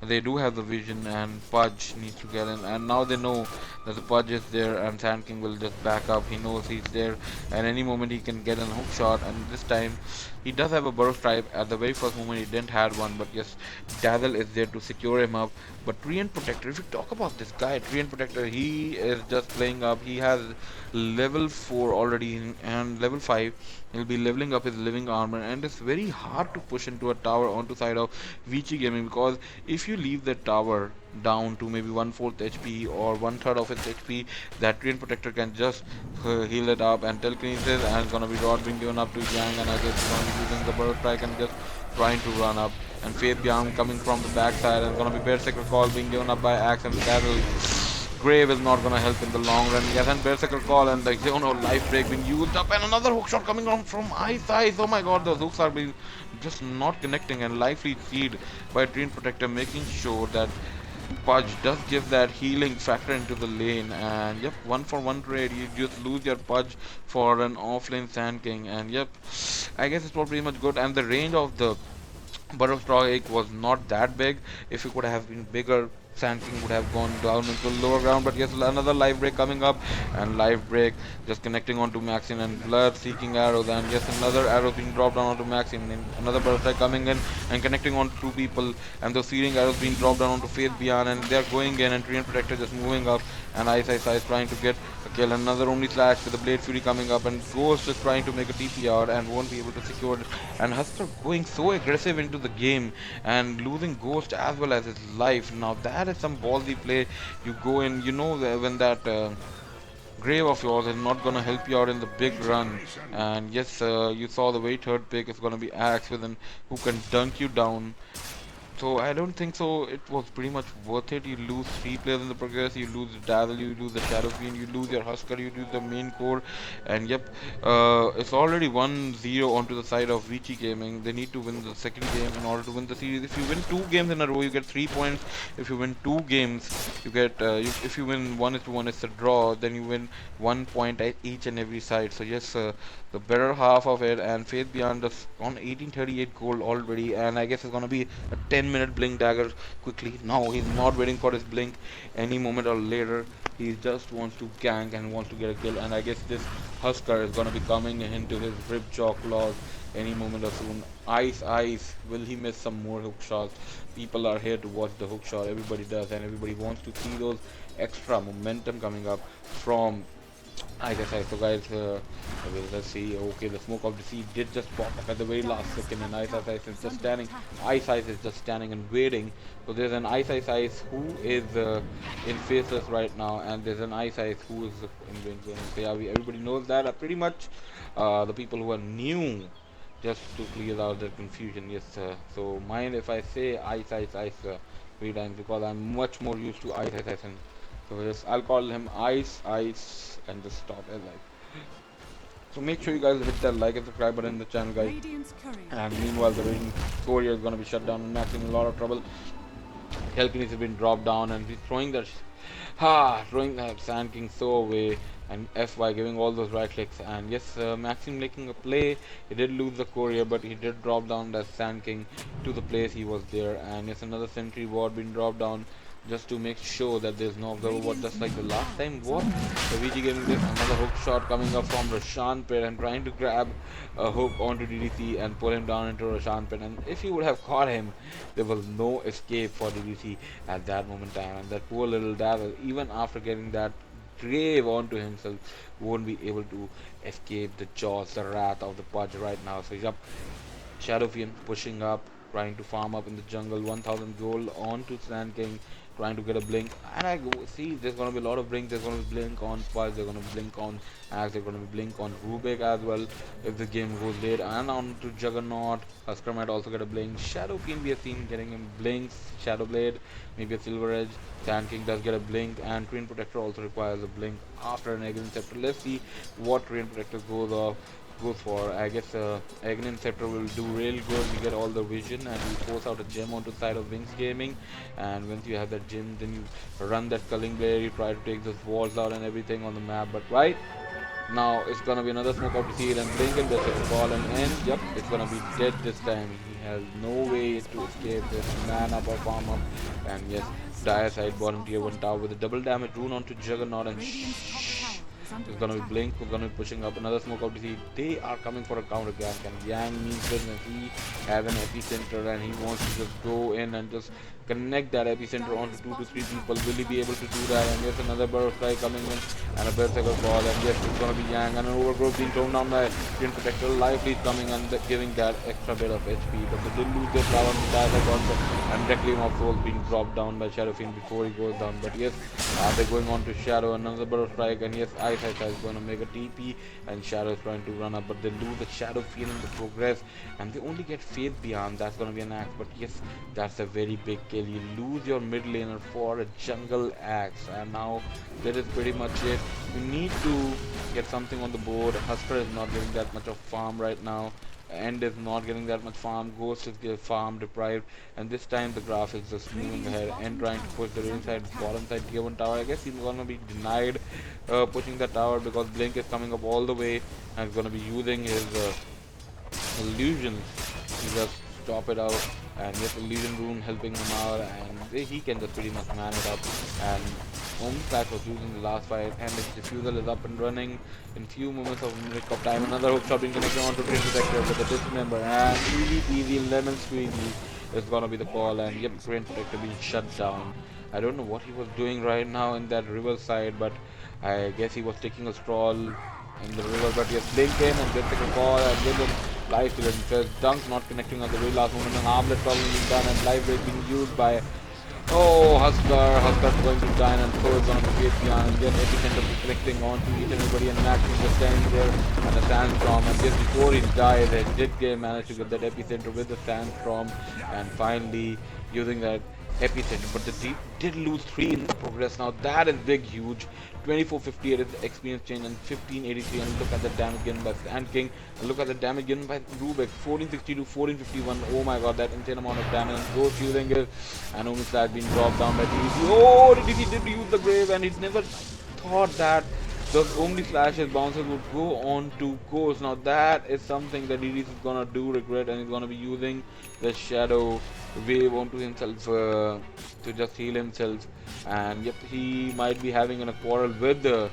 they do have the vision, and Pudge needs to get in, and now they know that the Pudge is there, and Sand King will just back up. He knows he's there, and any moment he can get a hook shot, and this time he does have a burrow stripe. At the very first moment he didn't have one, but yes, Dazzle is there to secure him up. But Treant Protector, if you talk about this guy, Treant Protector, he is just playing up. He has level 4 already, and level 5 he'll be leveling up his living armor, and it's very hard to push into a tower onto side of Vici Gaming, because if you leave the tower down to maybe 1/4 HP or 1/3 of its HP, that Treant Protector can just heal it up and telekinesis, and it's gonna be rod being given up to Yang, and I guess he's gonna be using the burrow strike and just trying to run up, and Faith Beyond coming from the backside, and gonna be Berserker Call being given up by Axe, and Dazzle. Grave is not gonna help in the long run. Yes, and Berserker Call and the life break being used up, and another hook shot coming on from Ice. Oh my god, those hooks are being just not connecting, and life lead seed by Treant Protector, making sure that Pudge does give that healing factor into the lane. And yep, 1-for-1 trade, you just lose your Pudge for an offlane Sand King, and yep, I guess it was pretty much good. And the range of the Burrow Strike was not that big. If it could have been bigger, Sand King would have gone down into the lower ground, but yes, another life break coming up, and life break just connecting onto Maxine, and blood seeking arrows, and yes, another arrow being dropped down onto Maxine, and another burst strike coming in and connecting on two people, and those searing arrows being dropped down onto Faith Beyond, and they're going in, and Treant Protector just moving up, and Ice trying to get a kill, another only slash with the Blade Fury coming up, and Ghost just trying to make a TP out and won't be able to secure it, and Husker going so aggressive into the game and losing Ghost as well as his life. Now that is some ballsy play. You go in, you know that when that Grave of yours is not gonna help you out in the big run, and yes, you saw the way third pick is gonna be Axe with an who can dunk you down. So I don't think so. It was pretty much worth it. You lose 3 players in the progress. You lose Dazzle, you lose the Shadow Fiend, you lose your Husker, you lose the main core, and yep, it's already 1-0 onto the side of Vici Gaming. They need to win the second game in order to win the series. If you win 2 games in a row, you get 3 points. If you win 2 games, you get. If you win 1-1, it's a draw. Then you win 1 point at each and every side. So yes, the better half of it, and Faith Beyond us on 1838 gold already, and I guess it's gonna be a 10-minute blink dagger quickly. Now he's not waiting for his blink any moment or later. He just wants to gank and wants to get a kill, and I guess this Husker is gonna be coming into his rib jaw claws any moment or soon. Ice, will he miss some more hook shots? People are here to watch the hook shot. Everybody does, and everybody wants to see those extra momentum coming up from so guys, let's see. Okay, the smoke of the sea did just pop up at the very last second, and Ice is just standing. Ice is just standing and waiting. So there's an Ice who is in faceless right now, and there's an Ice who is in win zone. So yeah, everybody knows that. Pretty much, the people who are new, just to clear out the confusion. Yes, so mind if I say Ice 3 times, because I'm much more used to Ice. So yes, I'll call him Ice, and just stop it like. So make sure you guys hit that like and subscribe button in the channel, guys. Radiant's courier. And meanwhile, the Radiant courier is gonna be shut down, and Max in a lot of trouble. Helkinis has been dropped down, and he's throwing that Sand King so away, and FY giving all those right clicks, and yes, Maxim making a play. He did lose the courier, but he did drop down that Sand King to the place he was there, and yes, another sentry ward being dropped down just to make sure that there's no observer, just like the last time. What? The VG getting this, another hook shot coming up from Roshan Pit and trying to grab a hook onto DDC and pull him down into Roshan Pit, and if he would have caught him, there was no escape for DDC at that moment in time, and that poor little Dazzle, even after getting that grave onto himself, won't be able to escape the jaws, the wrath of the Pudge right now. So yep, Shadow Fiend pushing up, trying to farm up in the jungle, 1000 gold onto Sand King, trying to get a blink, and I go see there's gonna be a lot of blink. There's gonna be blink on Pulse, they're gonna blink on Axe, they're gonna be blink on Rubik as well if the game goes late, and on to Juggernaut. Husker might also get a blink. Shadow Fiend we have seen getting him blinks, Shadow Blade, maybe a Silver Edge. Sand King does get a blink, and Treant Protector also requires a blink after an Egg Scepter. Let's see what Treant Protector goes for. I guess Aghanim Scepter will do real good. You get all the vision, and you force out a gem onto the side of Wings Gaming, and once you have that gem, then you run that Culling Blade, you try to take those walls out and everything on the map, but right, Now it's gonna be another smoke out to see it, and Blinken gets a ball and end. Yep, it's gonna be dead this time. He has no way to escape this man up or farm up. And yes, dire side bottom tier 1 tower with a double damage rune onto Juggernaut, and it's gonna be Blink who's gonna be pushing up another smoke out to see. They are coming for a counter gank, and Yang means business. He has an epicenter and he wants to just go in and just connect that epicenter onto 2 to 3 people. Will he be able to do that? And yes, another Burrow Strike coming in and a Berserker ball, and yes, it's gonna be Yang and an overgrowth being thrown down by Green Protector. Lively coming and giving that extra bit of HP, but they did lose their flower on the Decisive also, and Requiem of Souls being dropped down by Shadow Fiend before he goes down. But yes, they're going on to Shadow, another Burrow Strike, and yes, Ice is going to make a TP, and Shadow is trying to run up, but they lose the Shadow Fiend in the progress, and they only get Faith Beyond. That's going to be an axe, but yes, that's a very big kill. You lose your mid laner for a jungle axe, and now that is pretty much it. You need to get something on the board. Husker is not getting that much of farm right now. End is not getting that much farm. Ghost is farm deprived, and this time the graph is just moving ahead and trying to push the inside bottom side tier 1 tower. I guess he's gonna be denied pushing the tower because Blink is coming up all the way and is gonna be using his illusions to just stop it out. And yes, illusion rune helping him out, and he can just pretty much man it up. And Omslash was using the last fight, and his diffusal is up and running in few moments of time. Another hook shot being connected onto Green Protector with a dismember, and easy peasy lemon squeezy is gonna be the call. And yep, Green Protector being shut down. I don't know what he was doing right now in that river side, but I guess he was taking a stroll in the river. But yes, Blink in and gets a call, and William life to first dunk not connecting at the very last moment, and armlet probably being done, and life rate being used by Huskar's going to die, and so is going to be beyond, and then epicenter reflecting onto each and everybody, and Max is just standing there and the sandstorm, and just before he died, they did manage to get that epicenter with the sandstorm, and finally using that epicenter, but the team did lose 3 in the progress. Now that is big, huge. 2458 is the experience change, and 1583, and look at the damage given by Sand King, and look at the damage given by Rubik, 1462, 1451. Oh my god, that insane amount of damage, and Ghost using it, and only that being dropped down by DDC. Oh, DDC did use the grave, and he never thought that those Omni Slash's bounces would go on to Ghost. Now that is something that DDC is gonna do regret, and he's gonna be using the Shadow Wave onto himself to just heal himself. And yep, he might be having a quarrel with the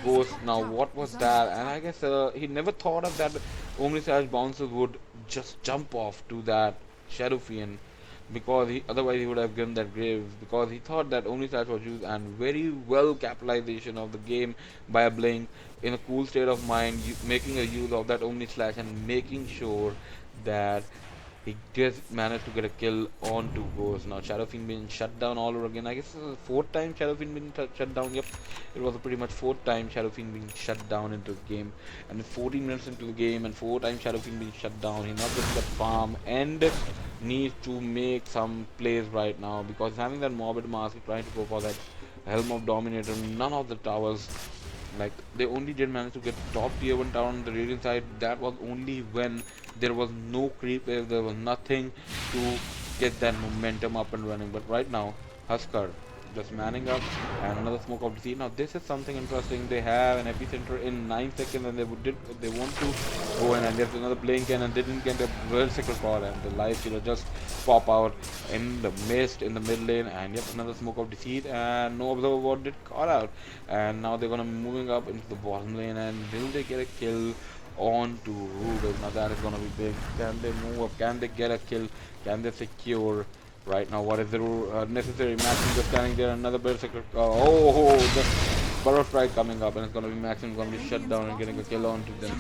Ghost. Now what was that? And I guess he never thought of that Omni Slash bounces would just jump off to that Shadow Fiend, because otherwise he would have given that grave, because he thought that Omni Slash was used. And very well capitalization of the game by a Blink in a cool state of mind, making a use of that Omni Slash and making sure that he just managed to get a kill onto Ghost. Now Shadow Fiend being shut down all over again. I guess this is the 4th time Shadow Fiend being shut down. Yep, it was a pretty much 4th time Shadow Fiend being shut down into the game. And 14 minutes into the game, and 4 times Shadow Fiend being shut down. He's not getting that farm and needs to make some plays right now, because he's having that Morbid Mask. He's trying to go for that Helm of Dominator. None of the towers, like, they only did manage to get top tier 1 tower on the Radiant side. That was only when there was no creep, there was nothing to get that momentum up and running. But right now, Husker just manning up, and another smoke of deceit. Now this is something interesting. They have an epicenter in 9 seconds, and they want to go in, and there's another Blink in, and they didn't get a Berserker call, and the life stealer just pop out in the mist in the mid lane. And yep, another smoke of deceit, and no observer ward did call out. And now they're gonna be moving up into the bottom lane, and will they get a kill on to Rubik? Now that is gonna be big. Can they move up? Can they get a kill? Can they secure? Right now, what is the necessary? Maxim just standing there, another Berserker. The Burrow Strike coming up, and it's gonna be Maxim gonna be shut down and getting a kill onto them.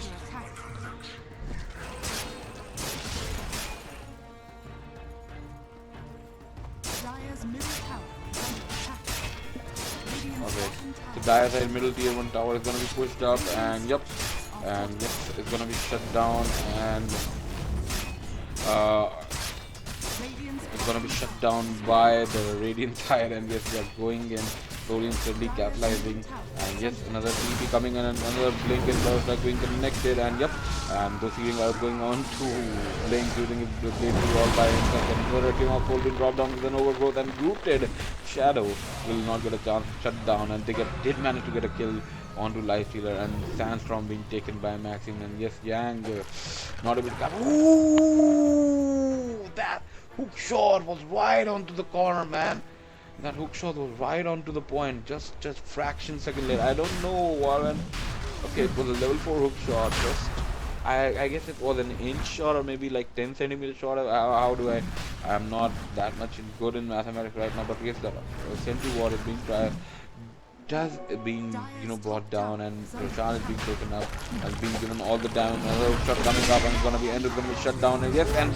Okay, so Dire side middle tier 1 tower is gonna be pushed up, and yep, and yes, it's gonna be shut down, and it's gonna be shut down by the Radiant side. And yes, they are going in slowly and steadily capitalizing. And yes, another TP coming in, and another Blink and Burst are being connected, and yep, and the healing are going on to Blink using his blade to all by himself, and another team of full being dropped down with an overgrowth, and rooted Shadow will not get a chance to shut down, and they did manage to get a kill onto Life Stealer, and Sandstorm being taken by Maxim, and yes, Yang not able to come. Ooh, that hook shot was right onto the corner, man. That hook shot was right onto the point, just fraction second late. I don't know what. Okay, it was a level 4 hook shot. Just I guess it was an inch shot or maybe like 10 centimeter shot. How do I? I'm not that much good in mathematics right now, but yes, the sentry ward is being tried. Does being brought down, and Roshan is being taken up and being given all the damage. Another hook shot coming up, and it's gonna be ended, gonna be shut down. And yes, and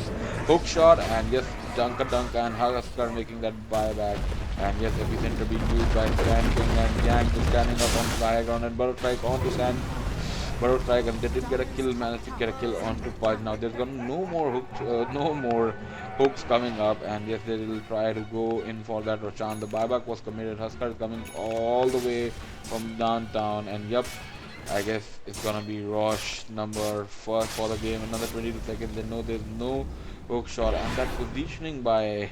hook shot, and yes, Dunker and Husker making that buyback. And yes, epicenter being used by Sand King, and Yang just standing up on the high ground, and Burrow Strike onto Sand. Burrow Strike, and they did get a kill, managed to get a kill onto Pudge. Now there's gonna no more hooks coming up, and yes, they will try to go in for that Roshan. The buyback was committed. Husker is coming all the way from downtown, and yep, I guess it's gonna be Rosh number first for the game. Another 22 seconds. They know there's no hook shot, and that positioning by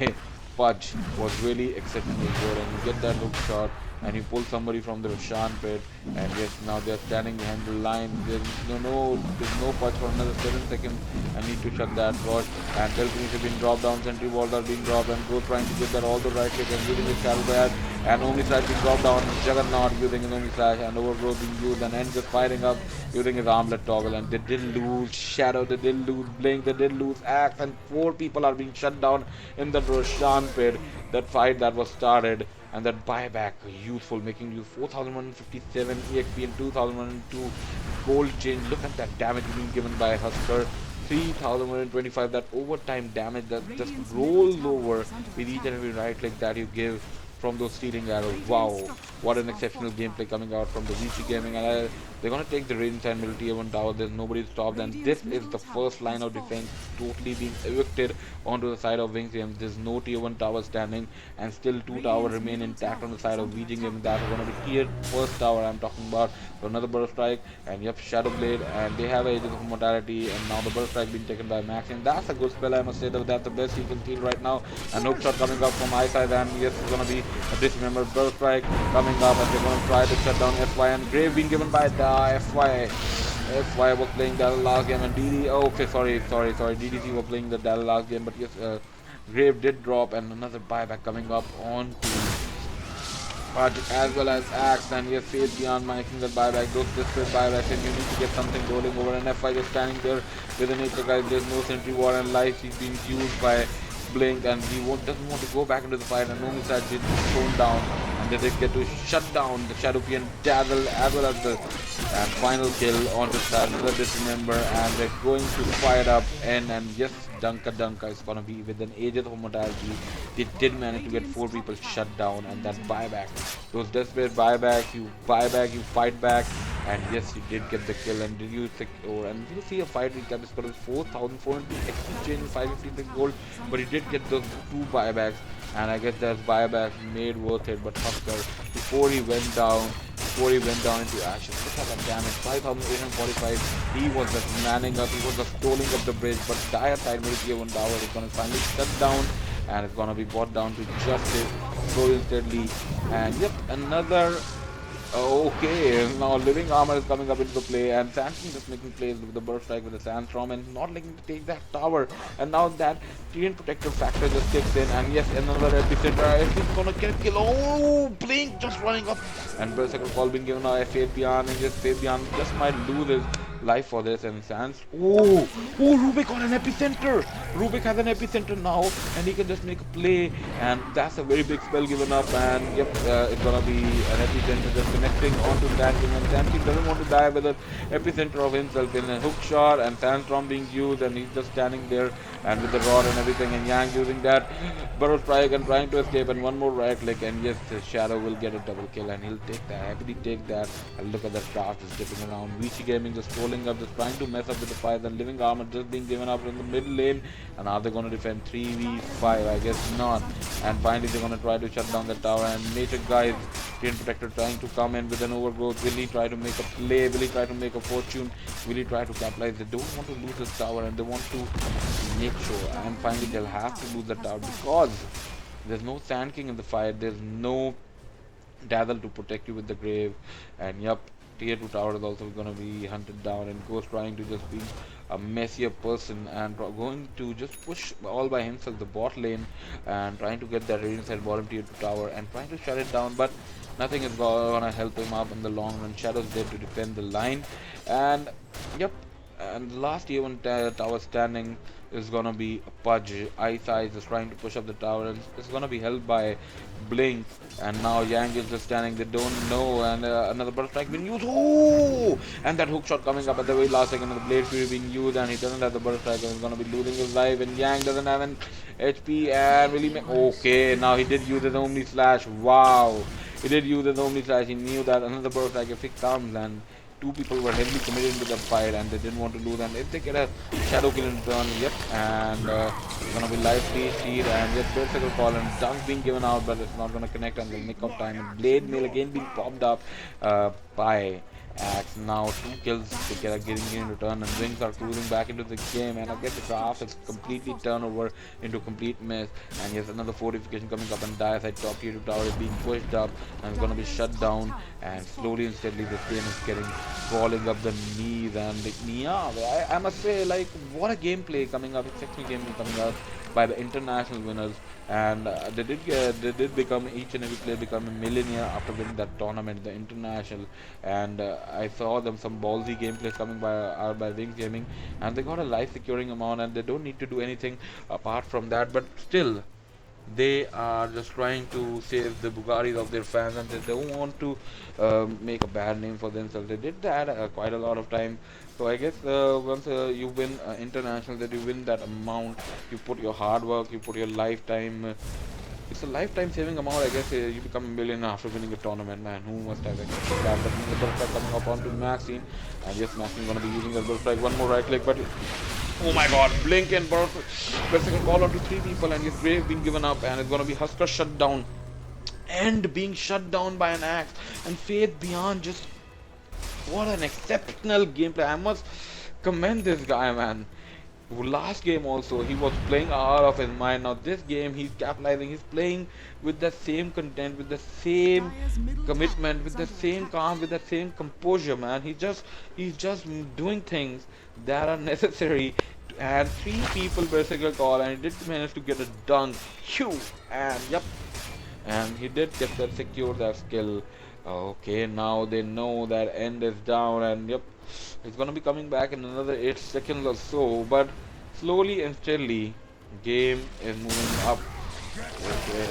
Pudge was really exceptionally good, and you get that hook shot and you pull somebody from the Roshan pit, and yes, now they're standing behind the line. There's no Pudge for another 7 seconds. I need to shut that Rosh, and Telpinix have been dropped down, sentry walls are being dropped, and Go trying to get that all the right click and using his shadow bad, and Omni Slash being dropped down, Juggernaut using his Omni Slash, and Overgrowth being used, and End just firing up using his armlet toggle, and they did lose Shadow, they did lose Blink, they did lose Axe, and 4 people are being shut down in the Roshan pit. That fight that was started, and that buyback useful, making you 4,157 EXP and 2,002 gold change. Look at that damage being given by Husker. 3,125, that overtime damage that just rolls over with each and every right click that you give from those stealing arrows. Wow, what an exceptional gameplay coming out from the VC Gaming. And they're gonna take the range and middle tier 1 tower. There's nobody to stop them. This is the first line of defense totally being evicted onto the side of Wings Games. There's no tier 1 tower standing, and still 2 towers remain intact on the side of VG Gaming. That are gonna be tier 1st tower I'm talking about. So another Burrow Strike, and yep, Shadow Blade, and they have Ages of Mortality, and now the Burrow Strike being taken by Max, and that's a good spell, I must say. That's the best you can steal right now. And hook shot coming up from my side, and yes, it's gonna be a dismember. Burrow Strike coming up, and they're gonna try to shut down FY, and Grave being given by the FY. FY was playing that last game, and DD, oh, okay, sorry, DDC was playing the last game, but yes, Grave did drop, and another buyback coming up on to Pudge as well as Axe, and yes, Faith Beyond making that buyback, those desperate buybacks, and you need to get something rolling over, and FY just standing there with an nature guys. There's no sentry ward, and life is being used by Blink, and he doesn't want to go back into the fight, and only side did thrown down, and they did get to shut down the Shadowpy and Dazzle as well as the final kill onto another dismember, and they're going to fire up and yes, Dunka is gonna be with an Ages of Mortality. They did manage to get 4 people shut down, and that buyback, those desperate buybacks, you buy back, you fight back, and yes, you did get the kill. And did you secure, and you see a fight recap is got 4,400 XP change, 556 gold, but he did get those 2 buybacks, and I guess that buyback made worth it. But Husker, before he went down into ashes, look at that damage, 5,845. He was just manning up, he was just tolling up the bridge, but dire side middle tier 1 tower is gonna finally shut down, and it's gonna be brought down to justice so instantly. And yep, another okay, now Living Armor is coming up into the play, and Sandstorm just making plays with the Burst Strike with the Sandstorm and not letting to take that tower. And now that TN Protector factor just kicks in, and yes, another epicenter. He's gonna get a kill. Oh, Blink just running up, and Berserker Call being given out. Faith Beyond, and just Faith Beyond just might lose his life for this. And Sans, oh, Rubik got an epicenter. Rubik has an epicenter now, and he can just make a play, and that's a very big spell given up. And yep, it's gonna be an epicenter just connecting onto Sandstorm, and Sandstorm doesn't want to die with an epicenter of himself in a hook shot, and Sandstorm being used, and he's just standing there and with the rod and everything, and Yang using that Burrow Strike and trying to escape, and one more right click, and yes, the Shadow will get a double kill, and he'll take that, happily take that. And look at that draft is dipping around. VC Gaming just rolling up, just trying to mess up with the fight, and Living Armor just being given up in the mid lane. And are they going to defend 3v5? I guess not. And finally they're going to try to shut down the tower, and Nature Guys, TN Protector trying to come in with an overgrowth. Will he try to make a play? Will he try to make a fortune? Will he try to capitalize? They don't want to lose this tower, and they want to make sure. And finally they'll have to lose the tower because there's no Sand King in the fight. There's no Dazzle to protect you with the grave. And yep, tier 2 tower is also gonna be hunted down, and Ghost trying to just be a messier person and going to just push all by himself the bot lane and trying to get that inside bottom tier 2 tower and trying to shut it down, but nothing is gonna help him up in the long run. Shadow's there to defend the line, and yep, and the last tier 1 tower standing is gonna be a Pudge. Ice Eyes is trying to push up the tower, and it's gonna be held by Blink, and now Yang is just standing, they don't know, and another burst strike being used. Oh! And that hook shot coming up at the very last second, and the Blade Fury being used, and he doesn't have the burst strike, and he's gonna be losing his life, and Yang doesn't have an HP, and really make... Okay, now he did use his Omni Slash. Wow! He did use his Omni Slash, he knew that another burst strike if it comes, and two people were heavily committed into the fight and they didn't want to lose, and if they get a shadow kill in turn, yep, and it's gonna be life steal, and yep, Berserker call and dunk being given out, but it's not gonna connect until nick of time, and Blade Mail again being popped up by Axe. Now 2 kills to getting in return, and Wings are cruising back into the game, and I guess the graph is completely turned over into complete mess, and yes, another fortification coming up, and Decisive top tier 2 tower is being pushed up and it's gonna be shut down, and slowly and steadily this game is getting crawling up the knees, and yeah, I must say, like, what a gameplay coming up. It's actually gameplay coming up by the international winners, and they did become, each and every player become a millionaire after winning that tournament, the international, and I saw them some ballsy gameplays coming by Wings Gaming, and they got a life securing amount, and they don't need to do anything apart from that, but still they are just trying to save the Bugattis of their fans, and they don't want to make a bad name for themselves. They did that quite a lot of time. So I guess once you win international, that you win that amount, you put your hard work, you put your lifetime. It's a lifetime saving amount. I guess you become a millionaire after winning a tournament, man. Who must have expected that? But the burst strike coming up onto Mski, and yes, Mski gonna be using the burst strike. One more right click, but oh my God, Blink and Berserker call onto 3 people, and his Grave being given up, and it's gonna be Husker shut down, and being shut down by an Axe, and Faith Beyond. Just what an exceptional gameplay. I must commend this guy, man. Last game also he was playing out of his mind. Now this game he's capitalizing, he's playing with the same content, with the same commitment, with the same calm, with the same composure, man. He's just doing things that are necessary, and 3 people Berserker call, and he did manage to get a dunk. Phew. And yep, and he did get that, secure that skill. Okay, now they know that end is down, and yep, it's gonna be coming back in another 8 seconds or so, but slowly and steadily game is moving up. Okay,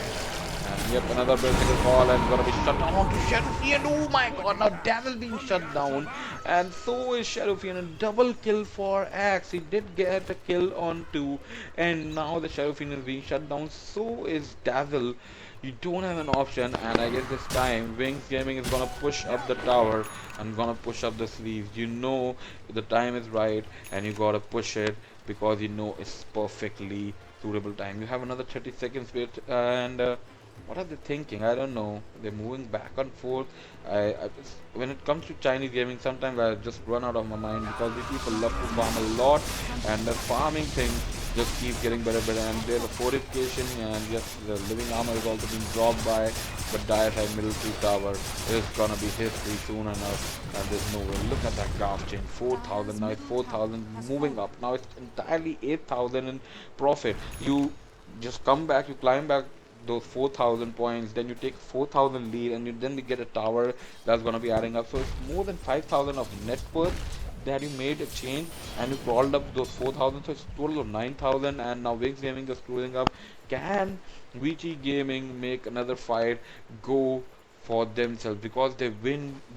and yep, another Berserker call, and gonna be shut down onto Shadowfiend. Oh my God, now Dazzle being shut down, and so is Shadowfiend. A double kill for Axe. He did get a kill on 2, and now the Shadowfiend is being shut down, so is Dazzle. You don't have an option, and I guess this time Wings Gaming is gonna push up the tower and gonna push up the sleeves. You know the time is right, and you gotta push it because you know it's perfectly suitable time. You have another 30 seconds wait, and what are they thinking? I don't know. They're moving back and forth. When it comes to Chinese gaming, sometimes I just run out of my mind because these people love to farm a lot, and the farming thing just keeps getting better and better. And there's a fortification, and yes, the living armor is also being dropped by the Decisive middle 2 tower. It's gonna be history soon enough, and there's no way. Look at that graph change. 4,000, now it's 4,000, moving up. Now it's entirely 8,000 in profit. You just come back, you climb back those 4,000 points, then you take 4,000 lead, and then you get a tower that's gonna be adding up. So it's more than 5,000 of net worth that you made a change, and you crawled up those 4,000, so it's a total of 9,000. And now Wings Gaming is cruising up. Can VG Gaming make another fight go for themselves, because they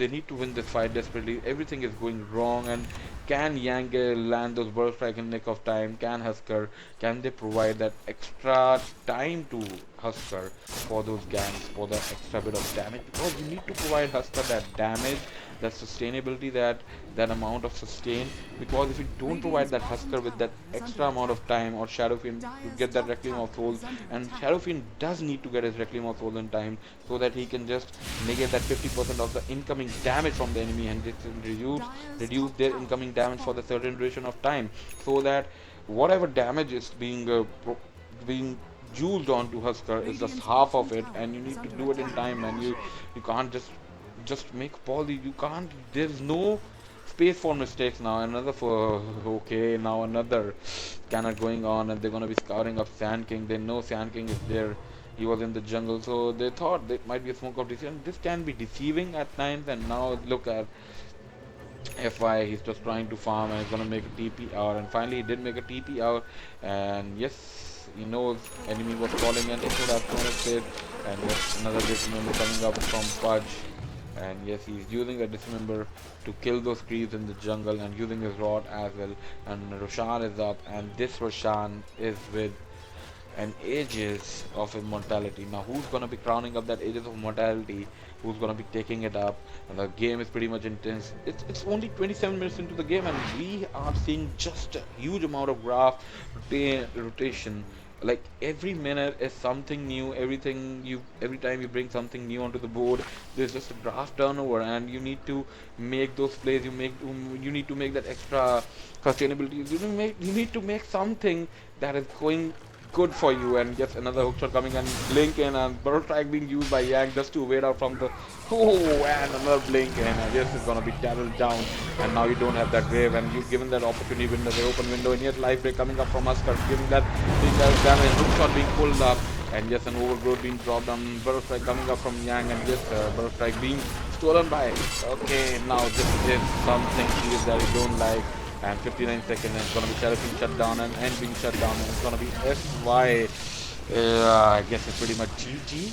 need to win this fight desperately? Everything is going wrong, and can Yang land those burst strike in nick of time? Can Husker, can they provide that extra time to Husker for those ganks, for that extra bit of damage? Because you need to provide Husker that damage, that sustainability, that amount of sustain, because if you don't provide that Husker with that extra amount of time, or Shadowfiend to get that Requiem of Souls, and Shadowfiend does need to get his Requiem of Souls in time so that he can just negate that 50% of the incoming damage from the enemy, and just reduce their incoming damage for the certain duration of time, so that whatever damage is being used onto Husker is just half of it, and you need to do it in time, and you can't just just make a poly. You can't. There's no space for mistakes now. Another for okay. Now another scanner going on, and they're gonna be scouting up Sand King. They know Sand King is there. He was in the jungle, so they thought it might be a smoke of decision. This can be deceiving at times, and now look at FY, he's just trying to farm and he's gonna make a TP out, and finally he did make a TP out, and yes, he knows enemy was falling and it would have thrown it safe, and yes, another dismember coming up from Fudge, and yes, he's using a dismember to kill those creeps in the jungle and using his rod as well, and Roshan is up, and this Roshan is with and Ages of Immortality. Now who's gonna be crowning up that Ages of Immortality? Who's gonna be taking it up? And the game is pretty much intense. It's only 27 minutes into the game, and we are seeing just a huge amount of graph rotation. Like every minute is something new. Every time you bring something new onto the board, there's just a graph turnover, and you need to make those plays. You need to make that extra sustainability. You need to make something that is going good for you. And yes, another hook shot coming and blink in, and barrel strike being used by Yang just to wait out from the and another blink in, and yes, it's gonna be dabbled down, and now you don't have that grave, and you've given that opportunity in the open window, and yet life break coming up from Mski, giving that damage, hook shot being pulled up, and yes, an overgrowth being dropped on, barrel strike coming up from Yang, and yes, barrel strike being stolen by, okay, now this is something serious that you don't like. And 59 seconds, and it's gonna be Shadow being shut down and End being shut down, and it's gonna be SY. I guess it's pretty much GG.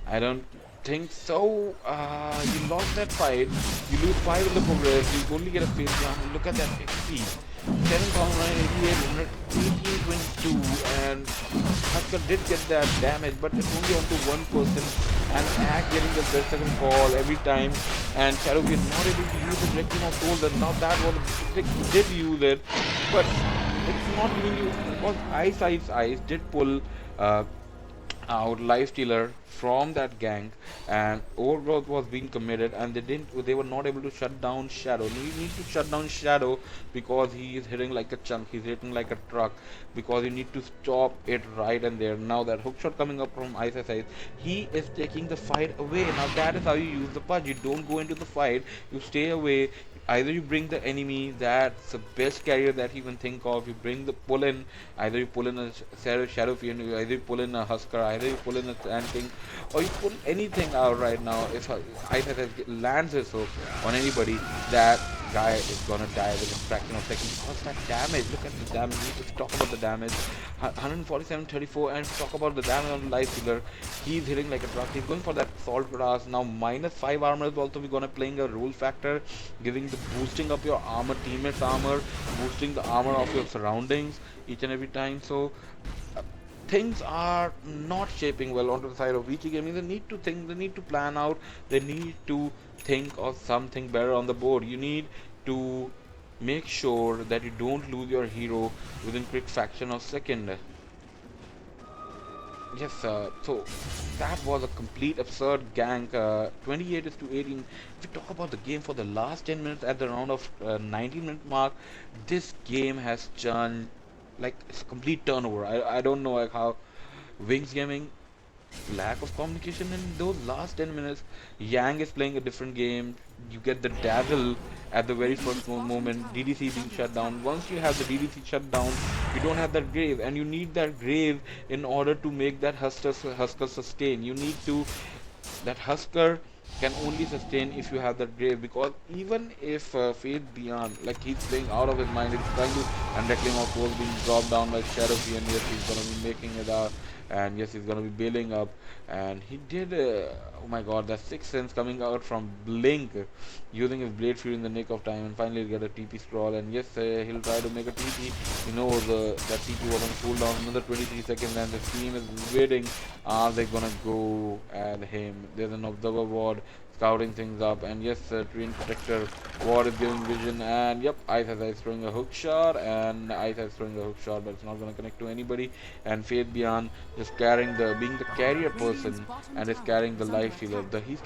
I don't think so. You lost that fight. You lose 5 in the progress. You only get a face down. Look at that XP. 7,988, 1822, and Husker did get that damage, but it's only onto 1%, and Ack getting the best second fall every time, and Shadow is not able to use the Direction of Soul, and now that was he did use it, but it's not giving you, because Ice did pull out Lifestealer from that gank, and overgrowth was being committed, and they were not able to shut down Shadow. You need to shut down Shadow because he is hitting like a chunk, he's hitting like a truck, because you need to stop it right and there. Now that hook shot coming up from Ice, he is taking the fight away. Now that is how you use the pudge. You don't go into the fight, you stay away. Either you bring the enemy, that's the best carrier that you can think of. You bring the pull in, either you pull in a Shadow Fiend, either you pull in a Husker, either you pull in a Sand King, or you pull anything out right now. If ISS lands his hook on anybody, that guy is gonna die within a fraction of a second, because that damage, look at the damage. Let's talk about the damage. 147.34, and talk about the damage on the Lifestealer. He's hitting like a truck. He's going for that Salt Grass. Now -5 armor is also gonna playing a role factor, giving the boosting up your armor, teammates armor, boosting the armor of your surroundings each and every time. So things are not shaping well onto the side of VG Gaming. They need to think, they need to plan out, they need to think of something better on the board. You need to make sure that you don't lose your hero within quick fraction of second. Yes, so that was a complete absurd gank. 28 is to 18. If we talk about the game for the last 10 minutes at the round of 19-minute mark, this game has turned like it's a complete turnover. I don't know like how Wings Gaming lack of communication in those last 10 minutes. Yang is playing a different game. You get the dazzle at the very first moment, DDC being shut down. Once you have the DDC shut down, you don't have that grave, and you need that grave in order to make that Husker sustain. You need to, that Husker can only sustain if you have that grave, because even if Fate Beyond, like he's playing out of his mind, he's trying to, and Reclaim of Course being dropped down by Shadow P, and yes, he's gonna be making it out, and yes, he's gonna be bailing up, and he did, oh my god, that 6th sense coming out from Blink, using his Blade Fury in the nick of time, and finally get a TP scroll, and yes, he'll try to make a TP. You know, that TP was on cooldown, another 23 seconds, and the team is waiting. Are they gonna go at him? There's an observer ward scouting things up, and yes, Train Protector ward is giving vision, and yep, Ice is throwing a hook shot, and Ice is throwing a hook shot, but it's not gonna connect to anybody, and Fate Beyond just carrying being the carrier person, and is carrying the life healer. He's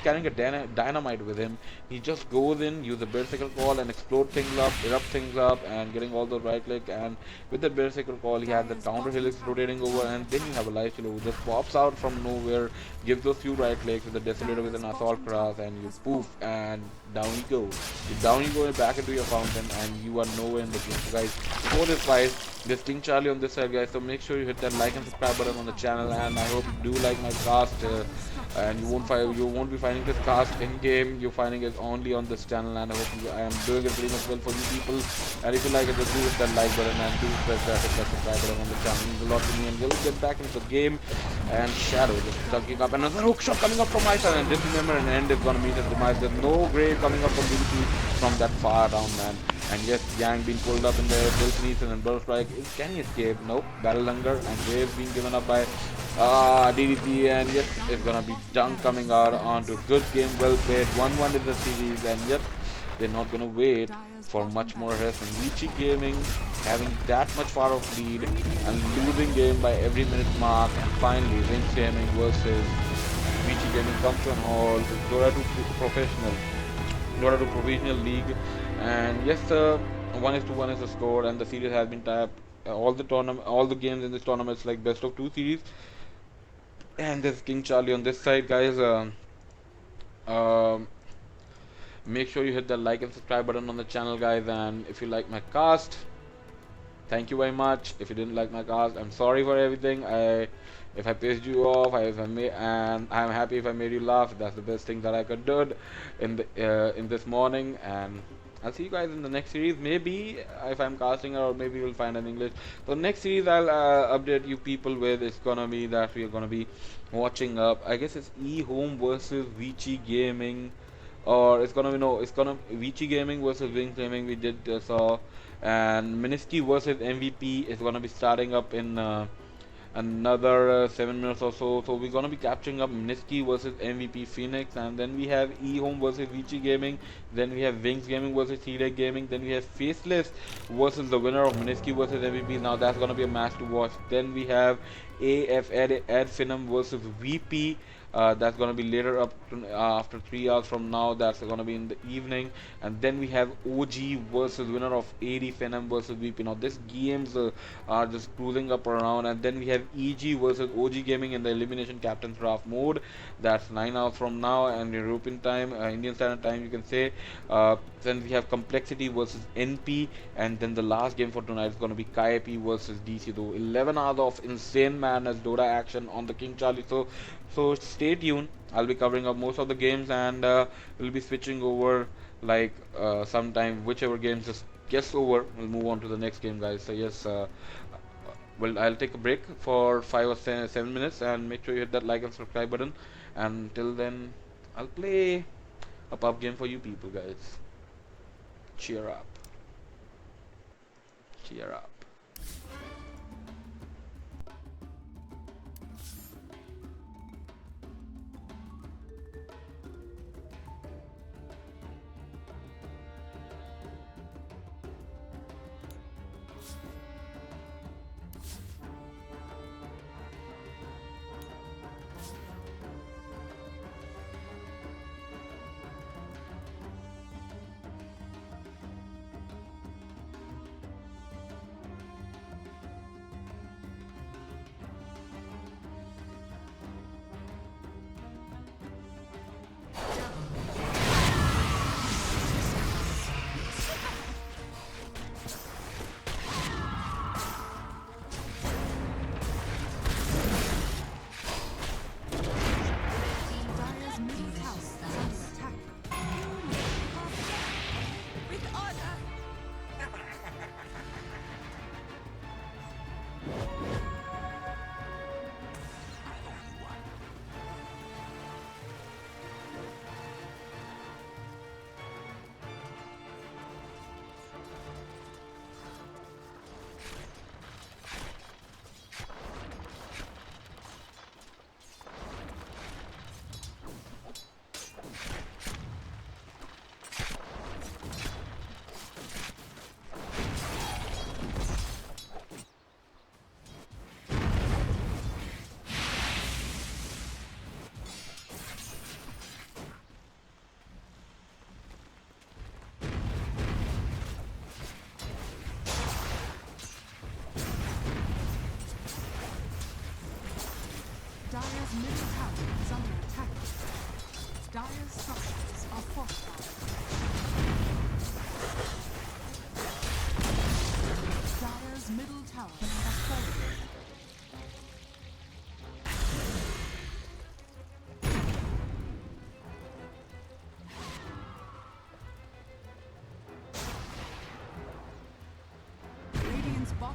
carrying a dynamite with him. He just goes in, use the Berserker Call, and explode things up, erupt things up, and getting all the right click, and with the Berserker Call, he had the counter helix rotating over, and then you have a life healer who just pops out from nowhere, gives those few right clicks with the Desolator with an assault across, and you poof, and down you go. Down you go back into your fountain, and you are nowhere in the game. So guys, before this fight, this KingCharlie on this side, guys. So make sure you hit that like and subscribe button on the channel, and I hope you do like my cast. And you won't be finding this cast in game. You're finding it only on this channel, and I hope I am doing it pretty much well for you people. And if you like it, just do hit that like button and do press that subscribe button on the channel. It means a lot to me. And we'll get back into the game. And Shadow just dunking up, another hook shot coming up from my side, and just remember, an end is gonna meet his demise. There's no grave coming up from BT from that far down, man. And yes, Yang being pulled up in there, Bill Sneeson and Burst Strike. Can he escape? Nope. Battle Hunger and Grave being given up by DDT, and yes, it's gonna be dunk coming out onto good game, well played. 1-1 in the series, and yep, they're not gonna wait for much more rest. And Vici Gaming having that much far of lead and losing game by every minute mark, and finally Rinse Gaming versus Vici Gaming comes to an halt. Dota to professional, Dota to provisional league, and yes, 1-1 is the score, and the series has been tapped. All the games in this tournament is like best of 2 series. And there's KingCharlie on this side, guys. Make sure you hit the like and subscribe button on the channel, guys. And if you like my cast, thank you very much. If you didn't like my cast, I'm sorry for everything. If I pissed you off, and I'm happy if I made you laugh. That's the best thing that I could do in this morning. And I'll see you guys in the next series. Maybe if I'm casting, or maybe we'll find an English. So next series I'll update you people with. It's gonna be that we are gonna be watching up. I guess it's eHome versus Vici Gaming, or it's gonna be Vici Gaming versus Wings Gaming. We did saw, and Mski versus MVP is gonna be starting up in another 7 minutes or so. So we're gonna be capturing up Mski versus MVP.Phoenix, and then we have eHome versus Vici Gaming, then we have Wings Gaming versus T-Deck Gaming, then we have Faceless versus the winner of Mski versus MVP. Now that's gonna be a match to watch. Then we have AF Ad Finum versus VP. That's gonna be later up after 3 hours from now. That's gonna be in the evening. And then we have OG versus winner of AD Phenom versus VP. Now this games are just cruising up around. And then we have EG versus OG Gaming in the elimination captain's draft mode. That's 9 hours from now, and European time, Indian Standard Time, you can say. Then we have Complexity versus NP, and then the last game for tonight is gonna be KIP versus DC. Though 11 hours of insane madness Dota action on the KingCharlie. So stay tuned. I'll be covering up most of the games, and we'll be switching over like sometime whichever game just gets over. We'll move on to the next game, guys. So yes, well, I'll take a break for 5 or 7 minutes, and make sure you hit that like and subscribe button. And till then, I'll play a pub game for you people, guys. Cheer up. Cheer up.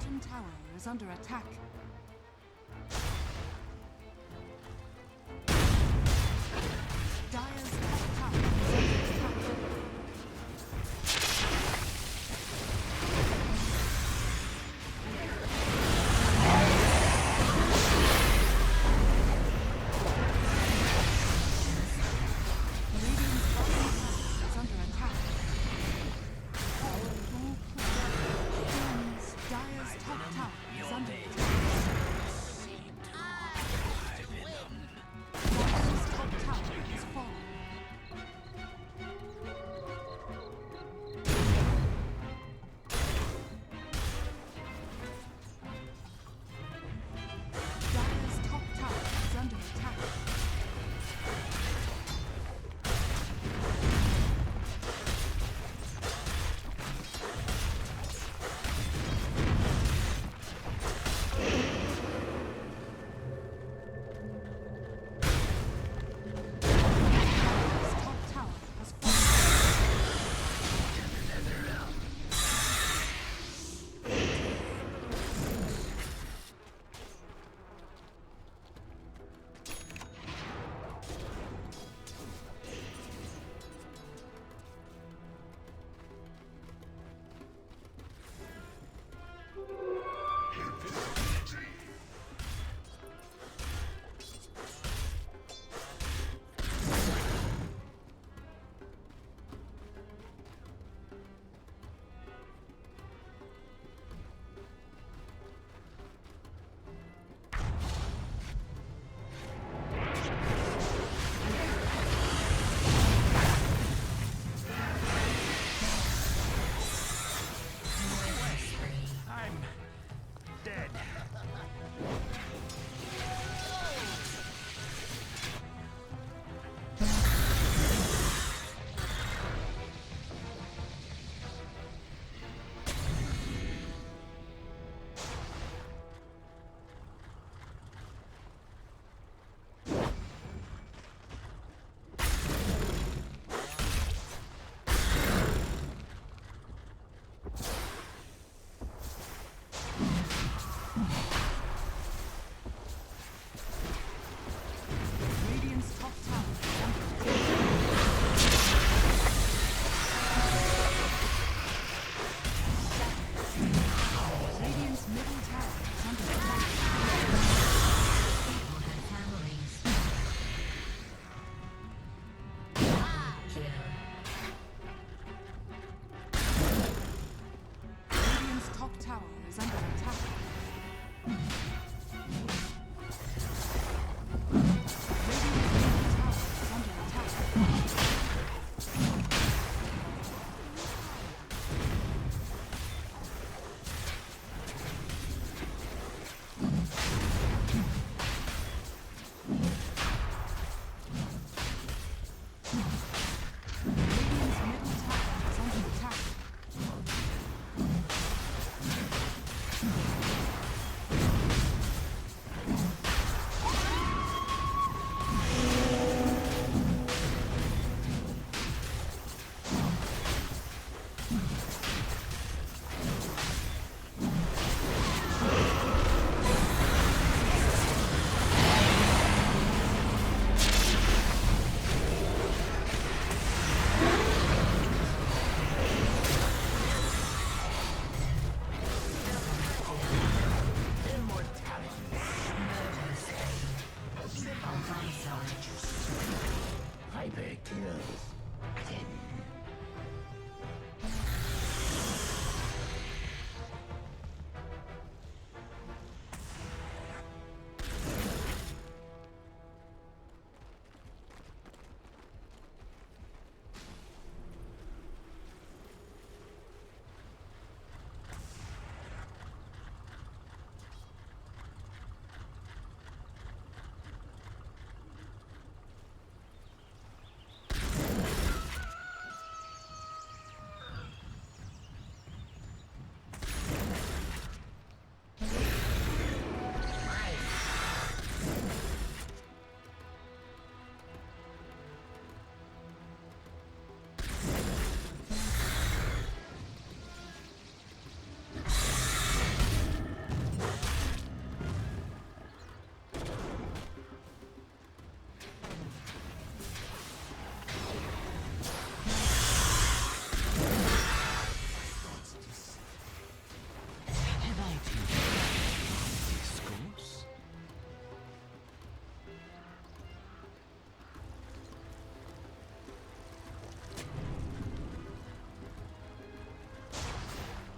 bottom tower is under attack. Dire's top tower is under attack.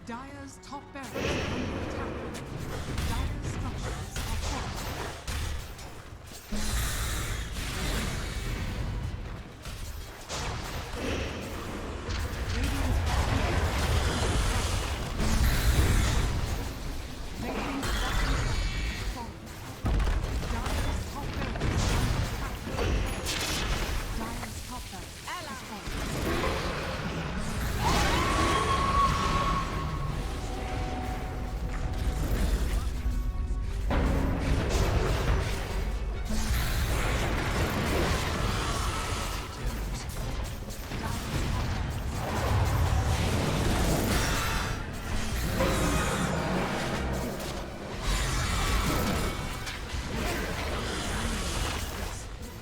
Dire's top barracks are under attack. Dire's structures are fortified. Radiant's bottom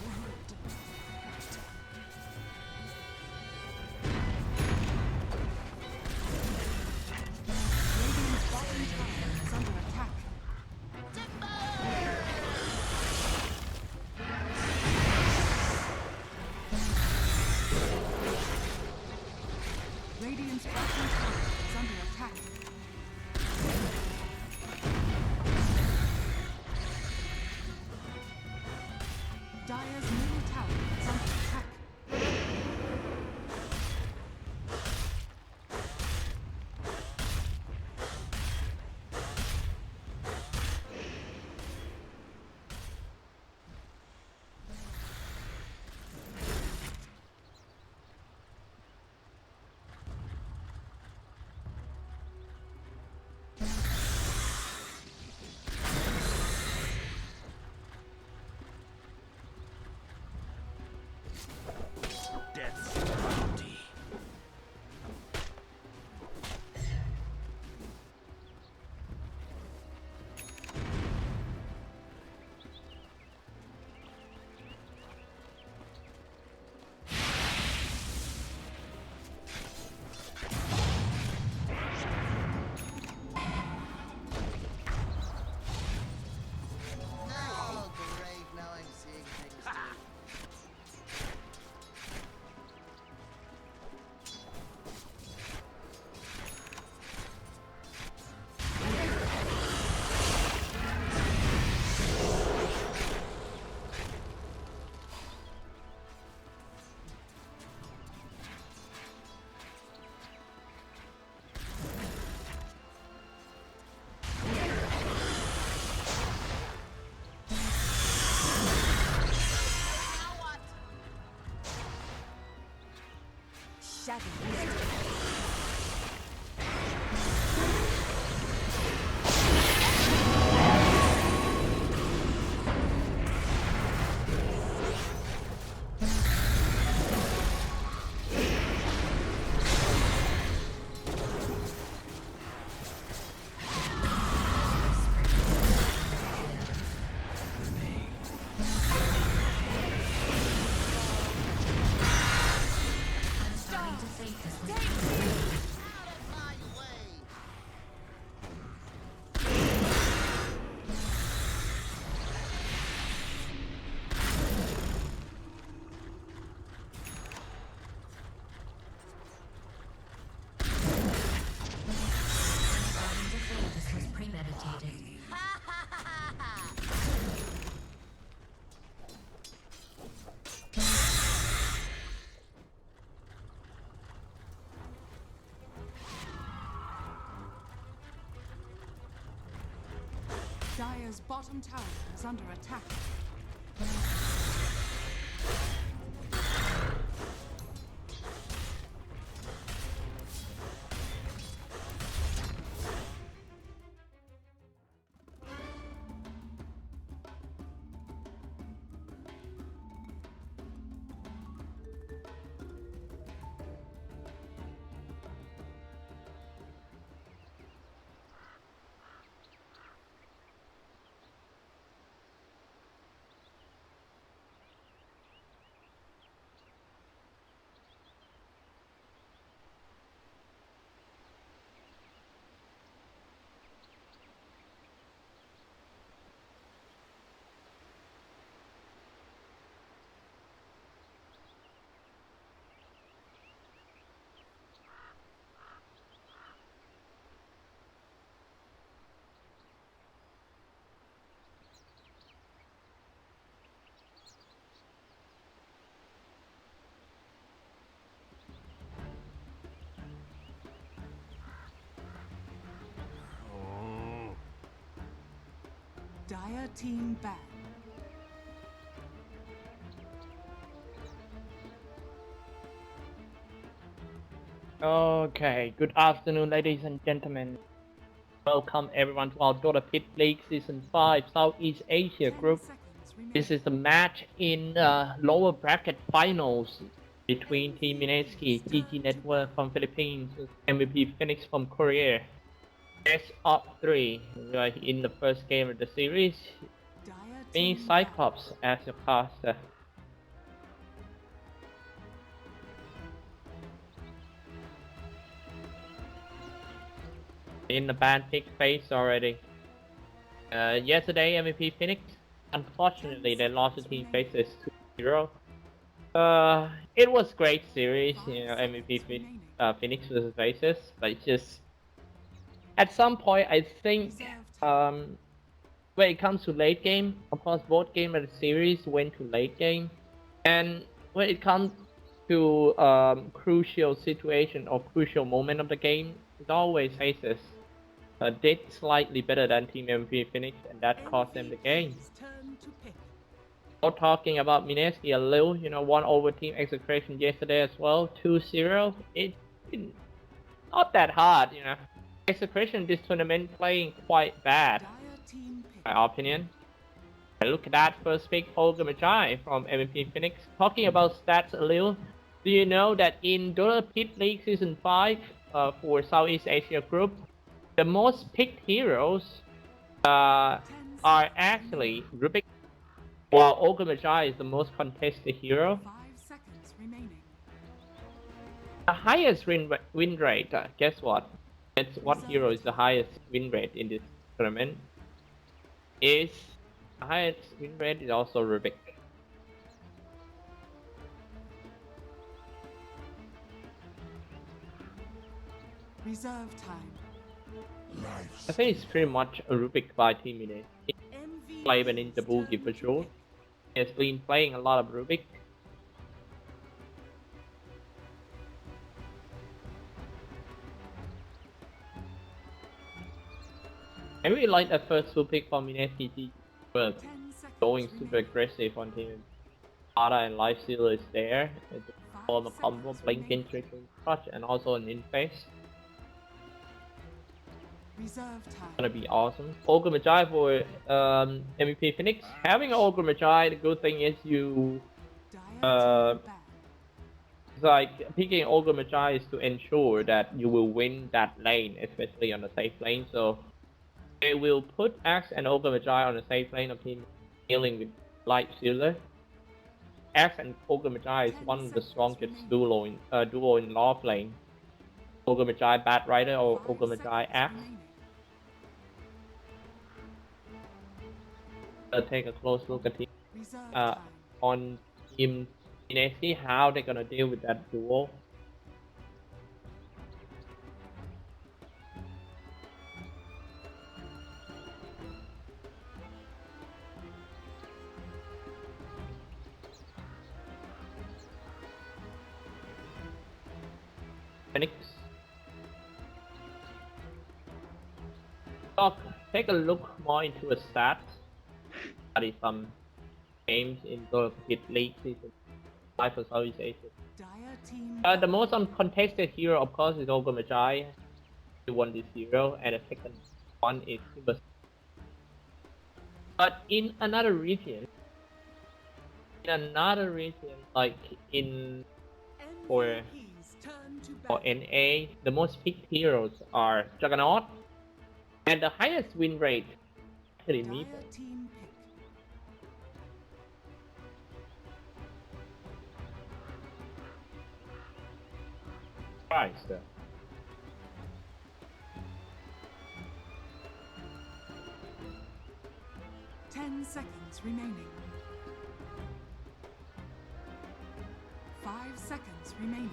barracks are under attack. Radiant's bottom tower has fallen. Dire's top barracks are under attack. Dire's top barracks has fallen. Radiant's bottom tower is under attack. Radiant's bottom tower is under attack. Dire's middle tower is under attack. Death's bounty. Oh, great. Now I'm seeing things too. Out of my way! This was premeditated. Dire's bottom tower is under attack. Dire team ban. Okay, good afternoon, ladies and gentlemen. Welcome everyone to our Dota Pit League Season 5 Southeast Asia group. This is the match in lower bracket finals between Team Mski, GG Network from Philippines, MVP.Phoenix from Korea. Best of 3. We are in the first game of the series. Me, Cyclops, as your caster. In the ban pick phase already. Yesterday, MVP.Phoenix, unfortunately, they lost the team phases 2-0. It was great series, you know, MVP.Phoenix versus Faces, but it's just at some point, I think when it comes to late game, of course, both game of the series went to late game, and when it comes to crucial situation or crucial moment of the game, it always Faces. Did slightly better than Team MVP.Phoenix, and that cost them the game. Talking about Mski a little, you know, won over Team Execration yesterday as well, 2-0. It's not that hard, you know. Execration this tournament playing quite bad, in my opinion. And look at that first pick, Olga Magi from MVP.Phoenix. Talking about stats a little, do you know that in Dota Pit League Season 5 for Southeast Asia group, the most picked heroes are actually Rubik, while Olga Magi is the most contested hero. 5 seconds remaining. The highest win rate, guess what? Guess what hero is the highest win rate in this tournament? The highest win rate is also Rubik. Reserve time. I think it's pretty much a Rubik by Team Mine. Play an Ninja Boogie for sure. He has been playing a lot of Rubik. I really like that first full pick from Mski. Well, going super aggressive on Team Dota, and Lifesteal is there. All the combo, blinking, trickling, touch, and also an in-face. Gonna be awesome. Olga Magi for MVP.Phoenix. Having Olga Magi, the good thing is you it's like picking Olga Magi is to ensure that you will win that lane, especially on the safe lane. So they will put Axe and Olga Magi on the safe lane of Team dealing with Light Sealer. Axe and Olga Magi is one of the strongest duo in Law lane. Olga Magi Bat Rider or Olga Magi Axe. Take a close look at on Team Mski, how they're gonna deal with that duo. Phoenix. So take a look more into the stats. Study some games in the Pit League Season 5 for Southeast Asia. The most uncontested hero, of course, is Olga Magi. He won this hero, and the second one is Super. But in another region, like in for NA, the most picked heroes are Juggernaut, and the highest win rate actually Meeple. Christ. 10 seconds remaining. 5 seconds remaining.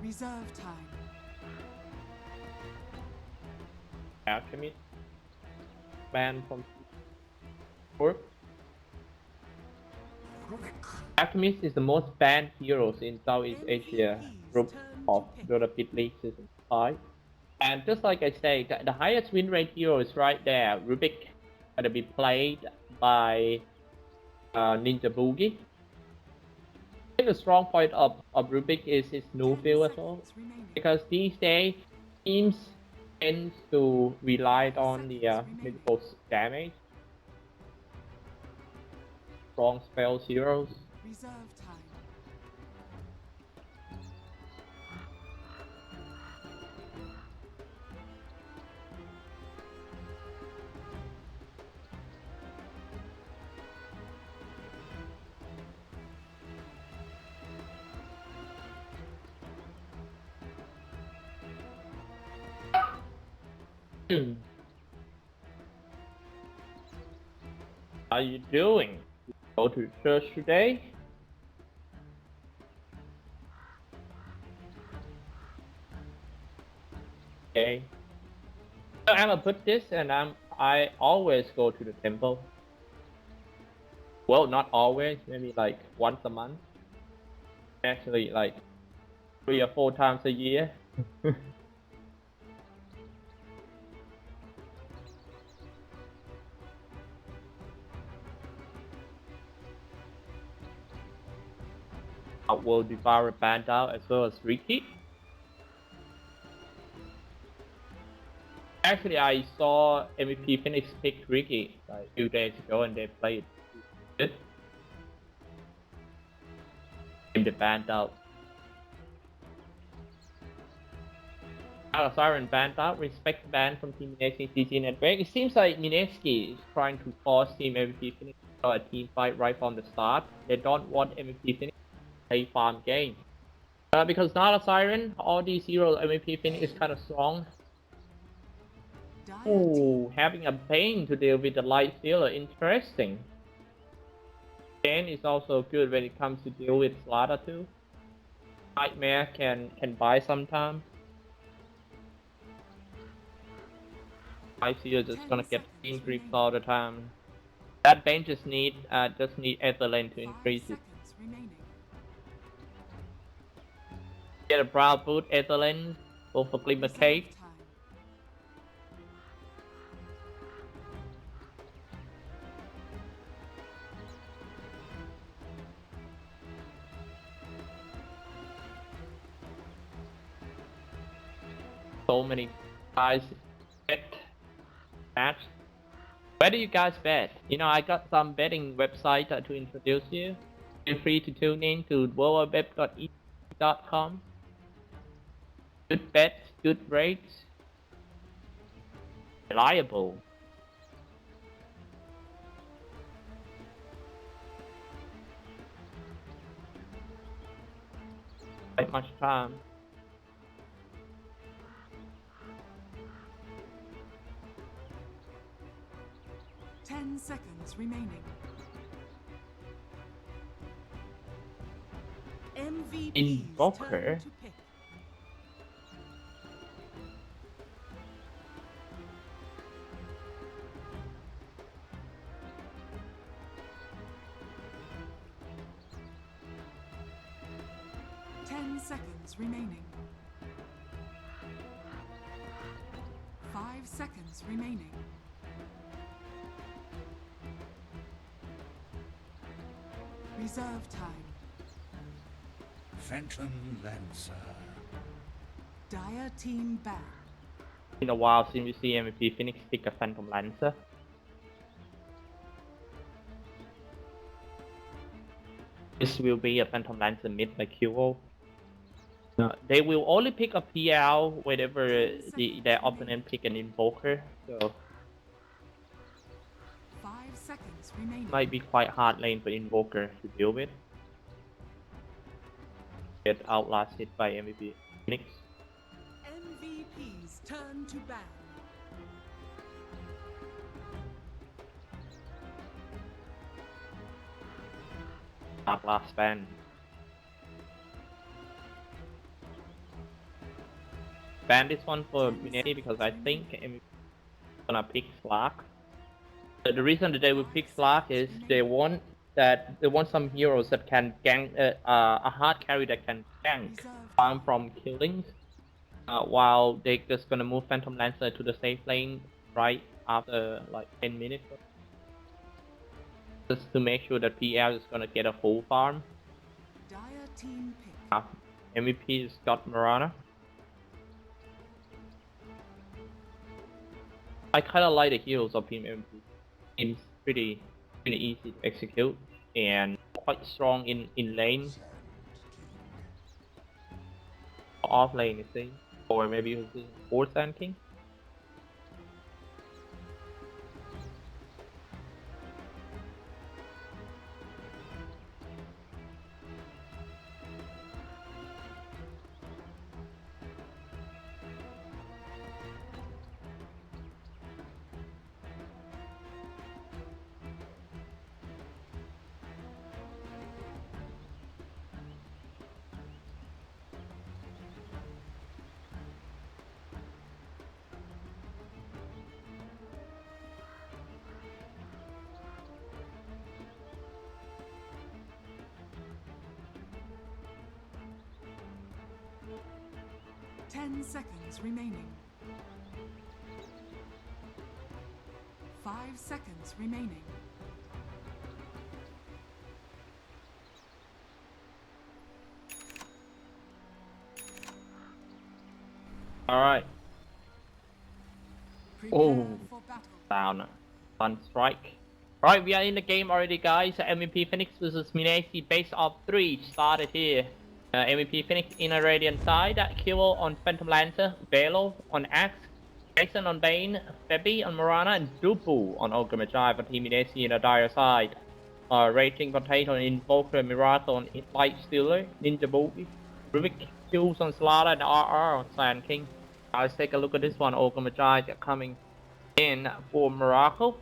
Reserve time. Alchemy. Ban from Corp. Alchemist is the most banned heroes in Southeast Asia group of Dota Pit League Season 5. And just like I say, the highest win rate hero is right there. Rubik gonna be played by Ninja Boogie. I think the strong point of Rubik is his new 10 feel as well. seconds remaining. Because these days, teams tend to rely on the medical damage. Strong spells heroes. Reserve time. How you doing? Go to church today? Okay. So I'm gonna put this, and I always go to the temple. Well, not always. Maybe like once a month. Actually, like 3 or 4 times a year. Will Devour banned out as well as Ricky. Actually, I saw MVP.Phoenix pick Ricky like a few days ago, and they played good. And they banned out. Siren banned out. Respect the ban from Team Mski CG Network. It seems like Mski is trying to force Team MVP.Phoenix to a team fight right from the start. They don't want MVP.Phoenix to play farm game. Because not a Siren, all these heroes MVP.Phoenix is kind of strong. Oh, having a Bane to deal with the light stealer, interesting. Bane is also good when it comes to deal with StarLadder too. Nightmare can buy sometime. I see you're just gonna get team creeps all the time. That Bane just need Etherlane to increase it. Get a brow boot, Etherlane, go for Glimmer Cake. So many guys bet match. Where do you guys bet? You know, I got some betting website to introduce you. Feel free to tune in to www.e.com. Good bets, good rates, reliable. Quite much time. Ten seconds remaining. MVP's Invoker? turn to pick. Seconds remaining. 5 seconds remaining. Reserve time. Phantom Lancer. Dire team back. In a while since we see MVP.Phoenix pick a Phantom Lancer. This will be a Phantom Lancer mid by QO. They will only pick a PL whenever their opponent pick an Invoker, so 5 seconds remaining. might be quite hard lane for Invoker to deal with. Get outlasted by MVP.Phoenix. MVP's turn to ban. Last ban. Ban this one for Mski because I think MVP gonna pick Slark. The reason that they will pick Slark is they want some heroes that can gank a hard carry that can gank farm from killings. while they're just gonna move Phantom Lancer to the safe lane right after like 10 minutes. Just to make sure that PL is gonna get a full farm. Dire team pick. MVP is got Marana. I kinda like the heals of Team MVP. It's pretty easy to execute and quite strong in lane. Off lane, you see. Or maybe you see 4 Sand King. Ten seconds remaining. 5 seconds remaining. Alright. Prepare Oh. for battle. Down. One strike. Right, we are in the game already, guys. MVP.Phoenix versus Mski base of 3 started here. MVP.Phoenix in a Radiant side. Kill on Phantom Lancer. Velo on Axe. Jason on Bane. Febby on Marana. And Dupu on Ogre Magi for Team Mski in a Dire side. Raging Potato and Invoker Miracle on Light Stealer. Ninja Booty. Rubik kills on StarLadder and RR on Sand King. Let's take a look at this one. Ogre Magi coming in for Miracle.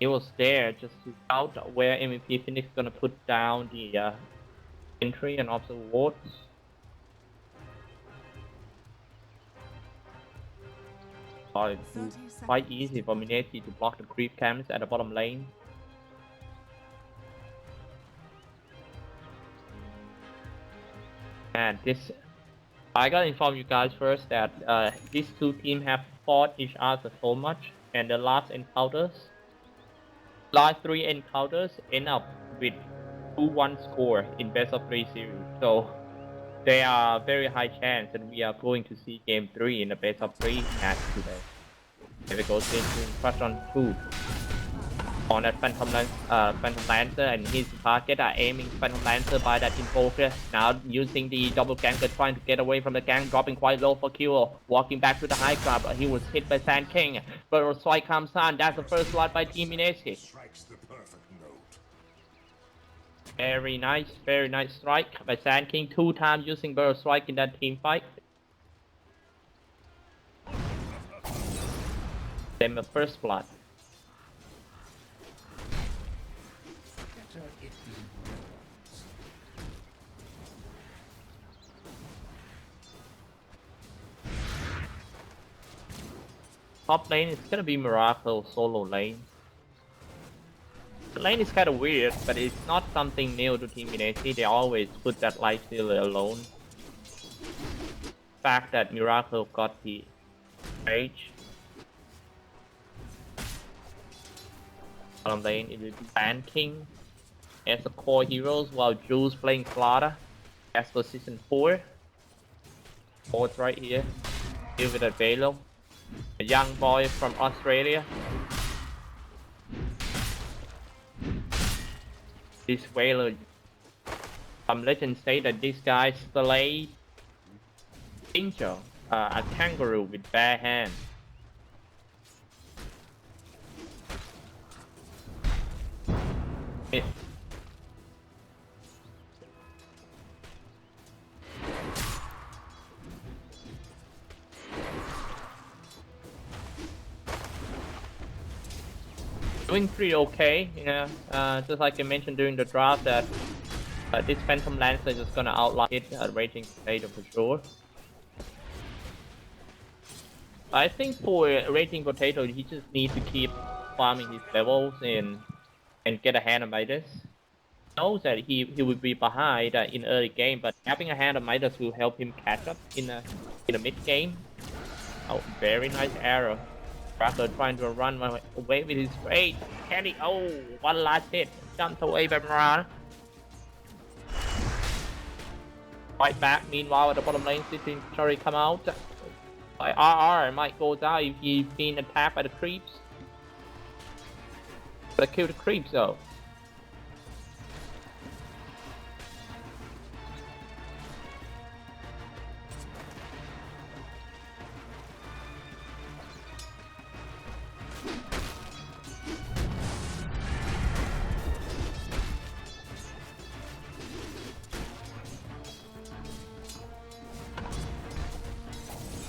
He was there just to scout where MVP.Phoenix gonna put down the entry and also wards. It's quite easy for Mski to block the creep camps at the bottom lane. And this, I gotta inform you guys first that these two teams have fought each other so much, and the last 3 encounters end up with 2-1 score in best of 3 series. So there are very high chance that we are going to see game 3 in the best of 3 match today. Here we go, chasing crush on 2 on that Phantom Lancer, and his target are aiming Phantom Lancer by that Invoker. Now using the double ganker, trying to get away from the gang, dropping quite low for kill. Walking back to the high ground, but he was hit by Sand King. But strike comes on. That's the first blood by Team Mski. Strikes the perfect note. Very nice strike by Sand King. 2 times using Burrow Strike in that team fight. Then the first blood. Top lane is gonna be Miracle solo lane. The lane is kinda weird, but it's not something new to Team Mski. They always put that life stealer alone. The fact that Miracle got the Rage. Bottom lane it will be Sand King as the core heroes, while Jules playing StarLadder as for season 4. Boards right here. Deal with that Velo. A young boy from Australia. This whaler, some legends say that this guy slayed Danger, a kangaroo with bare hands. Doing pretty okay, yeah. Just like I mentioned during the draft that this Phantom Lancer is just gonna outline it at Raging Potato for sure. I think for Raging Potato, he just needs to keep farming his levels and get a hand by this. knows that he would be behind in early game, but having a hand of Midas will help him catch up in the mid game. Oh, very nice arrow. Rather trying to run away with his rage. Can he? Oh, one last hit. Jumped away by Mirana. Right back. Meanwhile, at the bottom lane, KingCharlie come out. By RR might go down if he's been attacked by the creeps. But kill the creeps though.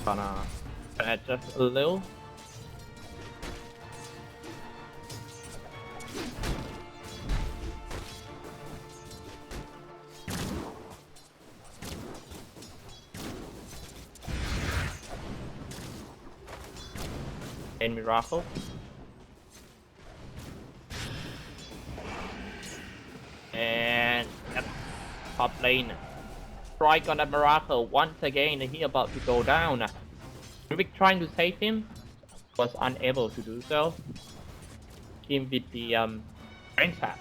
Gonna adjust a little. And Miracle. And yep, top lane. Strike on that Miracle once again. He about to go down. Rubik trying to save him was unable to do so. Him with the range tap.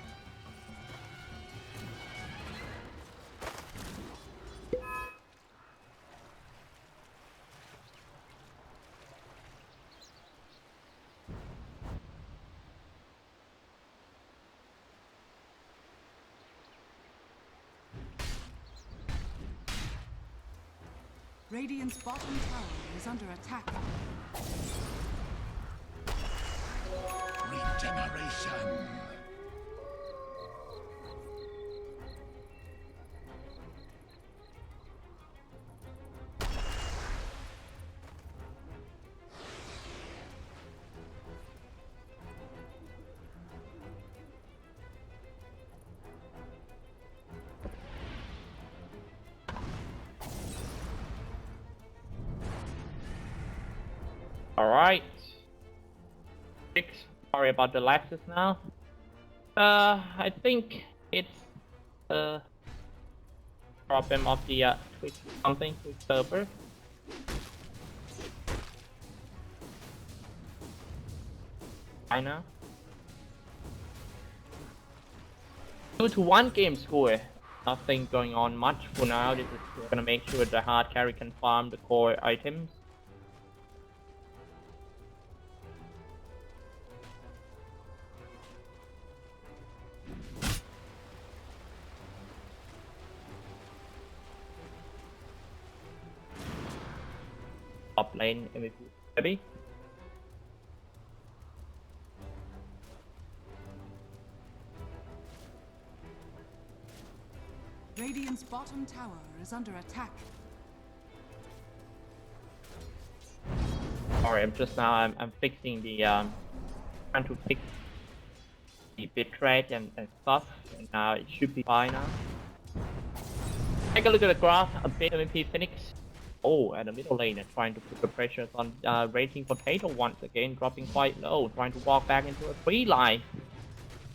Radiant's bottom tower is under attack. Regeneration. Alright. Sorry about the lapses now. I think it's problem of the Twitch something with server. I know. 2-1 game score. Nothing going on much for now. This is gonna make sure the hard carry can farm the core items. Top lane MVP ready. Radiant's bottom tower is under attack. Sorry, I'm fixing the trying to fix the bitrate and stuff, and now it should be fine now. Take a look at the graph. A bit MVP.Phoenix. Oh, at the middle lane, trying to put the pressure on Raging Potato once again, dropping quite low, trying to walk back into a free line.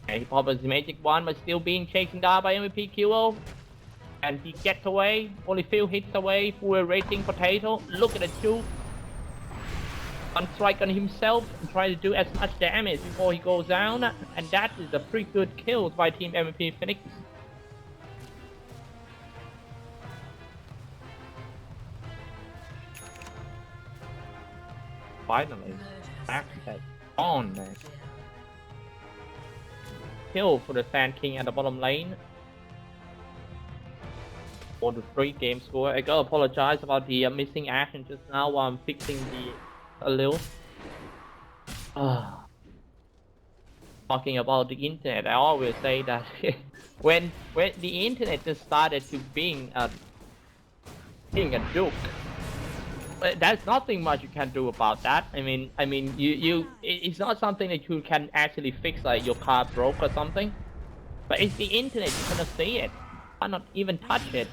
And he pops his magic one, but still being chased down by MVP.Q. And he gets away, only few hits away for a Raging Potato. Look at the two. One strike on himself and try to do as much damage before he goes down. And that is a pretty good kill by Team MVP.Phoenix. Finally, Barracks has gone, man. Kill for the Sand King at the bottom lane. 4-3 game score. I gotta apologize about the missing action just now while I'm fixing a little. Talking about the internet, I always say that when the internet just started to being a joke. There's nothing much you can do about that. I mean, it's not something that you can actually fix, like your car broke or something. But it's the internet, you're gonna see it. Why not even touch it?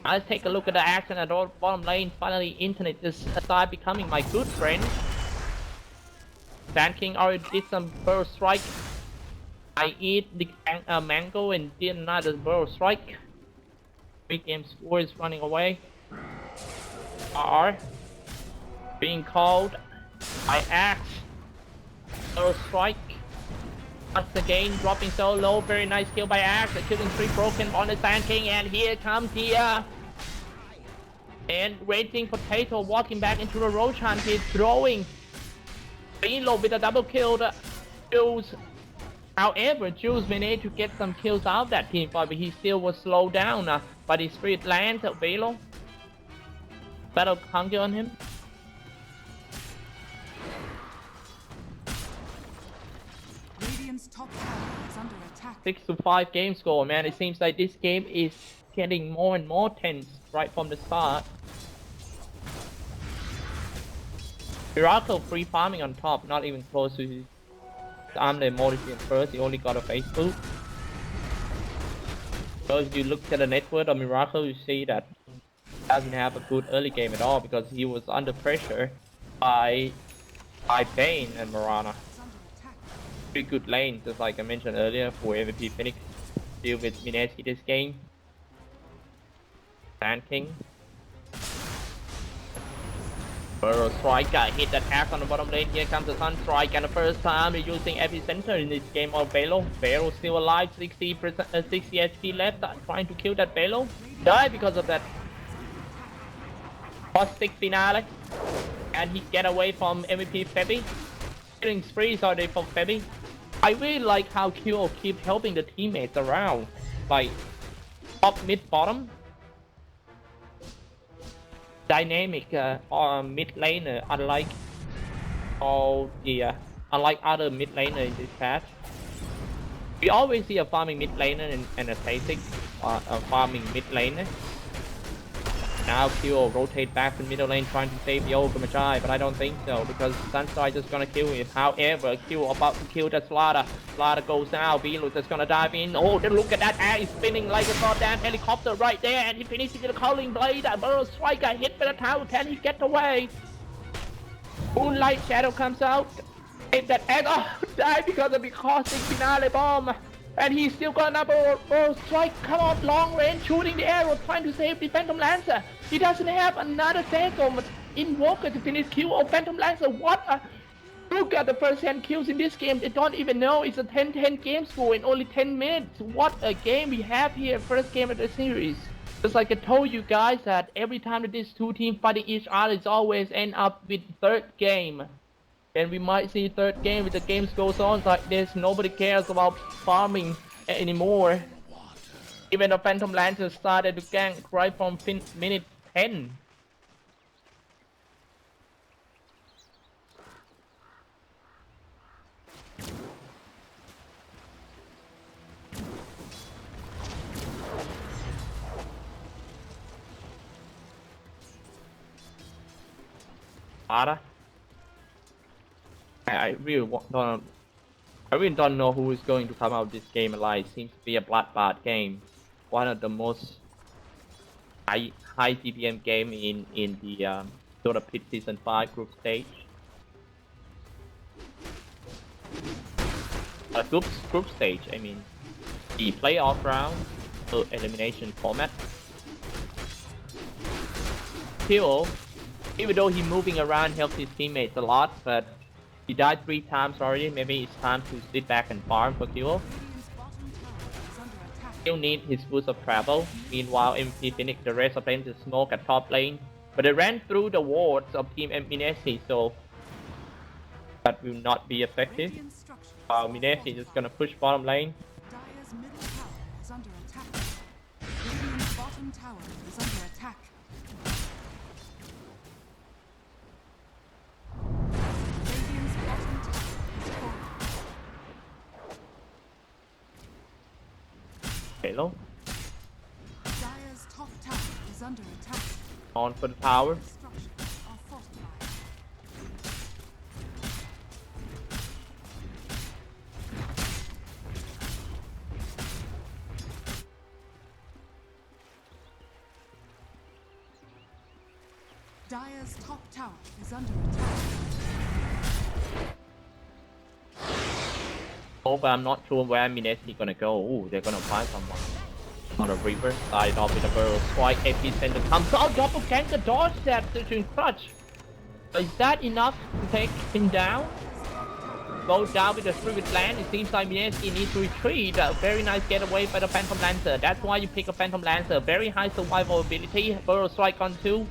Let's take a look at the action at the bottom lane. Finally, internet just started becoming my good friend. Sand King already did some first strike. I eat the mango and did another burrow strike. 3-game score is running away. R being called. I axe. Burrow strike. Once again, dropping so low. Very nice kill by Axe. Killing 3 broken on the Sand King, and here comes the and Raging Potato walking back into the Roach Hunt. He's throwing Reload with a double kill. Jules. However, Jules managed to get some kills out of that team fight, but he still was slowed down. But his Spirit lands at Velo. Battle Conquer on him. Radiant's top tower is under attack. 6-5 game score, man. It seems like this game is getting more and more tense right from the start. Miracle free farming on top, not even close to his armlet Morrison first. He only got a face boot. So if you look at the net worth of Miracle, you see that he doesn't have a good early game at all because he was under pressure by Bane and Mirana. Pretty good lane, just like I mentioned earlier, for MVP.Phoenix. Deal with Mski this game. Sand King. Burrow Strike hit that axe on the bottom lane. Here comes the Sun Strike, and the first time they're using Epicenter in this game of Velo. Velo still alive, 60 HP left, trying to kill that Velo. Die because of that +6 finale. And he get away from MVP.P. Killing sprees already from Febby. I really like how Q keep helping the teammates around, like top, mid, bottom. Dynamic mid laner, unlike unlike other mid laner in this patch. We always see a farming mid laner and a basic farming mid laner. Now Q rotate back to middle lane trying to save the old Magi, but I don't think so because Sunstar is just gonna kill him. However, Q about to kill the StarLadder. StarLadder goes out, Velo is gonna dive in. Oh, then look at that air, he's spinning like a goddamn helicopter right there, and he finishes with a Calling Blade. That Burrow Striker hit by the tower, can he get away? Moonlight Shadow comes out. Hit that egg, oh, die because of the caustic finale bomb. And he's still got another Burrow Strike. Come on, long range, shooting the arrow, trying to save the Phantom Lancer. He doesn't have another Phantom Invoker to finish kill of Phantom Lancer. What a... Look at the first 10 kills in this game. They don't even know it's a 10-10 game score in only 10 minutes. What a game we have here, first game of the series. Just like I told you guys that every time that these two teams fighting each other, it's always end up with third game. And we might see third game if the game goes on like this. Nobody cares about farming anymore. Even the Phantom Lancer started to gank right from minute 10. Ada. I really don't know who is going to come out of this game alive. It seems to be a bloodbath game. One of the most high CPM game in the Dota Pit Season 5 group stage. Group stage, I mean. The playoff round, elimination format. Still, even though he's moving around, helps his teammates a lot, but he died 3 times already. Maybe it's time to sit back and farm for Kilo. Still need his boost of travel. Meanwhile, MVP.Phoenix, the rest of them just smoke at top lane. But they ran through the wards of Team Mski, so that will not be effective. Mski is just gonna push bottom lane. Dire's middle tower is under attack. Radiant's bottom tower is under attack. Radiant's bottom tower is falling. Hello. Dire's top tower is under attack. On for the tower. Structures are fortified. Dire's top tower is under attack. Oh, but I'm not sure where Mski gonna go. Ooh, they're gonna find someone. On a river, side off with a barrel strike, epicenter comes out, double gank the dodge step to clutch. Is that enough to take him down? Go down with the Spirit Land, it seems like Mski needs to retreat. Very nice getaway by the Phantom Lancer. That's why you pick a Phantom Lancer. Very high survival ability, barrel strike on 2.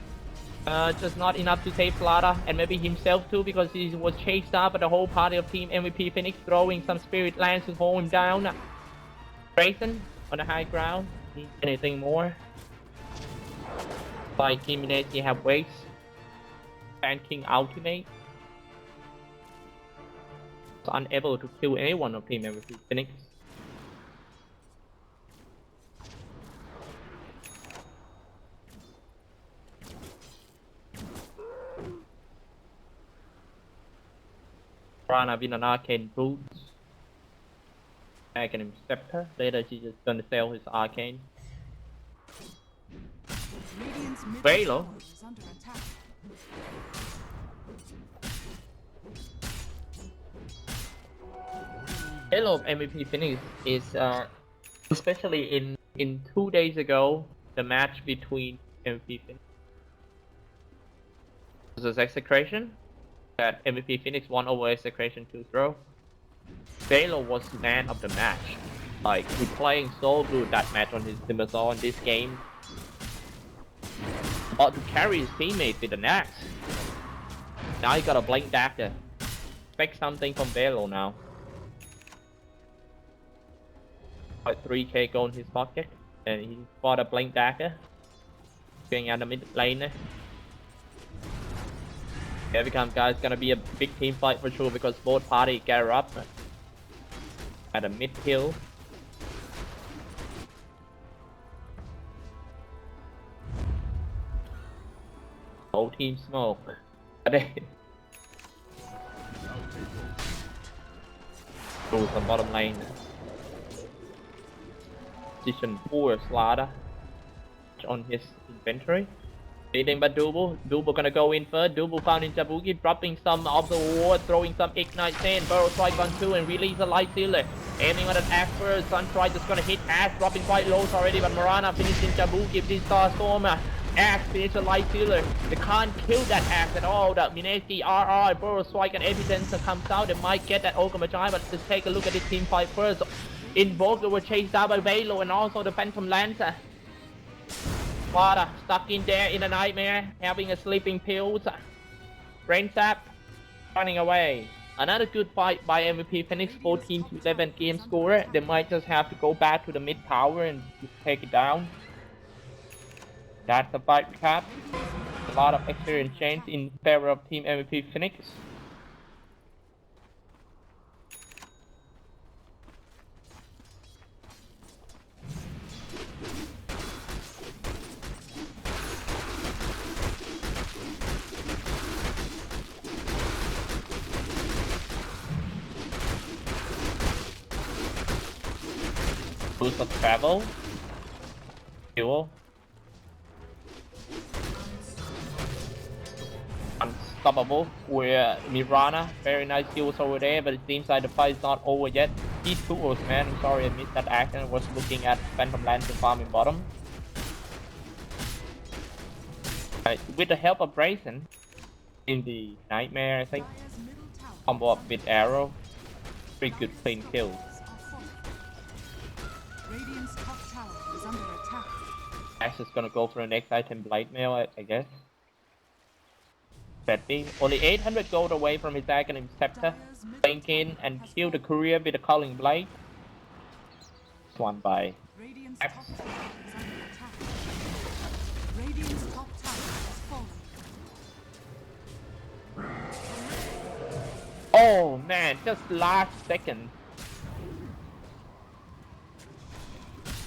Just not enough to save StarLadder and maybe himself too, because he was chased out by the whole party of Team MVP.Phoenix, throwing some Spirit Lands to hold him down. Grayson on the high ground. Need anything more? Like Team Mski have weights. Banking ultimate. So unable to kill anyone of Team MVP.Phoenix. Rana with an arcane boots. Arcane scepter. Later she's just gonna sell his arcane. Radiant's middle Velo. tower is under attack. Hello MVP.Phoenix is especially in 2 days ago, the match between MVP.Phoenix versus Execration, that MVP.Phoenix won over Execration 2-0. Velo was man of the match. Like, he's playing so good that match on his Dimazol in this game. Or to carry his teammate with an axe. Now he got a Blink Dagger. Expect something from Velo now. Like 3k gold in his pocket, and he bought a Blink Dagger. Going out the mid lane. Every time, guys, gonna be a big team fight for sure, because both parties gather up at a mid hill. Whole team smoke. Through some bottom lane. Position for StarLadder on his inventory. Leading by Double. Double gonna go in first. Double found in Jabuki, dropping some of the ward, throwing some Ignite Sand, Barrel Strike on 2 and release a Light Sealer. Aiming on an axe first. Sunstrike just gonna hit Axe, dropping quite low already, but Marana finishing Jabuki with this Starstorm. Axe finish the Light Sealer. They can't kill that Axe at all. The Mski RR, Barrel Strike and Epicenter comes out. They might get that Ogre-Magi, but just take a look at this team fight first. Invoker were chased out by Velo and also the Phantom Lancer. StarLadder stuck in there in a nightmare, having a sleeping pills. Brain sap, running away. Another good fight by MVP.Phoenix, 14-11 game scorer. They might just have to go back to the mid tower and take it down. That's the fight recap. A lot of experience change in favor of Team MVP.Phoenix. Boost of travel. Fuel. Unstoppable with Mirana. Very nice kills over there, but it seems like the fight is not over yet. These tools, man. I'm sorry I missed that action. I was looking at Phantom Lancer farming bottom. Right, with the help of Brazen in the Nightmare, I think. Combo up with Arrow. Pretty good clean kills. Radiant's top tower is under attack. Ash is gonna go for the next item, Blade Mail, I guess. Betty, only 800 gold away from his Aghanim Scepter. Blink in and kill the courier with the Calling Blade. This one by Radiant's top tower is under attack. Radiant's top tower has fallen. Oh man, just last second.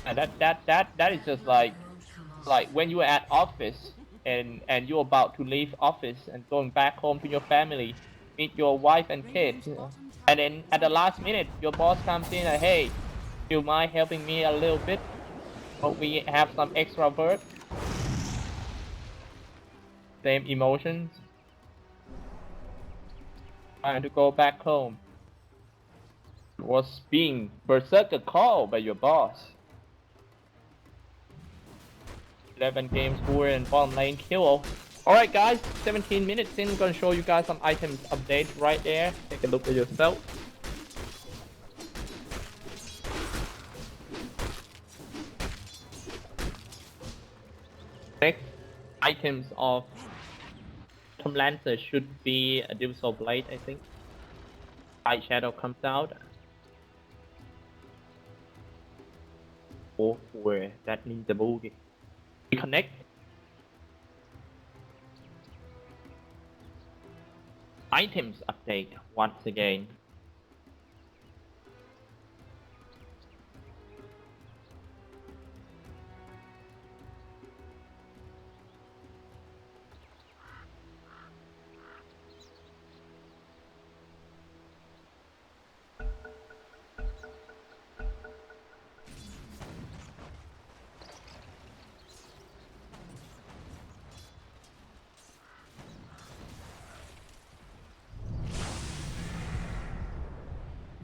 And that is just like when you are at office and you're about to leave office and going back home to your family, meet your wife and kids, and then at the last minute your boss comes in and, hey, you mind helping me a little bit? But we have some extra work. Same emotions. Trying to go back home. Was being berserker called by your boss. 11 games, 4 and bottom lane kill. Alright guys, 17 minutes in, I'm gonna show you guys some items update right there. Take a look at yourself. Next items of Tom Lancer should be a Divisive Blade, I think. Light Shadow comes out. Oh, where that Ninja Boogie. Reconnect. Items update once again.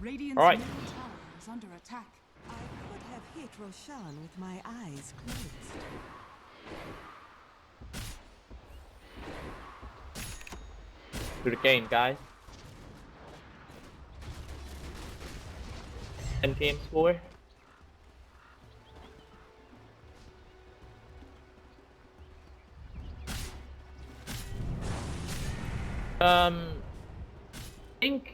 Radiant's All right. middle tower is under attack. I could have hit Roshan with my eyes closed. To the game, guys. Endgame score. I think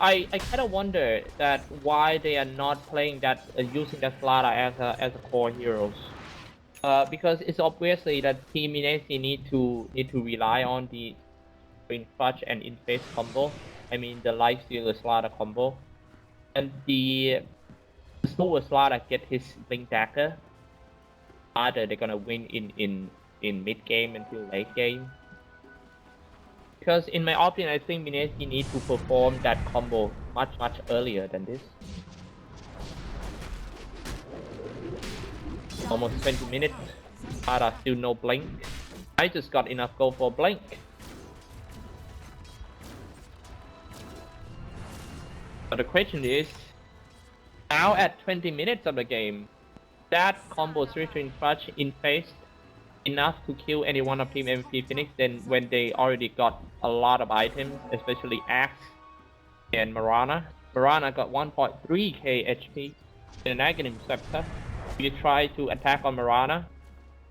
I kind of wonder that why they are not playing that using that StarLadder as a core heroes. Because it's obviously that Team Mski need to rely on the in clutch and in face combo. I mean the life stealer StarLadder combo, and the slower StarLadder get his blink dagger. Either they're gonna win in mid game until late game. Because in my opinion, I think Mski need to perform that combo much earlier than this. Almost 20 minutes. Ada still no blink. I just got enough gold for blink. But the question is, now at 20 minutes of the game, that combo switch in clutch in face enough to kill any one of Team MVP.Phoenix then when they already got a lot of items, especially Axe and Marana. Marana got 1.3k HP in an Aghanim Scepter. If you try to attack on Marana,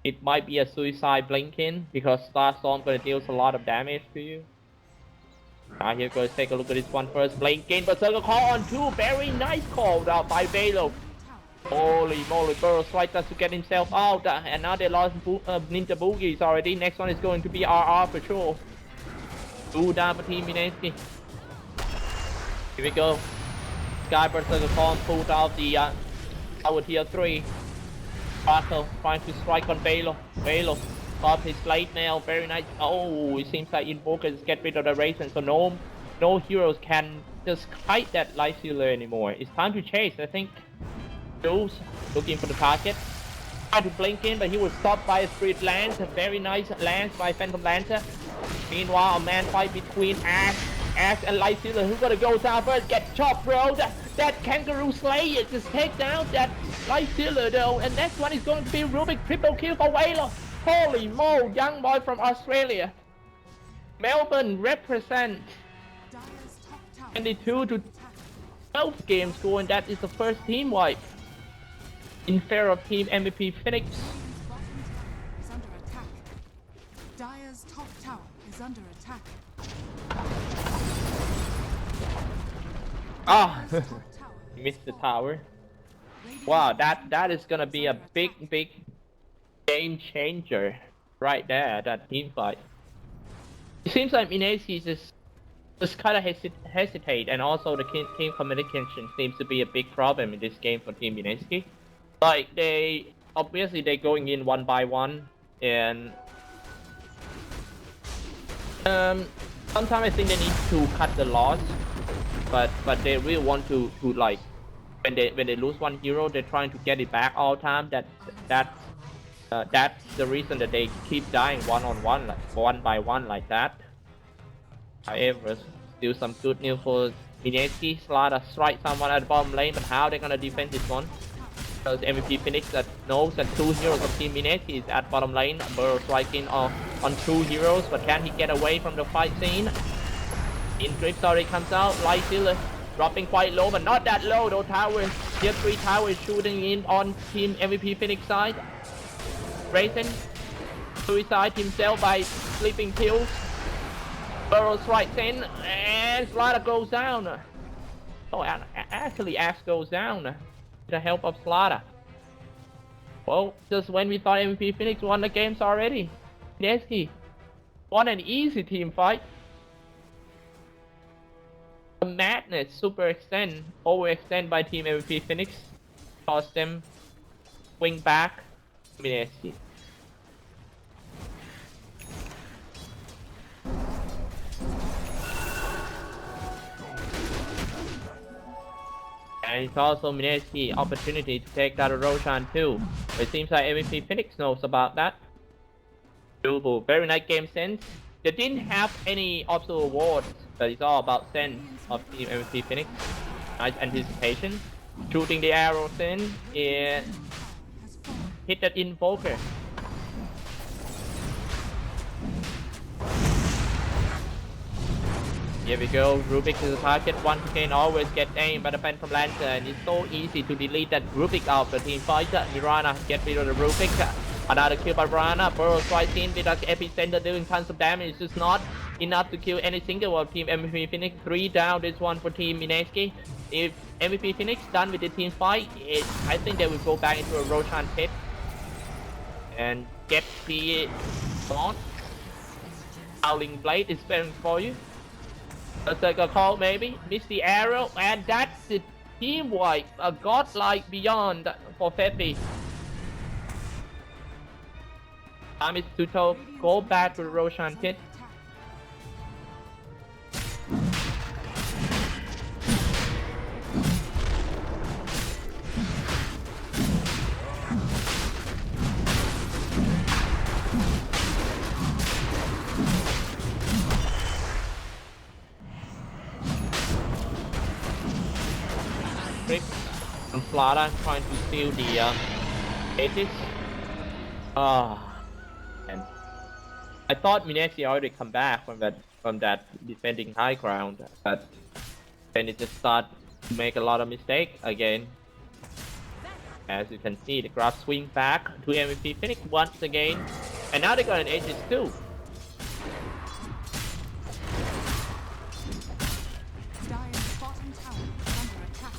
it might be a suicide blinking because Star Storm gonna deal a lot of damage to you. Now here goes, take a look at this one first. Blinking, but Berserker call on 2. Very nice call out by Velo. Holy moly, Burrows right there to get himself out, and now they lost Ninja Boogies already. Next one is going to be RR for sure. 2 down for Team Mski. Here we go. Sky Berserker Con pulled out the our tier 3. Sparkle trying to strike on Velo. Velo got his blade nail, very nice. Oh, it seems like Invokers get rid of the race, and so no heroes can just kite that life stealer anymore. It's time to chase, I think. Looking for the target. Tried to blink in, but he was stopped by a Spirit Lance. A very nice lance by Phantom Lancer. Meanwhile, a man fight between Axe and Light Stealer. Who's gonna go down first? Get chopped, bro. That Kangaroo Slayer just take down that Light Stealer though. And next one is going to be Rubik triple kill for Whaler. Holy mo, young boy from Australia. Melbourne represent 22 to 12 game score, and that is the first team wipe in favor of Team MVP.Phoenix. Is under attack. Dire's top tower is under attack. Ah, missed the tower. Wow, that is gonna be a big game changer right there. That team fight. It seems like Mski just kind of hesitate, and also the team communication seems to be a big problem in this game for Team Mski. Like they going in one by one, and sometimes I think they need to cut the loss, but they really want to like when they lose one hero, they're trying to get it back all time. That's the reason that they keep dying one on one, like one by one like that. However, Still some good news for Mski. StarLadder strike someone at the bottom lane, but how they're gonna defend this one? Because MVP.Phoenix that knows that 2 heroes of Team Mski is at bottom lane. Burrow striking on 2 heroes, but can he get away from the fight scene? Xtreme already comes out. Light Stealer dropping quite low, but not that low. Those towers, tier 3 towers shooting in on Team MVP.Phoenix side. Raisin suicide himself by sleeping pills. Burrow strikes in, and StarLadder goes down. Oh, actually, Axe goes down with the help of StarLadder. Well, just when we thought MVP.Phoenix won the games already, Mski won an easy team fight. The madness super extend, overextend by Team MVP.Phoenix caused them swing back Mski. And it's also Mski's opportunity to take that Roshan too. It seems like MVP.Phoenix knows about that. Doable, very nice game sense. They didn't have any obstacle awards, but it's all about sense of Team MVP.Phoenix. Nice anticipation. Shooting the arrows in and hit that invoker. Here we go, Rubik is the target once again, always get aimed by the Phantom Lancer, and it's so easy to delete that Rubik out of the team fight. Mirana get rid of the Rubik. Another kill by Mirana. Burrow strikes in with the epicenter doing tons of damage. It's just not enough to kill any single one of Team MVP.Phoenix. 3 down, this one for Team Mski. If MVP.Phoenix done with the team fight, I think they will go back into a Roshan pit and get the Gaunt. Howling Blade is sparing for you. Let's take a call maybe. Miss the arrow, and that's the team wipe. A godlike beyond for Feppy. Time is to go back to the Roshan pit. And StarLadder trying to steal the Aegis. And I thought Mski already come back from that defending high ground, but then it just started to make a lot of mistakes again. As you can see, the graph swing back to MVP.Phoenix once again, and now they got an Aegis too. Dire's bottom tower is under attack.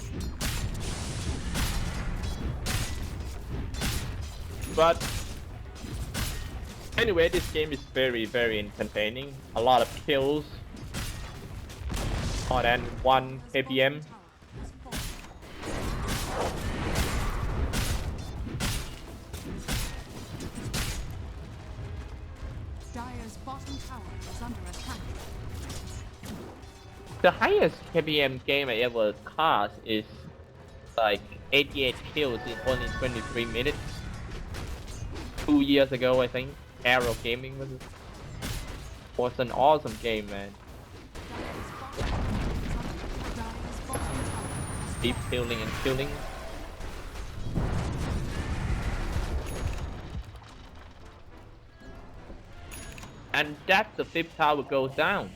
But anyway, this game is very, very entertaining. A lot of kills. More than 1 KPM. Dire's bottom tower is under attack. The highest KPM game I ever cast is like 88 kills in only 23 minutes. 2 years ago, I think. Arrow Gaming was an awesome game, man. Deep healing and killing. And that's the 5th tower goes down.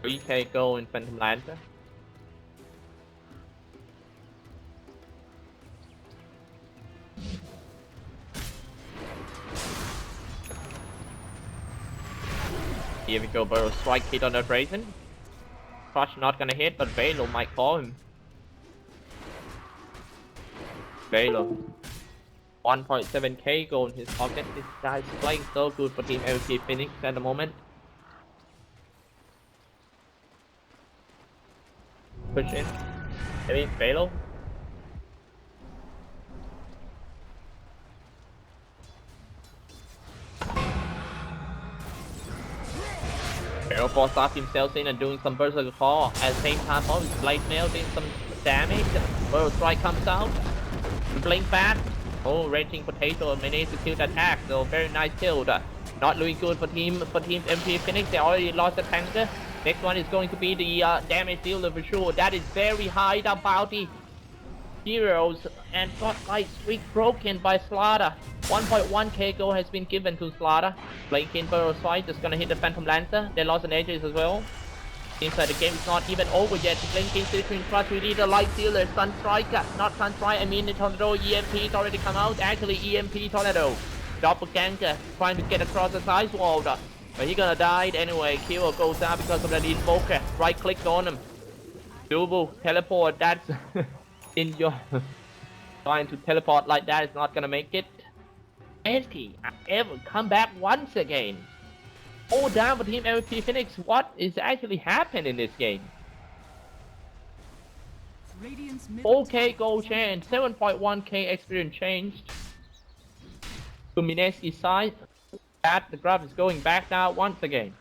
3k gold in Phantom Lancer. Here we go, Burrow strike hit on that Raisin. Crush not gonna hit, but Velo might call him. Velo. 1.7k gold in his pocket. This guy's playing so good for Team MVP.Phoenix at the moment. Push in. Maybe Velo. Velo forced off himself in and doing some berserker claw. At the same time, his blade mail doing some damage. Burrow strike comes out. Blink back. Oh, raging potato managed to kill that axe. So very nice kill. Not looking good for team MVP.Phoenix. They already lost the tanker. Next one is going to be the damage dealer for sure. That is very high. The bounty heroes and spotlight streak broken by StarLadder. 1.1k gold has been given to StarLadder. Playing King Burrow's fight is gonna hit the Phantom Lancer. They lost an Aegis as well. Seems like the game is not even over yet. Playing King Citrine Plus, we need a light dealer. Sun Striker, not Sun Strike, I mean the Tornado. EMP is already come out. Actually, EMP Tornado. Doppelganger trying to get across the side wall. But he gonna die anyway. Kill goes down because of the invoker. Right click on him. Double teleport. That's in your trying to teleport like that is not gonna make it. Mski ever come back once again. All down for team MVP.Phoenix. What is actually happening in this game? 4k gold chance, 7.1k experience changed. To Mski's side, that the graph is going back now once again.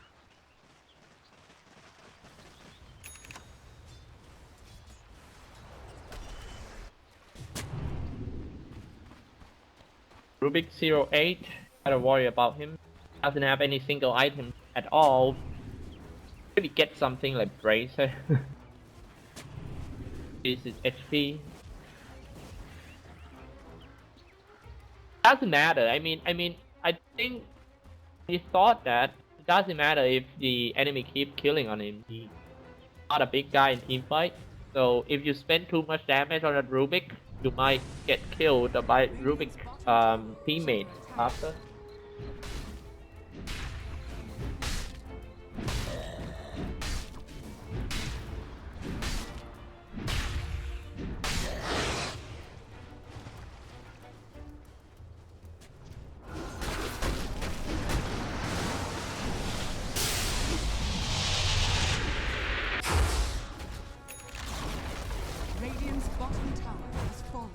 Rubik 08, gotta worry about him. Doesn't have any single item at all. Maybe get something like Bracer. This is HP. Doesn't matter. I mean, I think he thought that it doesn't matter if the enemy keep killing on him. He's not a big guy in team fight. So if you spend too much damage on a Rubik, you might get killed by Rubik teammates after. Radiant's bottom tower has fallen.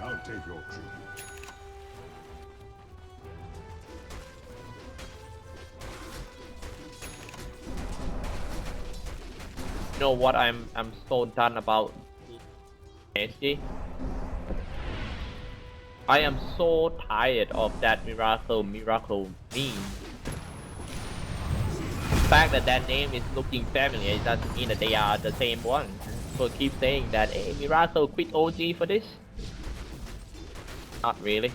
I'll take your tribute. You know what I'm so done about Mski. I am so tired of that miracle meme. The fact that that name is looking familiar, it doesn't mean that they are the same one. So keep saying that, hey, Miracle quit OG for this. Not really.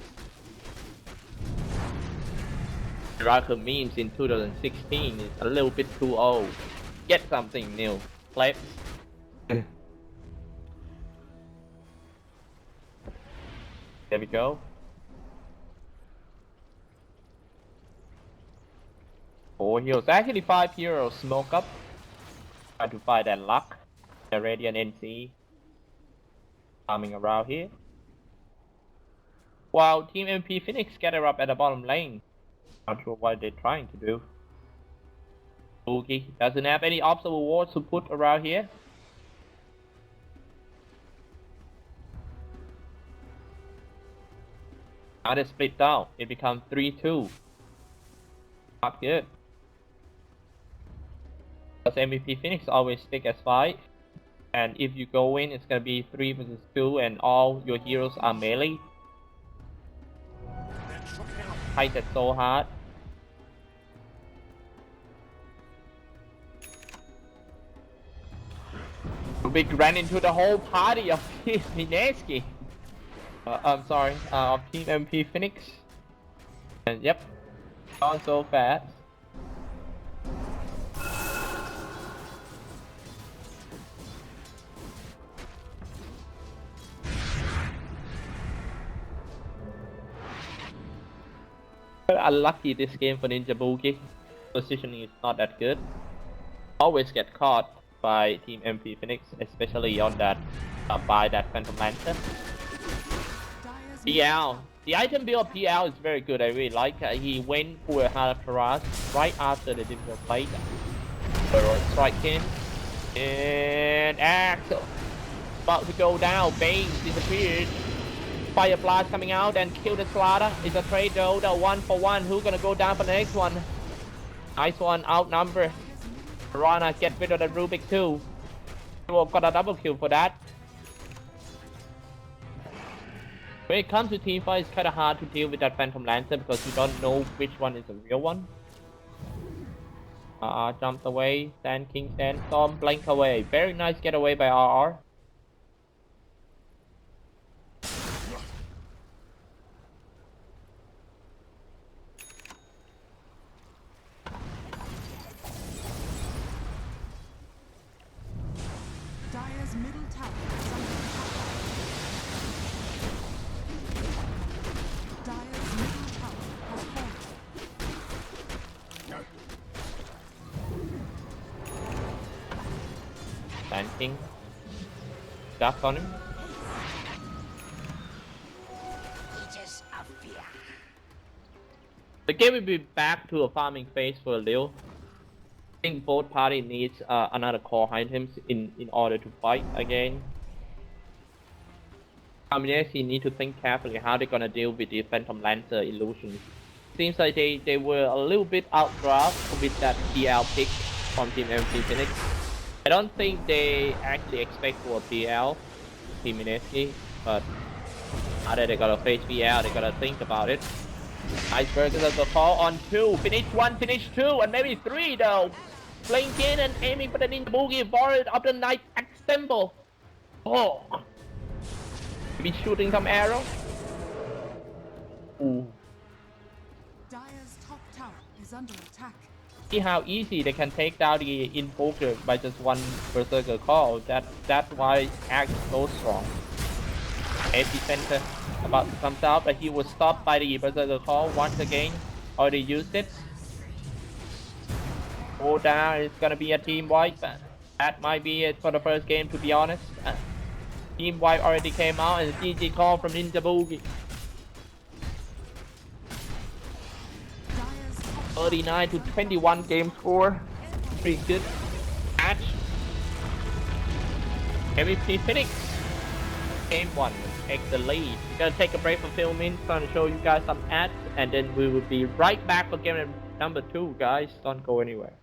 Miracle memes in 2016 is a little bit too old. Get something new. Let's. There we go. Four heroes. Actually 5 heroes smoke up. Try to find that luck. The Radiant NC coming around here. While Team MVP.Phoenix gather up at the bottom lane. Not sure what they're trying to do. Boogie doesn't have any obstacle walls to put around here. Now they split down. It becomes 3-2. Not good. Because MVP.Phoenix always stick as 5. And if you go in, it's gonna be 3 versus 2 and all your heroes are melee. Fight that so hard. Rubik ran into the whole party of Team Mski. I'm sorry, of Team MVP.Phoenix. And yep, gone so fast. Unlucky this game for Ninja Boogie. Positioning is not that good. Always get caught by Team MVP.Phoenix, especially on that by that Phantom Lancer. PL. The item build of PL is very good. I really like. He went for a Heart of Taras right after the different fight. Strike in and Axel about to go down. Bane disappeared. Fire blast coming out and kill the StarLadder. It's a trade though. The 1-for-1. Who's gonna go down for the next one? Nice one. Outnumber. Rana get rid of the Rubik too. Got a double kill for that. When it comes to team fight, it's kind of hard to deal with that Phantom Lancer because you don't know which one is the real one. Jumped away, Sand King, Sandstorm, blink away. Very nice getaway by RR. Dire's middle tower is under attack. Dire's middle tower has fallen. Sand King. Duck on him. The game will be back to a farming phase for a little. I think both parties needs another core items in order to fight again. Mski need to think carefully how they're gonna deal with the Phantom Lancer illusions. Seems like they were a little bit outdraft with that PL pick from Team MVP.Phoenix. I don't think they actually expect for a PL, Team Mski, but now that they gotta face PL, they gotta think about it. Iceberg is a call on 2, finish 1, finish 2, and maybe 3 though. Blinking and aiming for the Ninja Boogie Warrior of the Night Assemble. Oh, maybe shooting some arrows. Ooh. Dire's top tower is under attack. See how easy they can take down the Invoker by just one Berserker call. That's why Axe is so strong. Epicenter about to come out, but he was stopped by the Berserker call once again. Already used it. Go down, it's gonna be a team wipe. That might be it for the first game, to be honest. Team wipe already came out, and GG call from Ninja Boogie. 39 to 21 game score. Pretty good match. MVP.Phoenix. Game 1. Take the lead. We're gonna take a break from filming, trying to show you guys some ads, and then we will be right back for game number 2, guys. Don't go anywhere.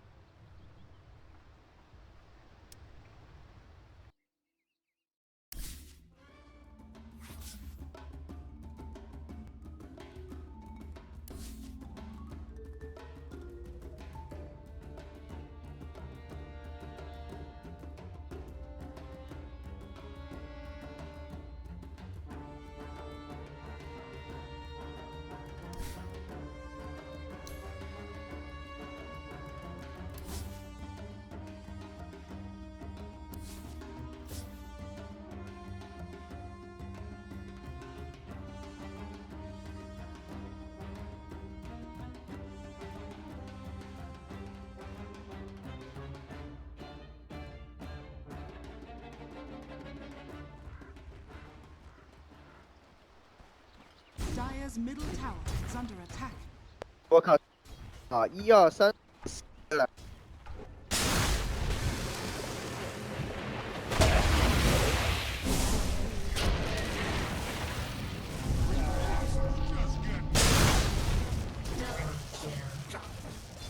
Dire's middle tower is under attack. 我靠！啊，1、2、3，来。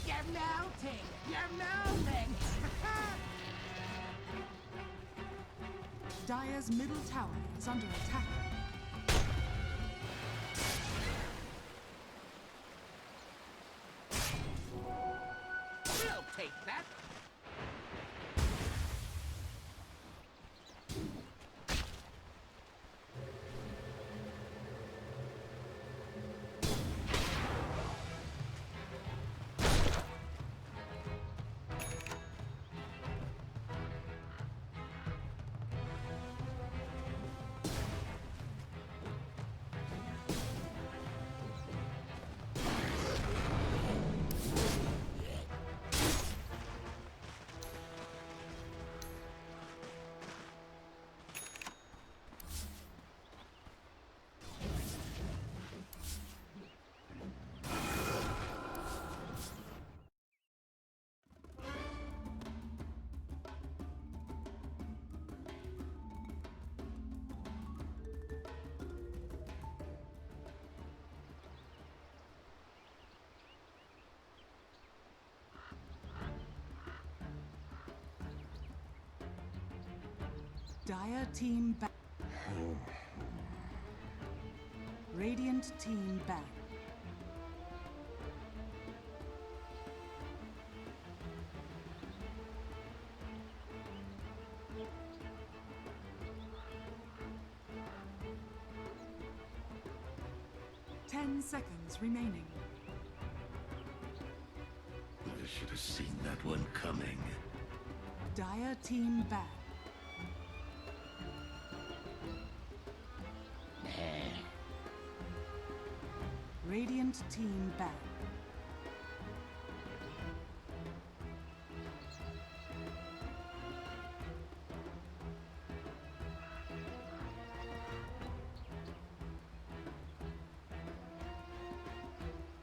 You're melting! You're melting! Dire's middle tower is under attack. We'll take that! Dire team back. Radiant team ban. Ten seconds remaining. I should have seen that one coming. Dire team ban. Radiant team ban.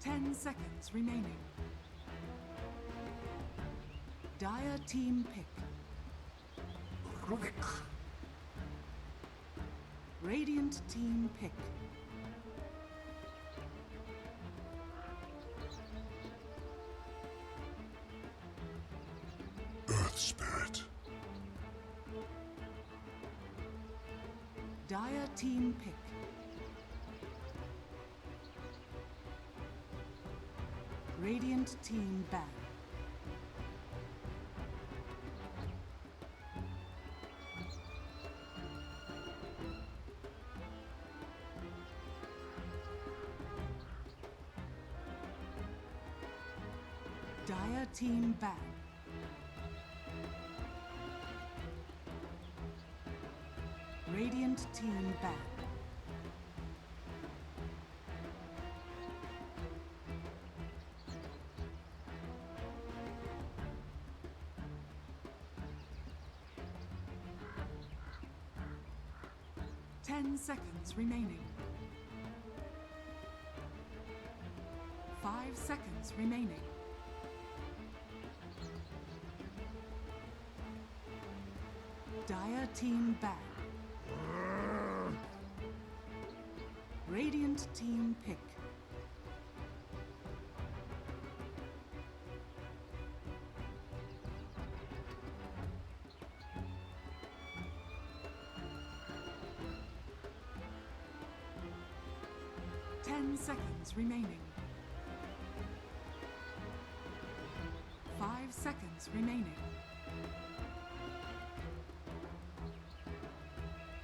Ten seconds remaining. Dire team pick. Radiant team pick. Earth Spirit. Dire team pick. Radiant team ban. Dire team ban. Radiant team ban. Ten seconds remaining. 5 seconds remaining. Dire team ban. Radiant team pick. Ten seconds remaining. 5 seconds remaining.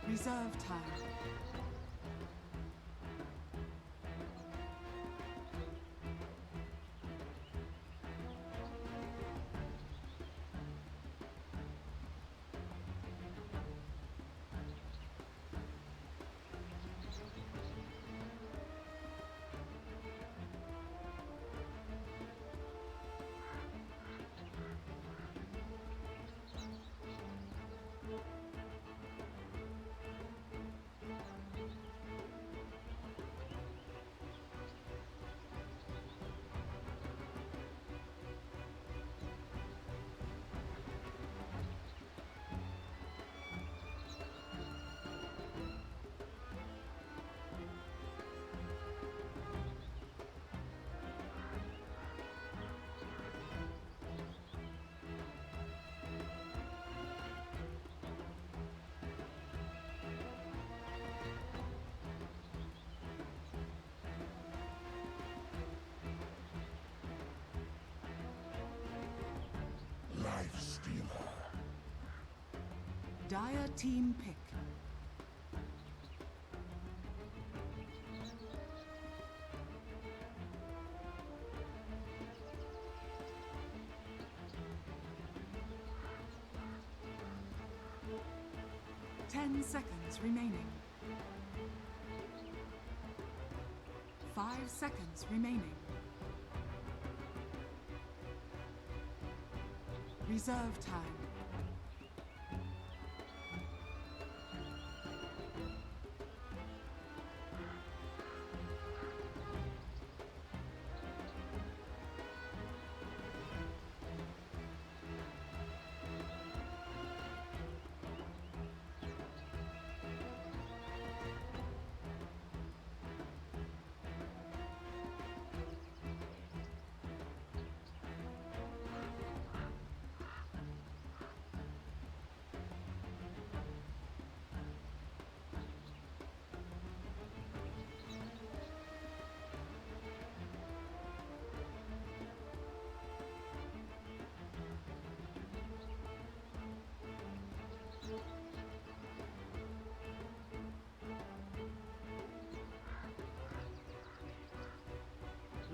Reserve time. Life Stealer. Dire team pick. Ten seconds remaining. 5 seconds remaining. Reserve time.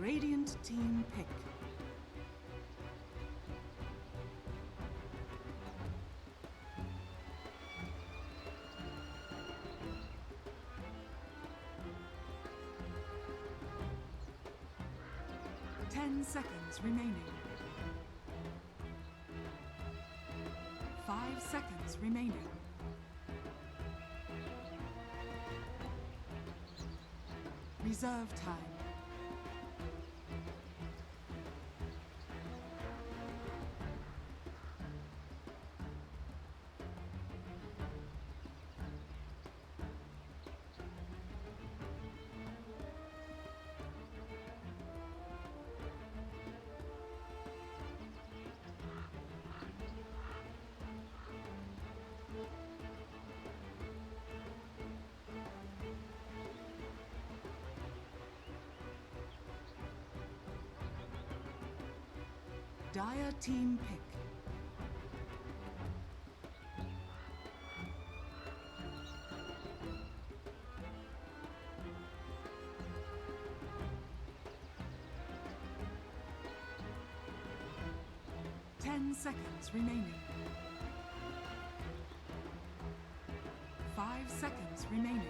Radiant team pick. Ten seconds remaining. 5 seconds remaining. Reserve time. Dire team pick. Ten seconds remaining. 5 seconds remaining.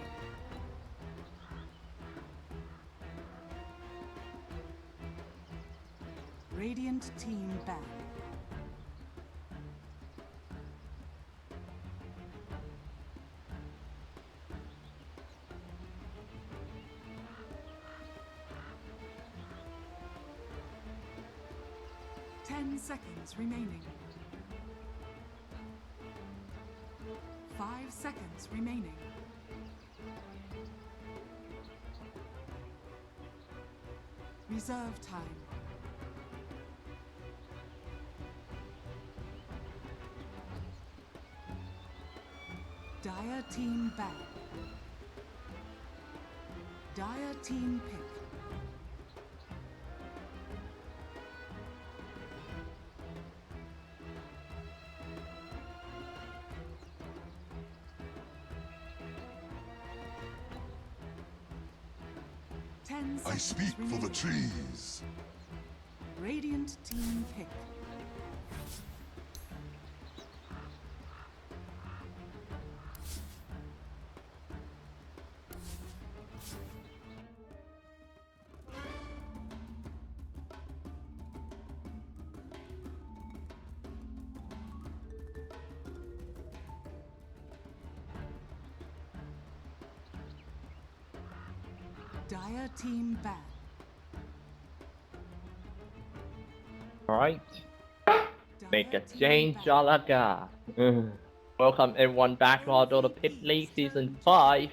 Radiant team back. Ten seconds remaining. 5 seconds remaining. Reserve time. Dire team back. Dire team pick. I speak for the trees. Radiant team pick. Dire team back. Alright. Make a change, Jalaga. Welcome everyone back to our Dota Pit League Season 5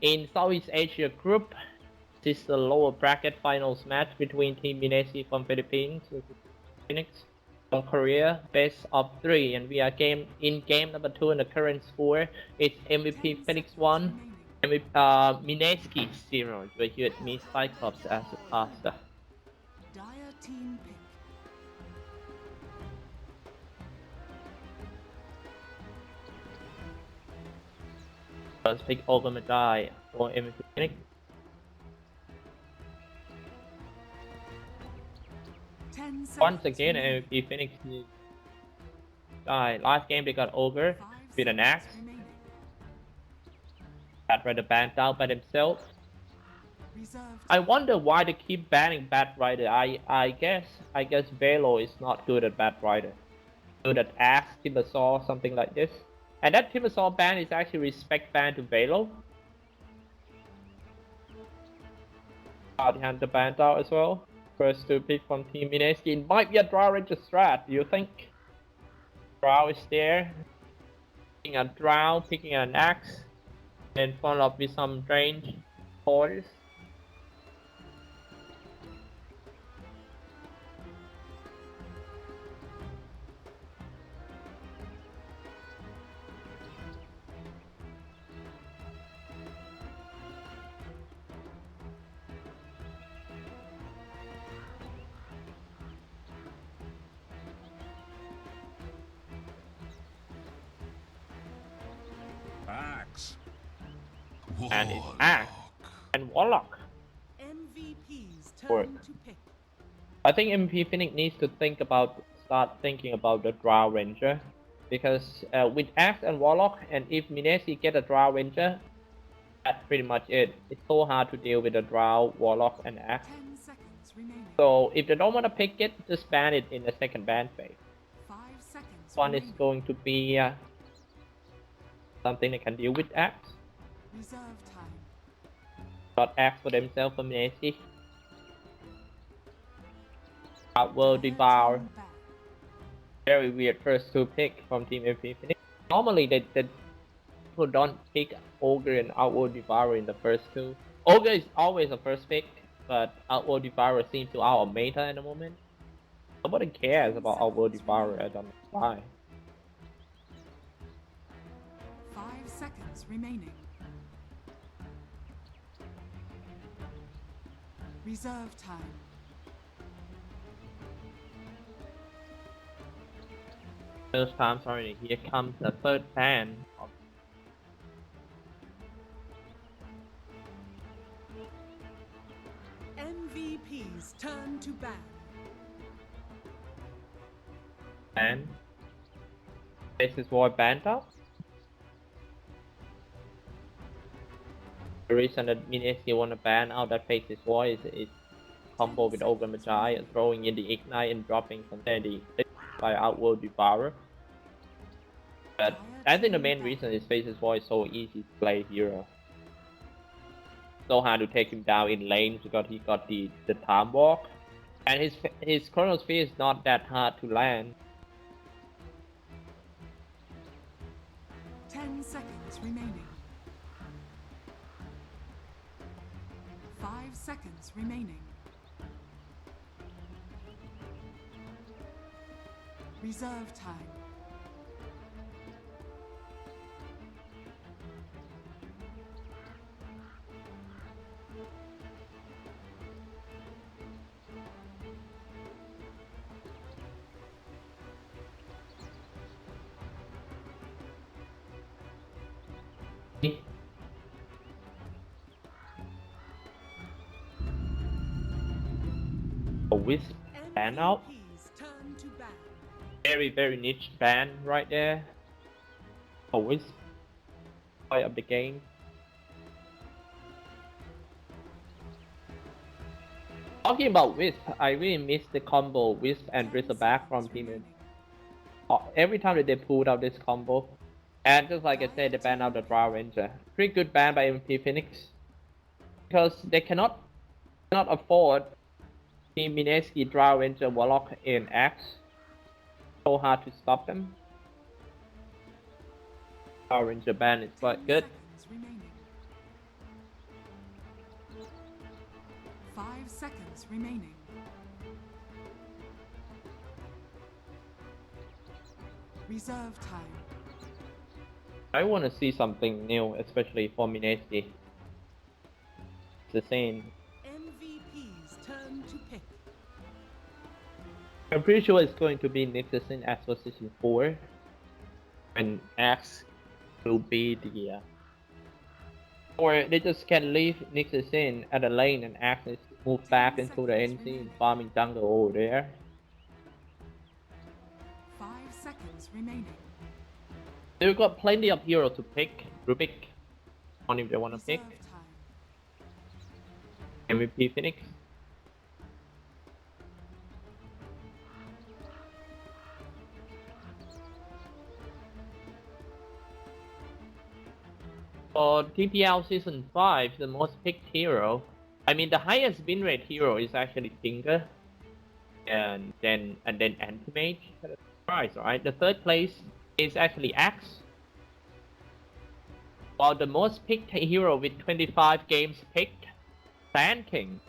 in Southeast Asia Group. This is the lower bracket finals match between Team Mski from Philippines and Phoenix from Korea, best of 3, and we are in game number 2 in the current score. It's MVP Phoenix 1, Mski 0. You heard me Cyclops as a pastor. Dire team pick. First pick ultimate die for MVP Phoenix. Once again, MVP Phoenix die. Last game they got Ogre with an axe. Batrider banned out by themselves. I wonder why they keep banning Batrider. I guess Velo is not good at Batrider. Good at axe, Timbersaw, something like this. And that Timbersaw ban is actually respect ban to Velo. Bounty Hunter banned out as well. First 2 pick from Team Mski. It might be a Drow Ranger strat, do you think? Drow is there. Picking a Drow, picking an axe. Then follow up with some range toys. Axe. And it's axe and Warlock. MVP's work. Turn to pick. I think MVP Phoenix needs to start thinking about the Drow Ranger, because with Axe and Warlock, and if Minesi get a Drow Ranger, that's pretty much it. It's so hard to deal with the Drow, Warlock, and Axe. 10 seconds remaining. So if they don't want to pick it, just ban it in the second ban phase. 5 seconds One is remaining. going to be something they can deal with Axe. Reserve time. Got Axe for themselves for Minesi. Outworld Devour. Turn back. Very weird first two pick from Team MVP Phoenix. Normally they people don't pick Ogre and Outworld Devourer in the first two. Ogre is always the first pick, but Outworld Devourer seems to out of meta at the moment. Nobody cares about Outworld Devourer, I don't know why. 5 seconds remaining. Reserve time. First time, sorry, here comes the third ban. MVP's turn to ban. Ban. Faces Void banned up. The reason that Minesi want to ban out that Faces Void is combo with Ogre Magi and throwing in the Ignite and dropping some steady by Outworld Devourer. But I think the main reason is Faces Void is so easy to play hero. So hard to take him down in lane because he got the time walk, and his chronosphere is not that hard to land. 10 seconds remaining. 5 seconds remaining. Reserve time. A Wisp ban out. MVP's turn to ban. Very niche ban right there. A Wisp point of the game. Talking about Wisp, I really miss the combo Wisp and 10 Bristleback from seconds Team. remaining. Every time that they pulled out this combo, and just like I said, they banned out the Drow Ranger. Pretty good ban by MVP Phoenix, because they cannot afford Team Mineski, Drow Ranger, Warlock, and Axe. So hard to stop them. Drow Ranger ban is 10 quite good. seconds remaining. 5 seconds remaining. Reserve time. I want to see something new, especially for Mineski. It's the same. MVP's turn to pick. I'm pretty sure it's going to be Nixon as for Season 4. And Axe will be the... Or they just can leave Nixon at the lane and Axe is move back into the NC and farming jungle over there. 5 seconds remaining. They've got plenty of heroes to pick. Rubik, on if they want to pick. Reserve time. MVP Phoenix. For TPL Season 5, the most picked hero, I mean the highest win rate hero is actually Tinker, and then Anti-Mage. Surprise, right? The third place is actually Axe. While the most picked hero with 25 games picked, Sand King.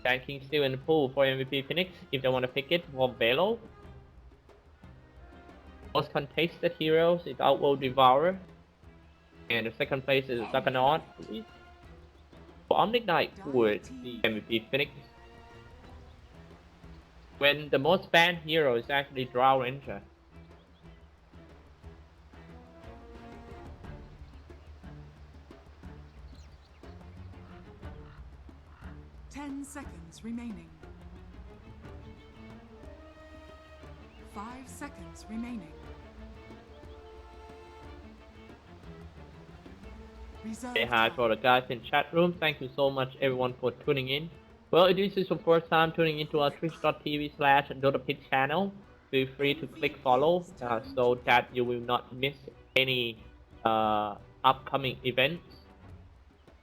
Sand King still in the pool for MVP Phoenix if they want to pick it for Velo. Most contested heroes is Outworld Devourer. And the second place is Juggernaut. For Omnignite would the MVP Phoenix. When the most banned hero is actually Drow Ranger. 10 10 seconds remaining. 5 seconds remaining. Reserve Say hi time. for the guys in chat room. Thank you so much everyone for tuning in. Well, if this is your first time tuning into our twitch.tv/DotaPit channel, feel free to click follow so that you will not miss any upcoming events.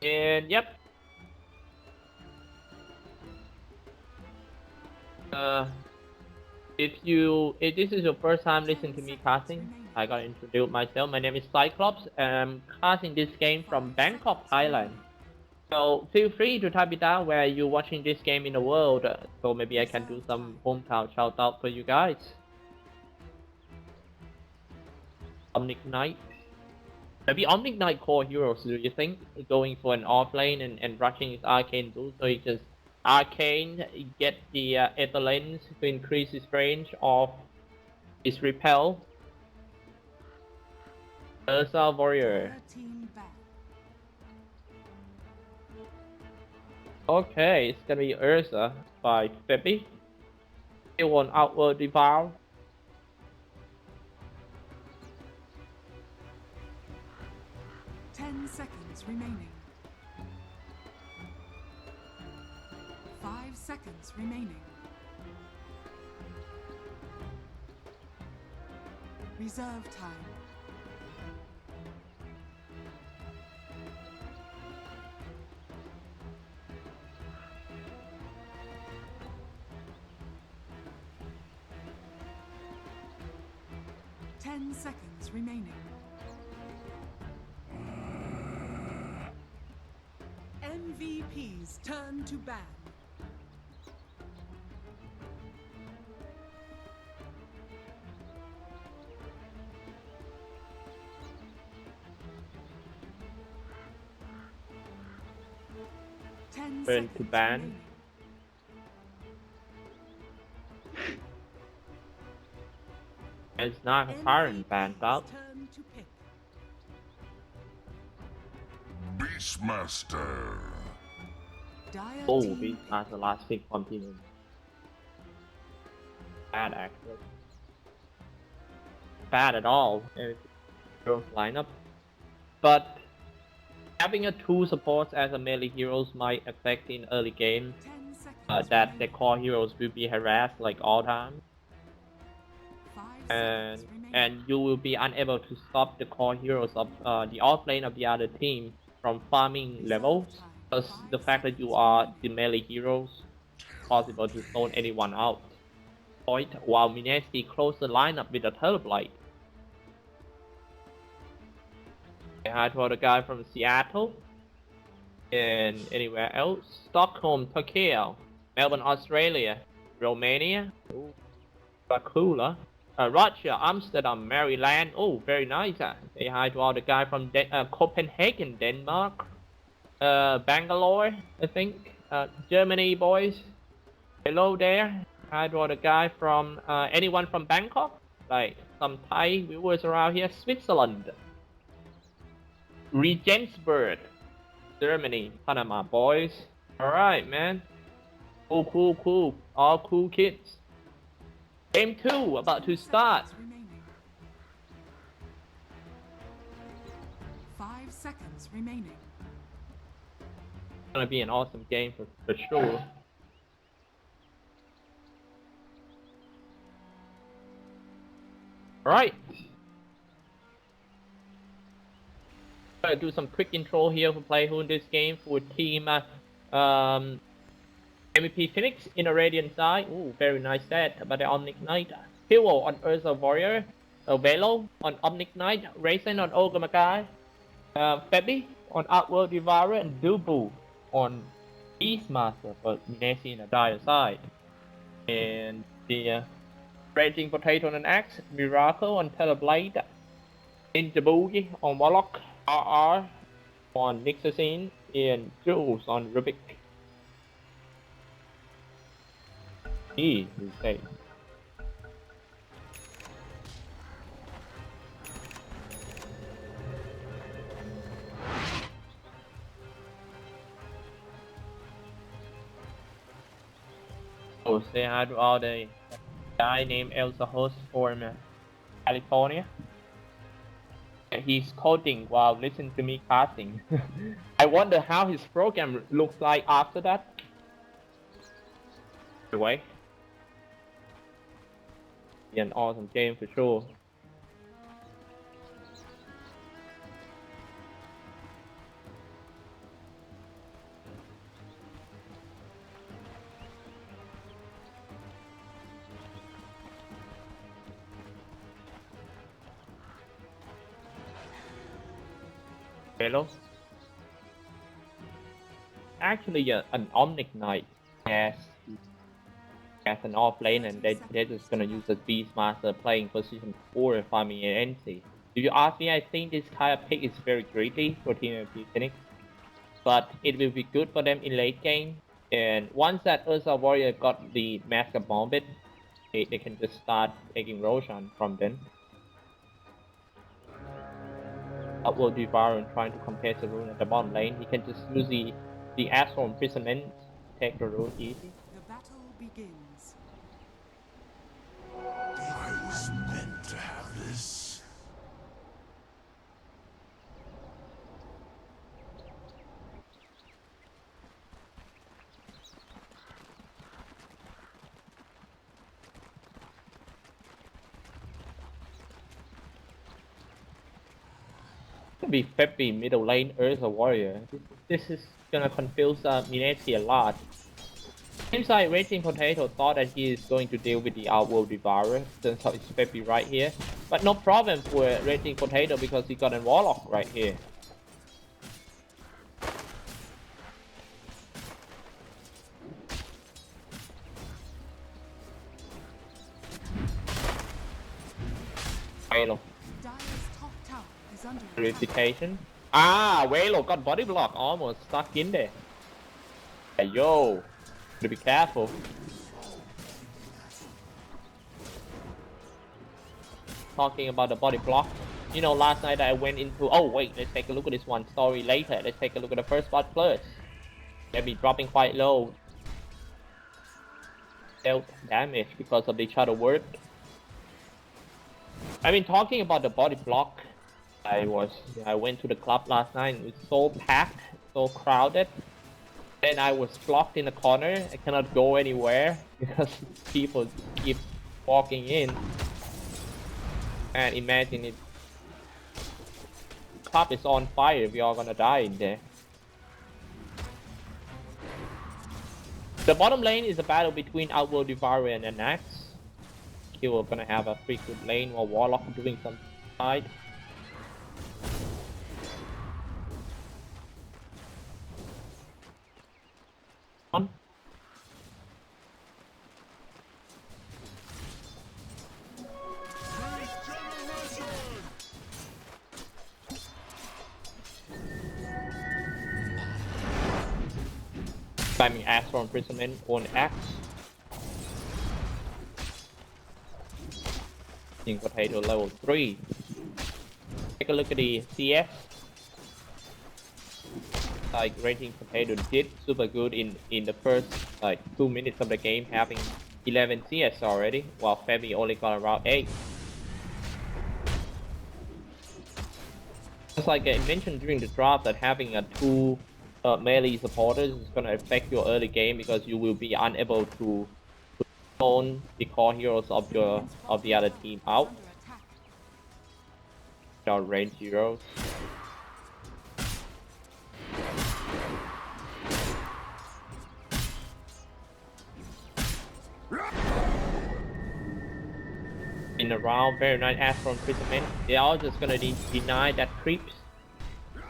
And yep. If this is your first time listening to me casting, I gotta introduce myself. My name is Cyclops. I'm casting this game from Bangkok, Thailand. So feel free to type it down where you're watching this game in the world. So maybe I can do some hometown shout out for you guys. Omnic Knight. Maybe Omnic Knight core heroes, do you think? Going for an offlane and rushing his arcane boost, so he just arcane, get the ether lens to increase his range of his repel. Ursa Warrior. Team back. Okay, it's gonna be Ursa by Febby. Still on Outward Devour. Seconds remaining. 5 seconds remaining. Reserve time. Ten seconds remaining. MVP's turn to ban. Turn to ban. It's not a current ban up. Beastmaster. Oh, Beastmaster last pick continues. Bad actually. Bad at all. Lineup. But having a 2 supports as a melee heroes might affect in early game that the core heroes will be harassed like all time. And you will be unable to stop the core heroes of the offlane of the other team from farming levels, because the fact that you are the melee heroes, possible to zone anyone out. Point while Mski close the lineup with a Terrorblight. Hi to the guy from Seattle and anywhere else. Stockholm, Tokyo, Melbourne, Australia, Romania, Dracula. Russia, Amsterdam, Maryland. Oh, very nice. Say hi to all the guy from Copenhagen, Denmark. Bangalore, I think. Germany, boys. Hello there. Hi to all the guy from anyone from Bangkok, like some Thai viewers around here. Switzerland, Regensburg, Germany, Panama, boys. All right, man. Cool. All cool kids. Game 2 about to start. 5 seconds remaining. It's gonna be an awesome game for sure. Alright. Gonna do some quick intro here for play who in this game for team MVP.Phoenix in a Radiant side. Ooh, very nice set by the Omnic Knight. Hero on Ursa Warrior. Velo on Omnic Knight. Raisin on Ogre Magai. Febby on Outward Devourer. And Dubu on Beastmaster for Mski in a dire side. And the Raging Potato on an Axe. Miracle on Terrorblade. Ninja Boogie on Warlock. RR on Nixasine. And Jules on Rubik. He is safe. Oh, say hi to all the guy named Elsa Host from California. He's coding while listening to me casting. I wonder how his program looks like after that. Anyway, be an awesome game for sure. Hello. Actually, an Omnic Knight has an off lane, and they're just gonna use the Beastmaster playing position 4 farming an NC. If you ask me, I think this kind of pick is very greedy for Team Phoenix, but it will be good for them in late game. And once that Ursa Warrior got the Master Bomb it, they can just start taking Roshan from them. Upward Devour and trying to contest the rune at the bottom lane. He can just use the Astral Imprisonment to take the rune easy. The battle begins. I was meant to have this. Be Peppy middle lane Ursa Warrior. This is gonna confuse Mski a lot. Seems like Raging Potato thought that he is going to deal with the Outworld Devourer, turns out it's Peppy right here. But no problem for Raging Potato because he got a Warlock right here. Halo. Purification. Ah, Velo got body block almost stuck in there. Hey, yo, gotta be careful. Talking about the body block, you know, last night I went into. Oh wait, let's take a look at this one story later. Let's take a look at the first part first. They'll be dropping quite low dealt damage because of the shadow word. I mean, talking about the body block. I went to the club last night. It was so packed, so crowded. Then I was blocked in the corner. I cannot go anywhere because people keep walking in. And imagine it. The club is on fire. We are gonna die in there. The bottom lane is a battle between Outworld Devourer and an Axe. We're gonna have a pretty good lane while Warlock doing some side. Spamming Astral Imprisonment on Axe. Raging Potato level 3. Take a look at the CS. Like Raging Potato did super good in the first like 2 minutes of the game, having 11 CS already, while Febby only got around 8. Just like I mentioned during the draft, that having a 2 melee supporters is going to affect your early game because you will be unable to phone the core heroes of the other team out. Your range heroes. In the round, very nice Astral Imprisonment. They are just gonna deny that creeps.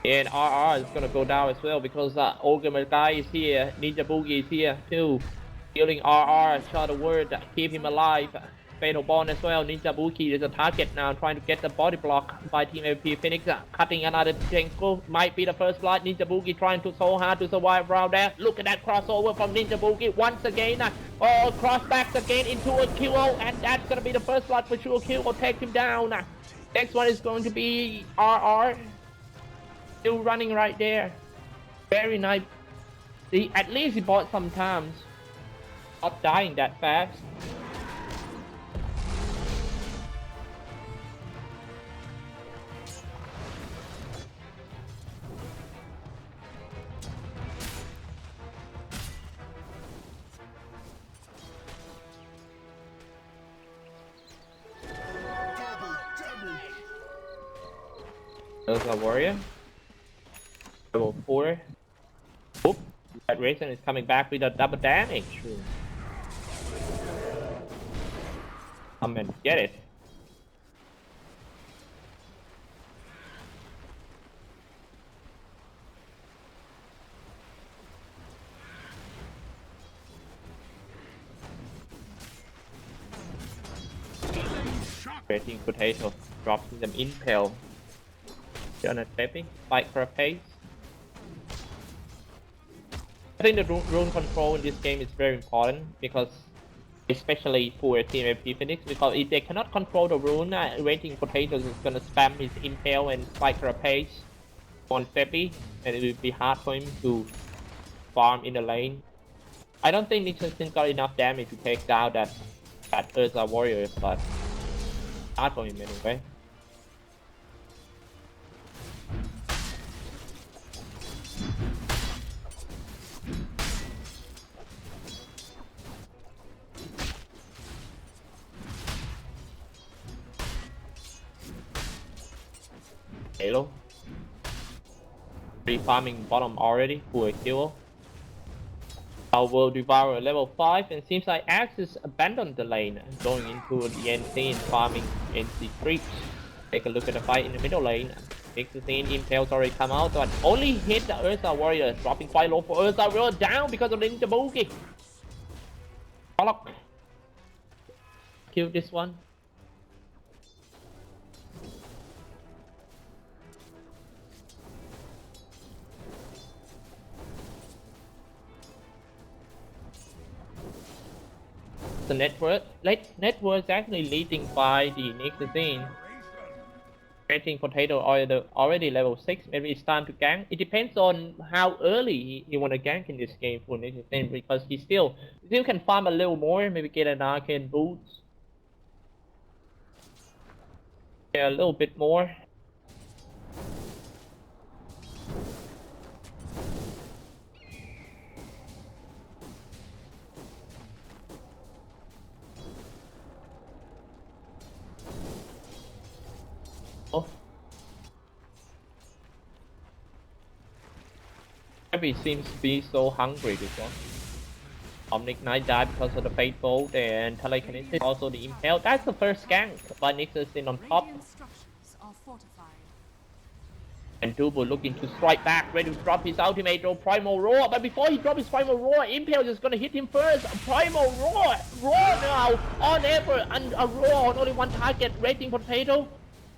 And RR is gonna go down as well because Ogre guy is here, Ninja Boogie is here too. Healing RR, shot a word, keep him alive. Fatal Bond as well, Ninja Boogie is a target now, trying to get the body block by Team MVP.Phoenix. Cutting another Jenko, might be the first blood. Ninja Boogie trying to so hard to survive around there. Look at that crossover from Ninja Boogie once again. Oh, cross backs again into a kill, and that's gonna be the first blood for sure. Kill will take him down. Next one is going to be RR. Still running right there. Very nice. At least he bought some times. Not dying that fast. There's a warrior. Level 4. Oop. That Raisin is coming back with a double damage. Come and get it. Creating potato. Dropping them impale. On a stepping, fight for a pace. I think the rune control in this game is very important because, especially for Team MVP.Phoenix, because if they cannot control the rune, Raging Potatoes is gonna spam his impale and fight for a pace on Steppy, and it will be hard for him to farm in the lane. I don't think Nixon got enough damage to take down that Urza warrior, but hard for him anyway. Halo. Farming bottom already for a kill. Our World Devourer level 5, and seems like Axe has abandoned the lane, going into the NC and farming NC creeps. Take a look at the fight in the middle lane. Scene Impales already come out, but only hit the Urza warrior, dropping quite low for Urza warrior down because of the Ninja Boogie. Block. Kill this one. The network is actually leading by the next scene. Getting potato already level 6, maybe it's time to gank. It depends on how early he want to gank in this game for next scene, because he still can farm a little more, maybe get an arcane boots. Yeah, a little bit more. He seems to be so hungry this one. Omnic Knight died because of the Fate Bolt and Telekinesis, also the Impale. That's the first gank by Nixon in on top. And Dubu looking to strike back, ready to drop his ultimate or Primal Roar, but before he drops his Primal Roar, Impale is gonna hit him first. Primal Roar! Roar now! On ever, and a Roar on only one target, Raging Potato.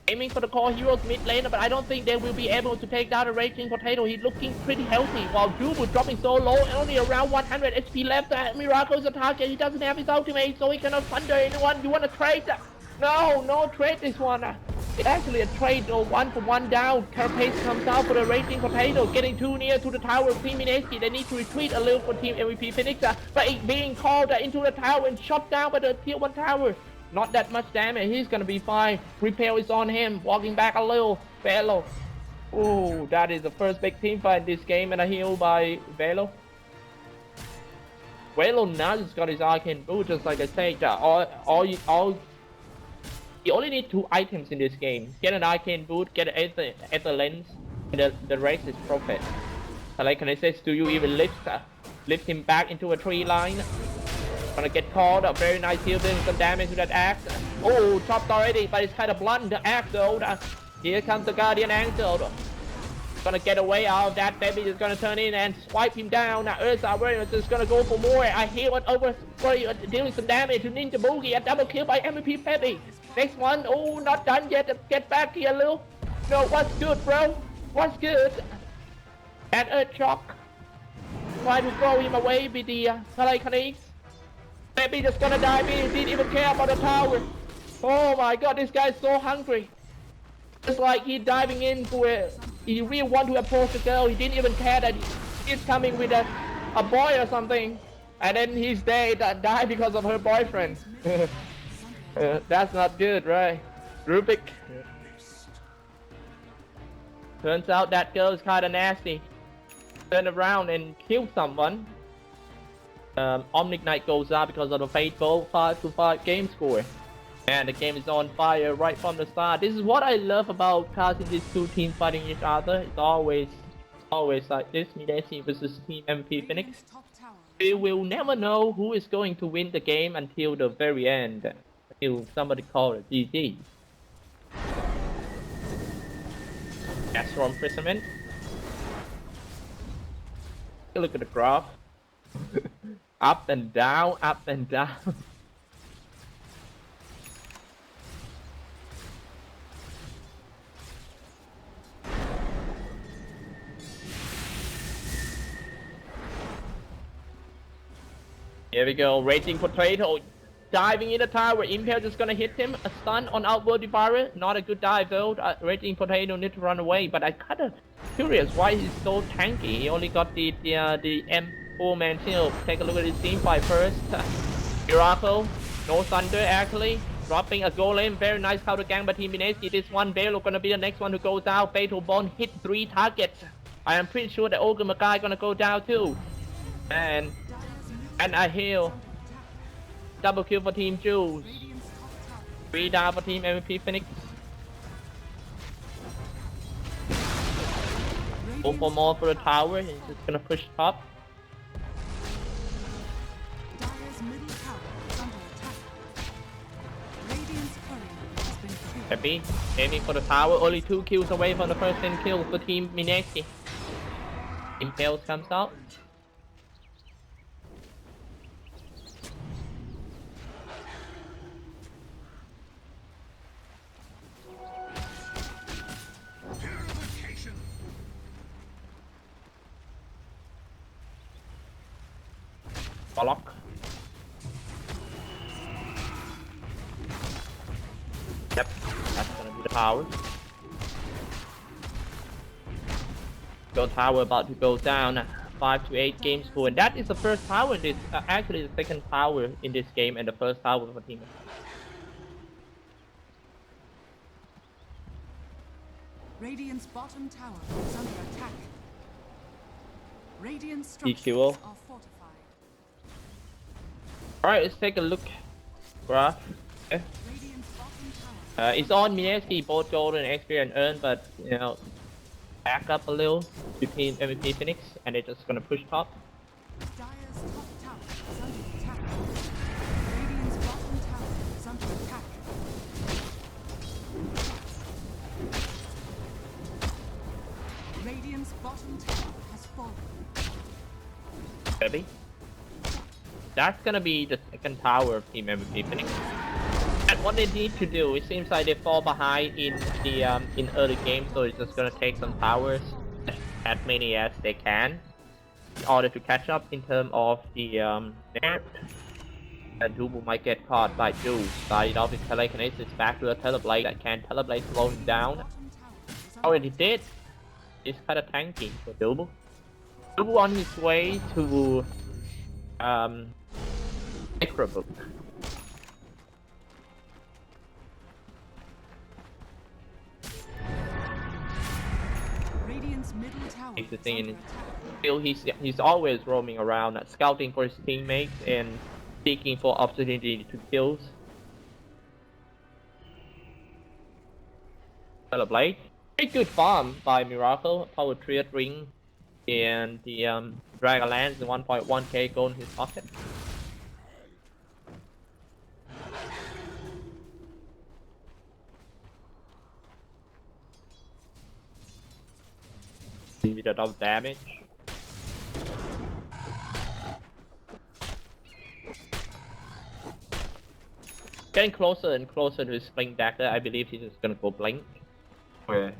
Aiming for the core heroes mid laner, but I don't think they will be able to take down a Raging Potato. He's looking pretty healthy, while Dubu dropping so low, only around 100 HP left. Miracle is a target, he doesn't have his ultimate, so he cannot thunder anyone. You wanna trade? No trade this one. It's actually a trade, though, 1-for-1 down. Carapace comes out for the Raging Potato, getting too near to the tower of Team Mski. They need to retreat a little for Team MVP.Phoenix, but it being called into the tower and shot down by the tier 1 tower. Not that much damage, he's gonna be fine. Repel is on him, walking back a little. Velo. Oh, that is the first big team fight in this game, and a heal by Velo. Velo now just got his arcane boot, just like I said. You only need 2 items in this game. Get an arcane boot, get an ether lens, and the rest is profit. Like I said, do you even lift him back into a tree line? Gonna get caught, a very nice heal, doing some damage to that axe. Oh, chopped already, but it's kind of blunt, the axe though. Here comes the Guardian Angel. Gonna get away out of that, baby is gonna turn in and swipe him down. Now Urza warrior is just gonna go for more. I heal it over, dealing some damage to Ninja Boogie. A double kill by MVP.P. Next one, oh, not done yet. Get back here, Lil. No, what's good, bro? What's good? That Earth Shock. Try to throw him away with the telekinesis. Maybe just gonna die, he didn't even care about the tower. Oh my god, this guy's so hungry. It's like he's diving in for it. He really want to approach the girl. He didn't even care that he's coming with a boy or something. And then he's dead, died because of her boyfriend. That's not good, right? Rubik. Turns out that girl is kinda nasty. Turn around and kill someone. Omnic Knight goes out because of the fateful 5-5 game score. And the game is on fire right from the start. This is what I love about casting these two teams fighting each other. It's always like this, Mski versus Team MVP.Phoenix. We will never know who is going to win the game until the very end. Until somebody call it GG. Astral imprisonment. Look at the graph. Up and down, up and down. Here we go, Raging Potato diving in the tower. Impale just gonna hit him. A stun on outward devourer. Not a good dive though. Raging Potato need to run away, but I kinda curious why he's so tanky. He only got the M4 man shield. Take a look at his team fight first. Miracle, no thunder actually. Dropping a golem, very nice counter gang by Team Mski. This one, Bale gonna be the next one to go down. Fatal Bond hit 3 targets. I am pretty sure that Ogre Magai gonna go down too. And I heal. Double kill for Team Jules. 3 down for Team MVP.Phoenix. Go for more for the tower. He's just gonna push top. Happy. Aiming for the tower. Only 2 kills away from the first 10 kills for Team Mski. Impale comes out. Block. Yep, that's gonna be the tower. Go tower about to go down. 5 to 8 game score, and that is the first tower in this. Actually, the second tower in this game, and the first tower for Team. Radiant's bottom tower is under attack. Radiant EQ. structures are fortified. Alright, let's take a look. Graph. Okay. Radiant's bottom tower. It's on Mski, both gold and XP and earn, but you know, back up a little between MVP.Phoenix, and they're just gonna push top. Dire's top tower is under attack. Radiant's bottom tower is under attack. Radiant's bottom tower has fallen. Baby. That's gonna be the second tower of Team MVP.Phoenix. And what they need to do, it seems like they fall behind in the in early game, so it's just gonna take some towers, as many as they can, in order to catch up in terms of the map. And Dubu might get caught by Jules. Started off his telekinesis back to a teleblade that can teleblade slow him down. Already did. It's kinda tanky for Dubu. Dubu on his way to Microbook. Radiant's middle tower He's the is thing. under attack. Still, he's always roaming around, scouting for his teammates and seeking for opportunity to kills. Blade. Very good farm by Miracle. Power Triad Ring and the Dragonlance and 1.1k gold in his pocket. With a double damage. Getting closer and closer to his Blink Dagger. I believe he's just gonna go Blink. Where?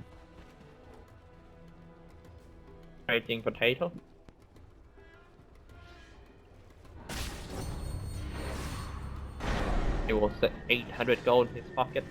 Raging Potato. He will set 800 gold in his pocket.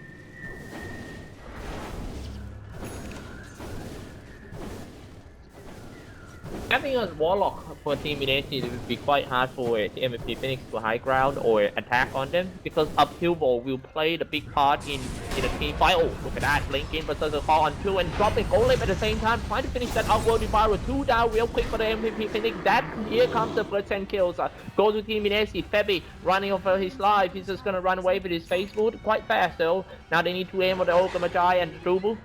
Having a Warlock for Team Mski would be quite hard for MVP.Phoenix to high ground or attack on them because upheaval will play the big part in the team fight. Oh, look at that, blinking, but there's a call on 2 and dropping Golem at the same time, trying to finish that upward fire with 2 down real quick for the MVP.Phoenix. That here comes the first 10 kills. Goes to Team Mski. Febby running over his life. He's just gonna run away with his face boot quite fast though. Now they need to aim on the Ogre Magi and the Trubu.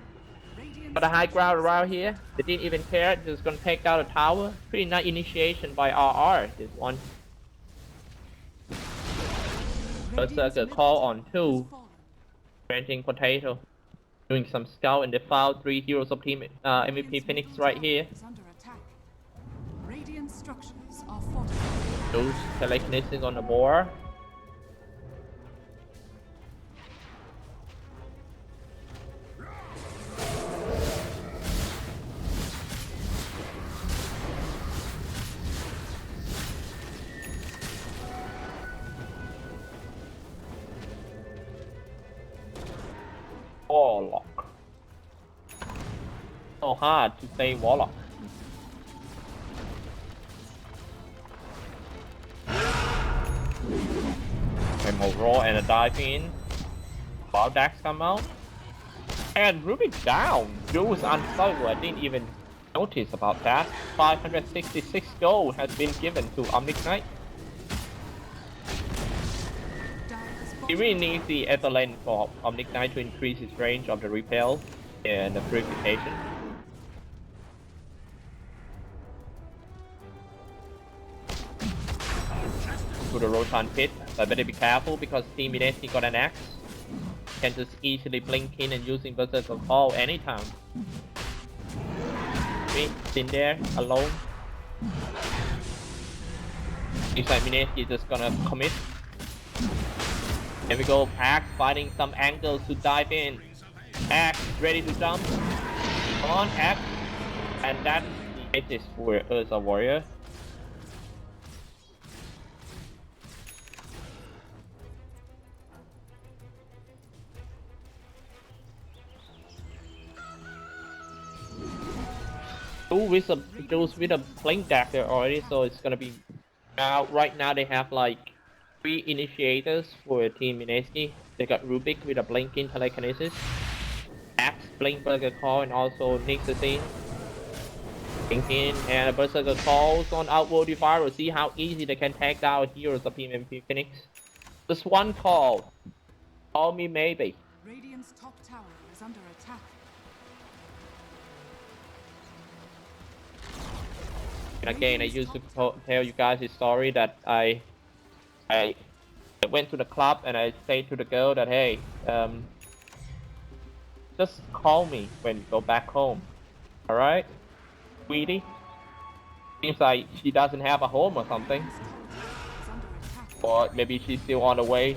For the high ground around here, they didn't even care, just gonna take down a tower. Pretty nice initiation by RR, this one. Berserker call on 2. Ranging Potato. Doing some scout and they found 3 heroes of team MVP.Phoenix right here. Radiant structures are fortified. Those telekinesis on the board. Warlock. So hard to say Warlock. Emerald Raw and a dive in. Barracks come out. And Rubik down. Jules unstoppable. I didn't even notice about that. 566 gold has been given to Omnic He really needs the Etherland for Omnic to increase his range of the repel and the purification. To the Roshan pit, but better be careful because Team Mski got an axe. Can just easily blink in and using Berserker Call anytime. It's in there alone. Looks like Mski just gonna commit. Here we go, Axe finding some angles to dive in. Axe ready to jump. Come on, Axe. And that is for Ursa Warrior. Those with a blink dagger already, so it's gonna be now. Right now they have like 3 initiators for Team Mski. They got Rubik with a blinking telekinesis, Axe, Blink Berserker Call, and also Nixie. Blinking and a Berserker Calls on Outworld Fire. We'll see how easy they can take down heroes of Team MVP.Phoenix. Just one call. Call me maybe. Radiant's top tower is under attack. And again, I used to tell you guys this story that I went to the club and I said to the girl that, hey, just call me when you go back home. Alright? Sweetie? Seems like she doesn't have a home or something. Or maybe she's still on the way.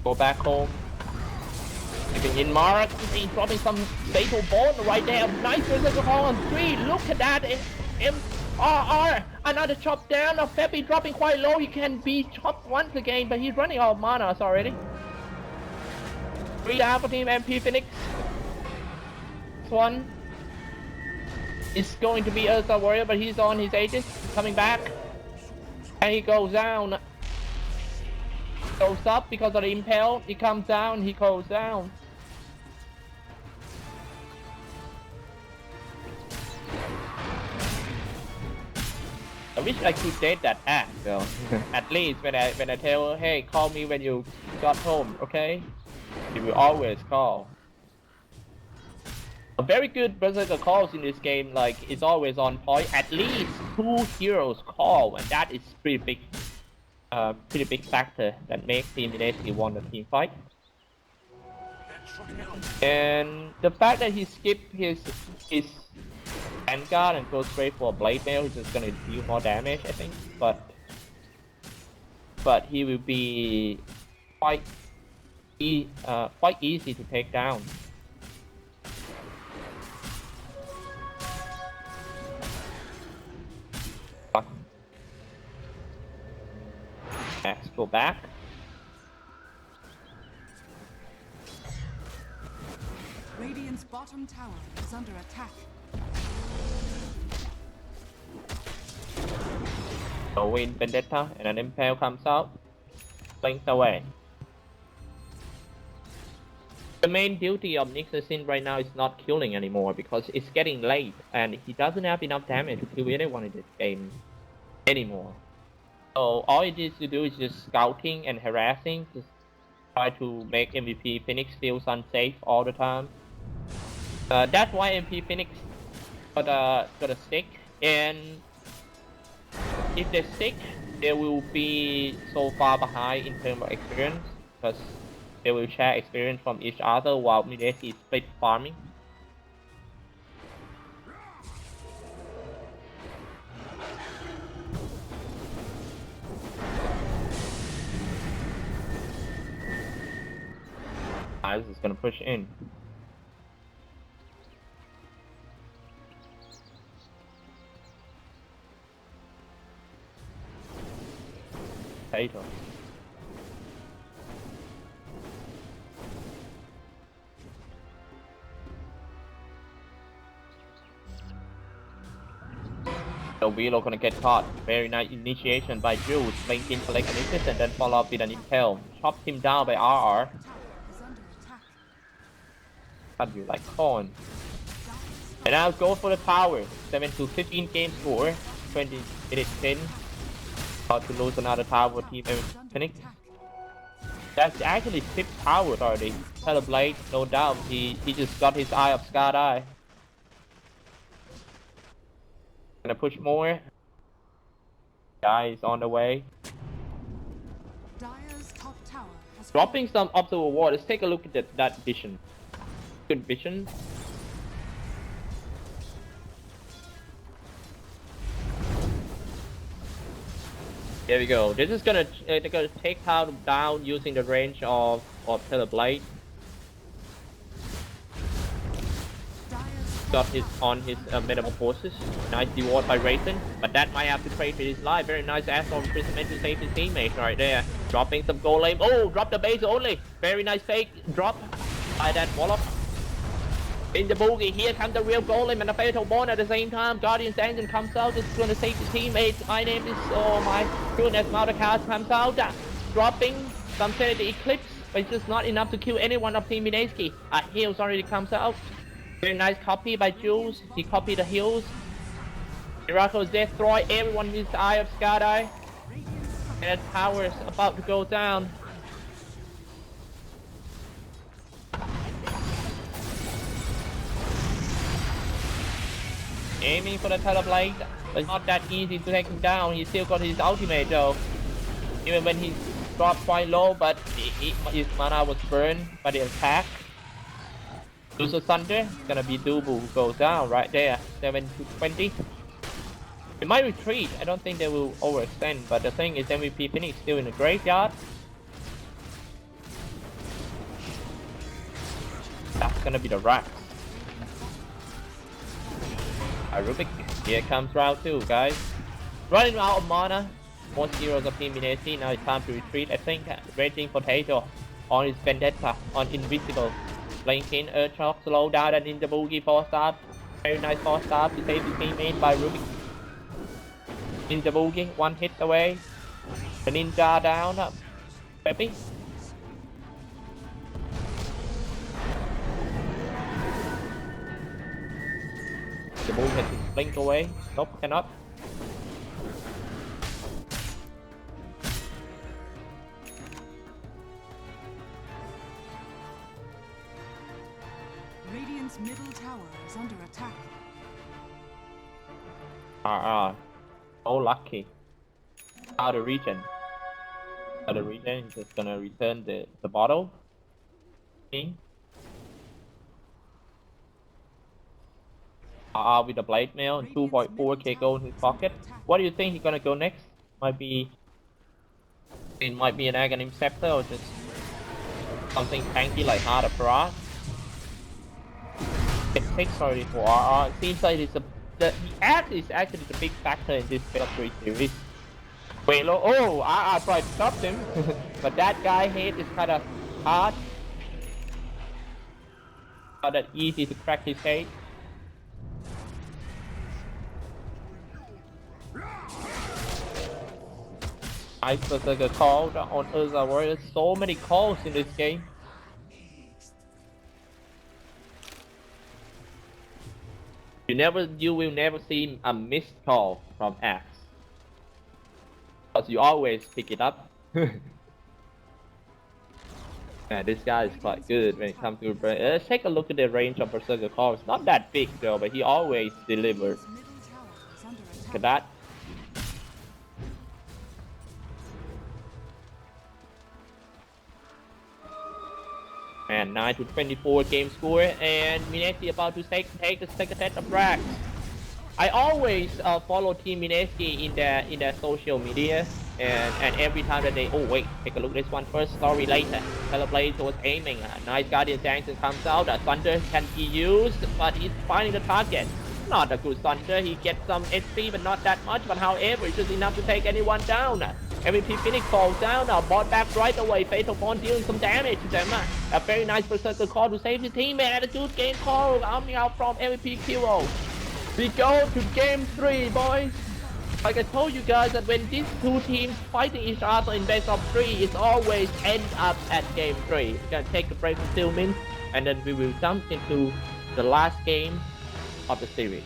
Go back home. Living in Mara, he's dropping some fatal ball right there. Nice Berserker Call on 3. Look at that. RR, another chop down of Febby dropping quite low. He can be chopped once again, but he's running out of mana already. 3 down for Team MVP.Phoenix. This one is going to be Ursa Warrior, but he's on his Aegis, coming back. And he goes down. Goes up because of the impel. He comes down, he goes down. I wish I could date that act though. At least when I tell her, hey, call me when you got home, okay? She will always call. A very good Berserker calls in this game, like, it's always on point. At least 2 heroes call, and that is pretty big factor that makes Team Mski won the team fight. And the fact that he skipped his Vanguard and goes straight for a Blade Mail, he's just gonna deal more damage, I think. But he will be quite easy to take down. Let's go back. Radiant's bottom tower is under attack. So win Vendetta and an Impale comes out, blinks away. The main duty of Nixon right now is not killing anymore because it's getting late and he doesn't have enough damage to kill anyone in this game anymore. So all he needs to do is just scouting and harassing, just try to make MVP.Phoenix feel unsafe all the time. That's why MVP.Phoenix got a stick, and if they stick, they will be so far behind in terms of experience because they will share experience from each other while Mski is split farming. Ice is gonna push in. Potato. So Velo gonna get caught. Very nice initiation by Jules, flanking telekinesis and then follow up with an impale. Chops him down by RR. Cut you like corn. And now go for the tower. 7 to 15 game score. 20 minutes 10. About to lose another tower for Team Phoenix. That's actually 6 towers already. Blade, no doubt. He just got his eye of Scarred Eye. Gonna push more. Guy is on the way. Dire's top tower has Dropping some observer ward. Let's take a look at that vision. Good vision. There we go. This is gonna take down using the range of Blade. Got his on his metamorphosis. Nice reward by Raisin, but that might have to trade for his life. Very nice asshole imprisonment to save his teammates right there. Dropping some golem. Oh, drop the base only. Very nice fake drop by that Wallop. In the boogie, here comes the real golem and the fatal bond at the same time. Guardian's engine comes out, just gonna save his teammates. My name is, oh my goodness, Mothercast comes out, dropping some Sanity Eclipse, but it's just not enough to kill anyone of Team Mski. Heals already comes out. Very nice copy by Jules. He copied the heals. Miracle destroy everyone with the Eye of Scarred Eye. And tower is about to go down. Aiming for the Teleblade, but it's not that easy to take him down. He still got his ultimate though. Even when he dropped quite low, but his mana was burned by the attack. Lucio Thunder, gonna be Dubu who goes down right there, 7 to 20. It might retreat, I don't think they will overextend, but the thing is MVP.Phoenix still in the graveyard. That's gonna be the Barracks. Rubik, here comes round 2 guys. Running out of mana, most heroes of Team Mski, now it's time to retreat. I think Raging Potato on his Vendetta, on Invisible. Blinking, Earthshock, slow down and in the boogie 4-star. Very nice 4-star to save his teammate by Rubik. In the boogie, 1 hit away. The ninja down. Peppy. The boogie has to blink away. Nope, cannot. Radiant's middle tower is under attack. Oh lucky. Out of region. Out of region, he's just gonna return the bottle. With the blade mail and 2.4k gold in his pocket. What do you think he's gonna go next? It might be an Aghanim Scepter or just something tanky like Heart of Barracks. It takes already for RR. It seems like it's the ad is actually the big factor in this Bell3 series. Wait, oh, RR tried to stop him, but that guy head is kind of hard. Not that easy to crack his head. Nice berserker call on Urza Warriors. So many calls in this game. You will never see a missed call from Axe. Because you always pick it up. Yeah, this guy is quite good when it comes to let's take a look at the range of berserker calls. Not that big though, but he always delivers. Look at that. And 9-24 game score, and Mski about to take the second set of Barracks. I always follow Team Mski in their social media, and every time that they take a look at this one first. Story later. Celebrate towards aiming. Nice Guardian Sanction comes out. Thunder can be used, but he's finding the target. Not a good Thunder. He gets some SP, but not that much. But however, it's just enough to take anyone down. MVP.Phoenix falls down, bought back right away. Fatal Bond dealing some damage to them. A very nice berserker call to save the team, and a good game call coming out from MVP.P. We go to game 3, boys. Like I told you guys that when these two teams fighting each other in best of 3, it always ends up at game 3. We're gonna take a break for 2 minutes, and then we will jump into the last game of the series.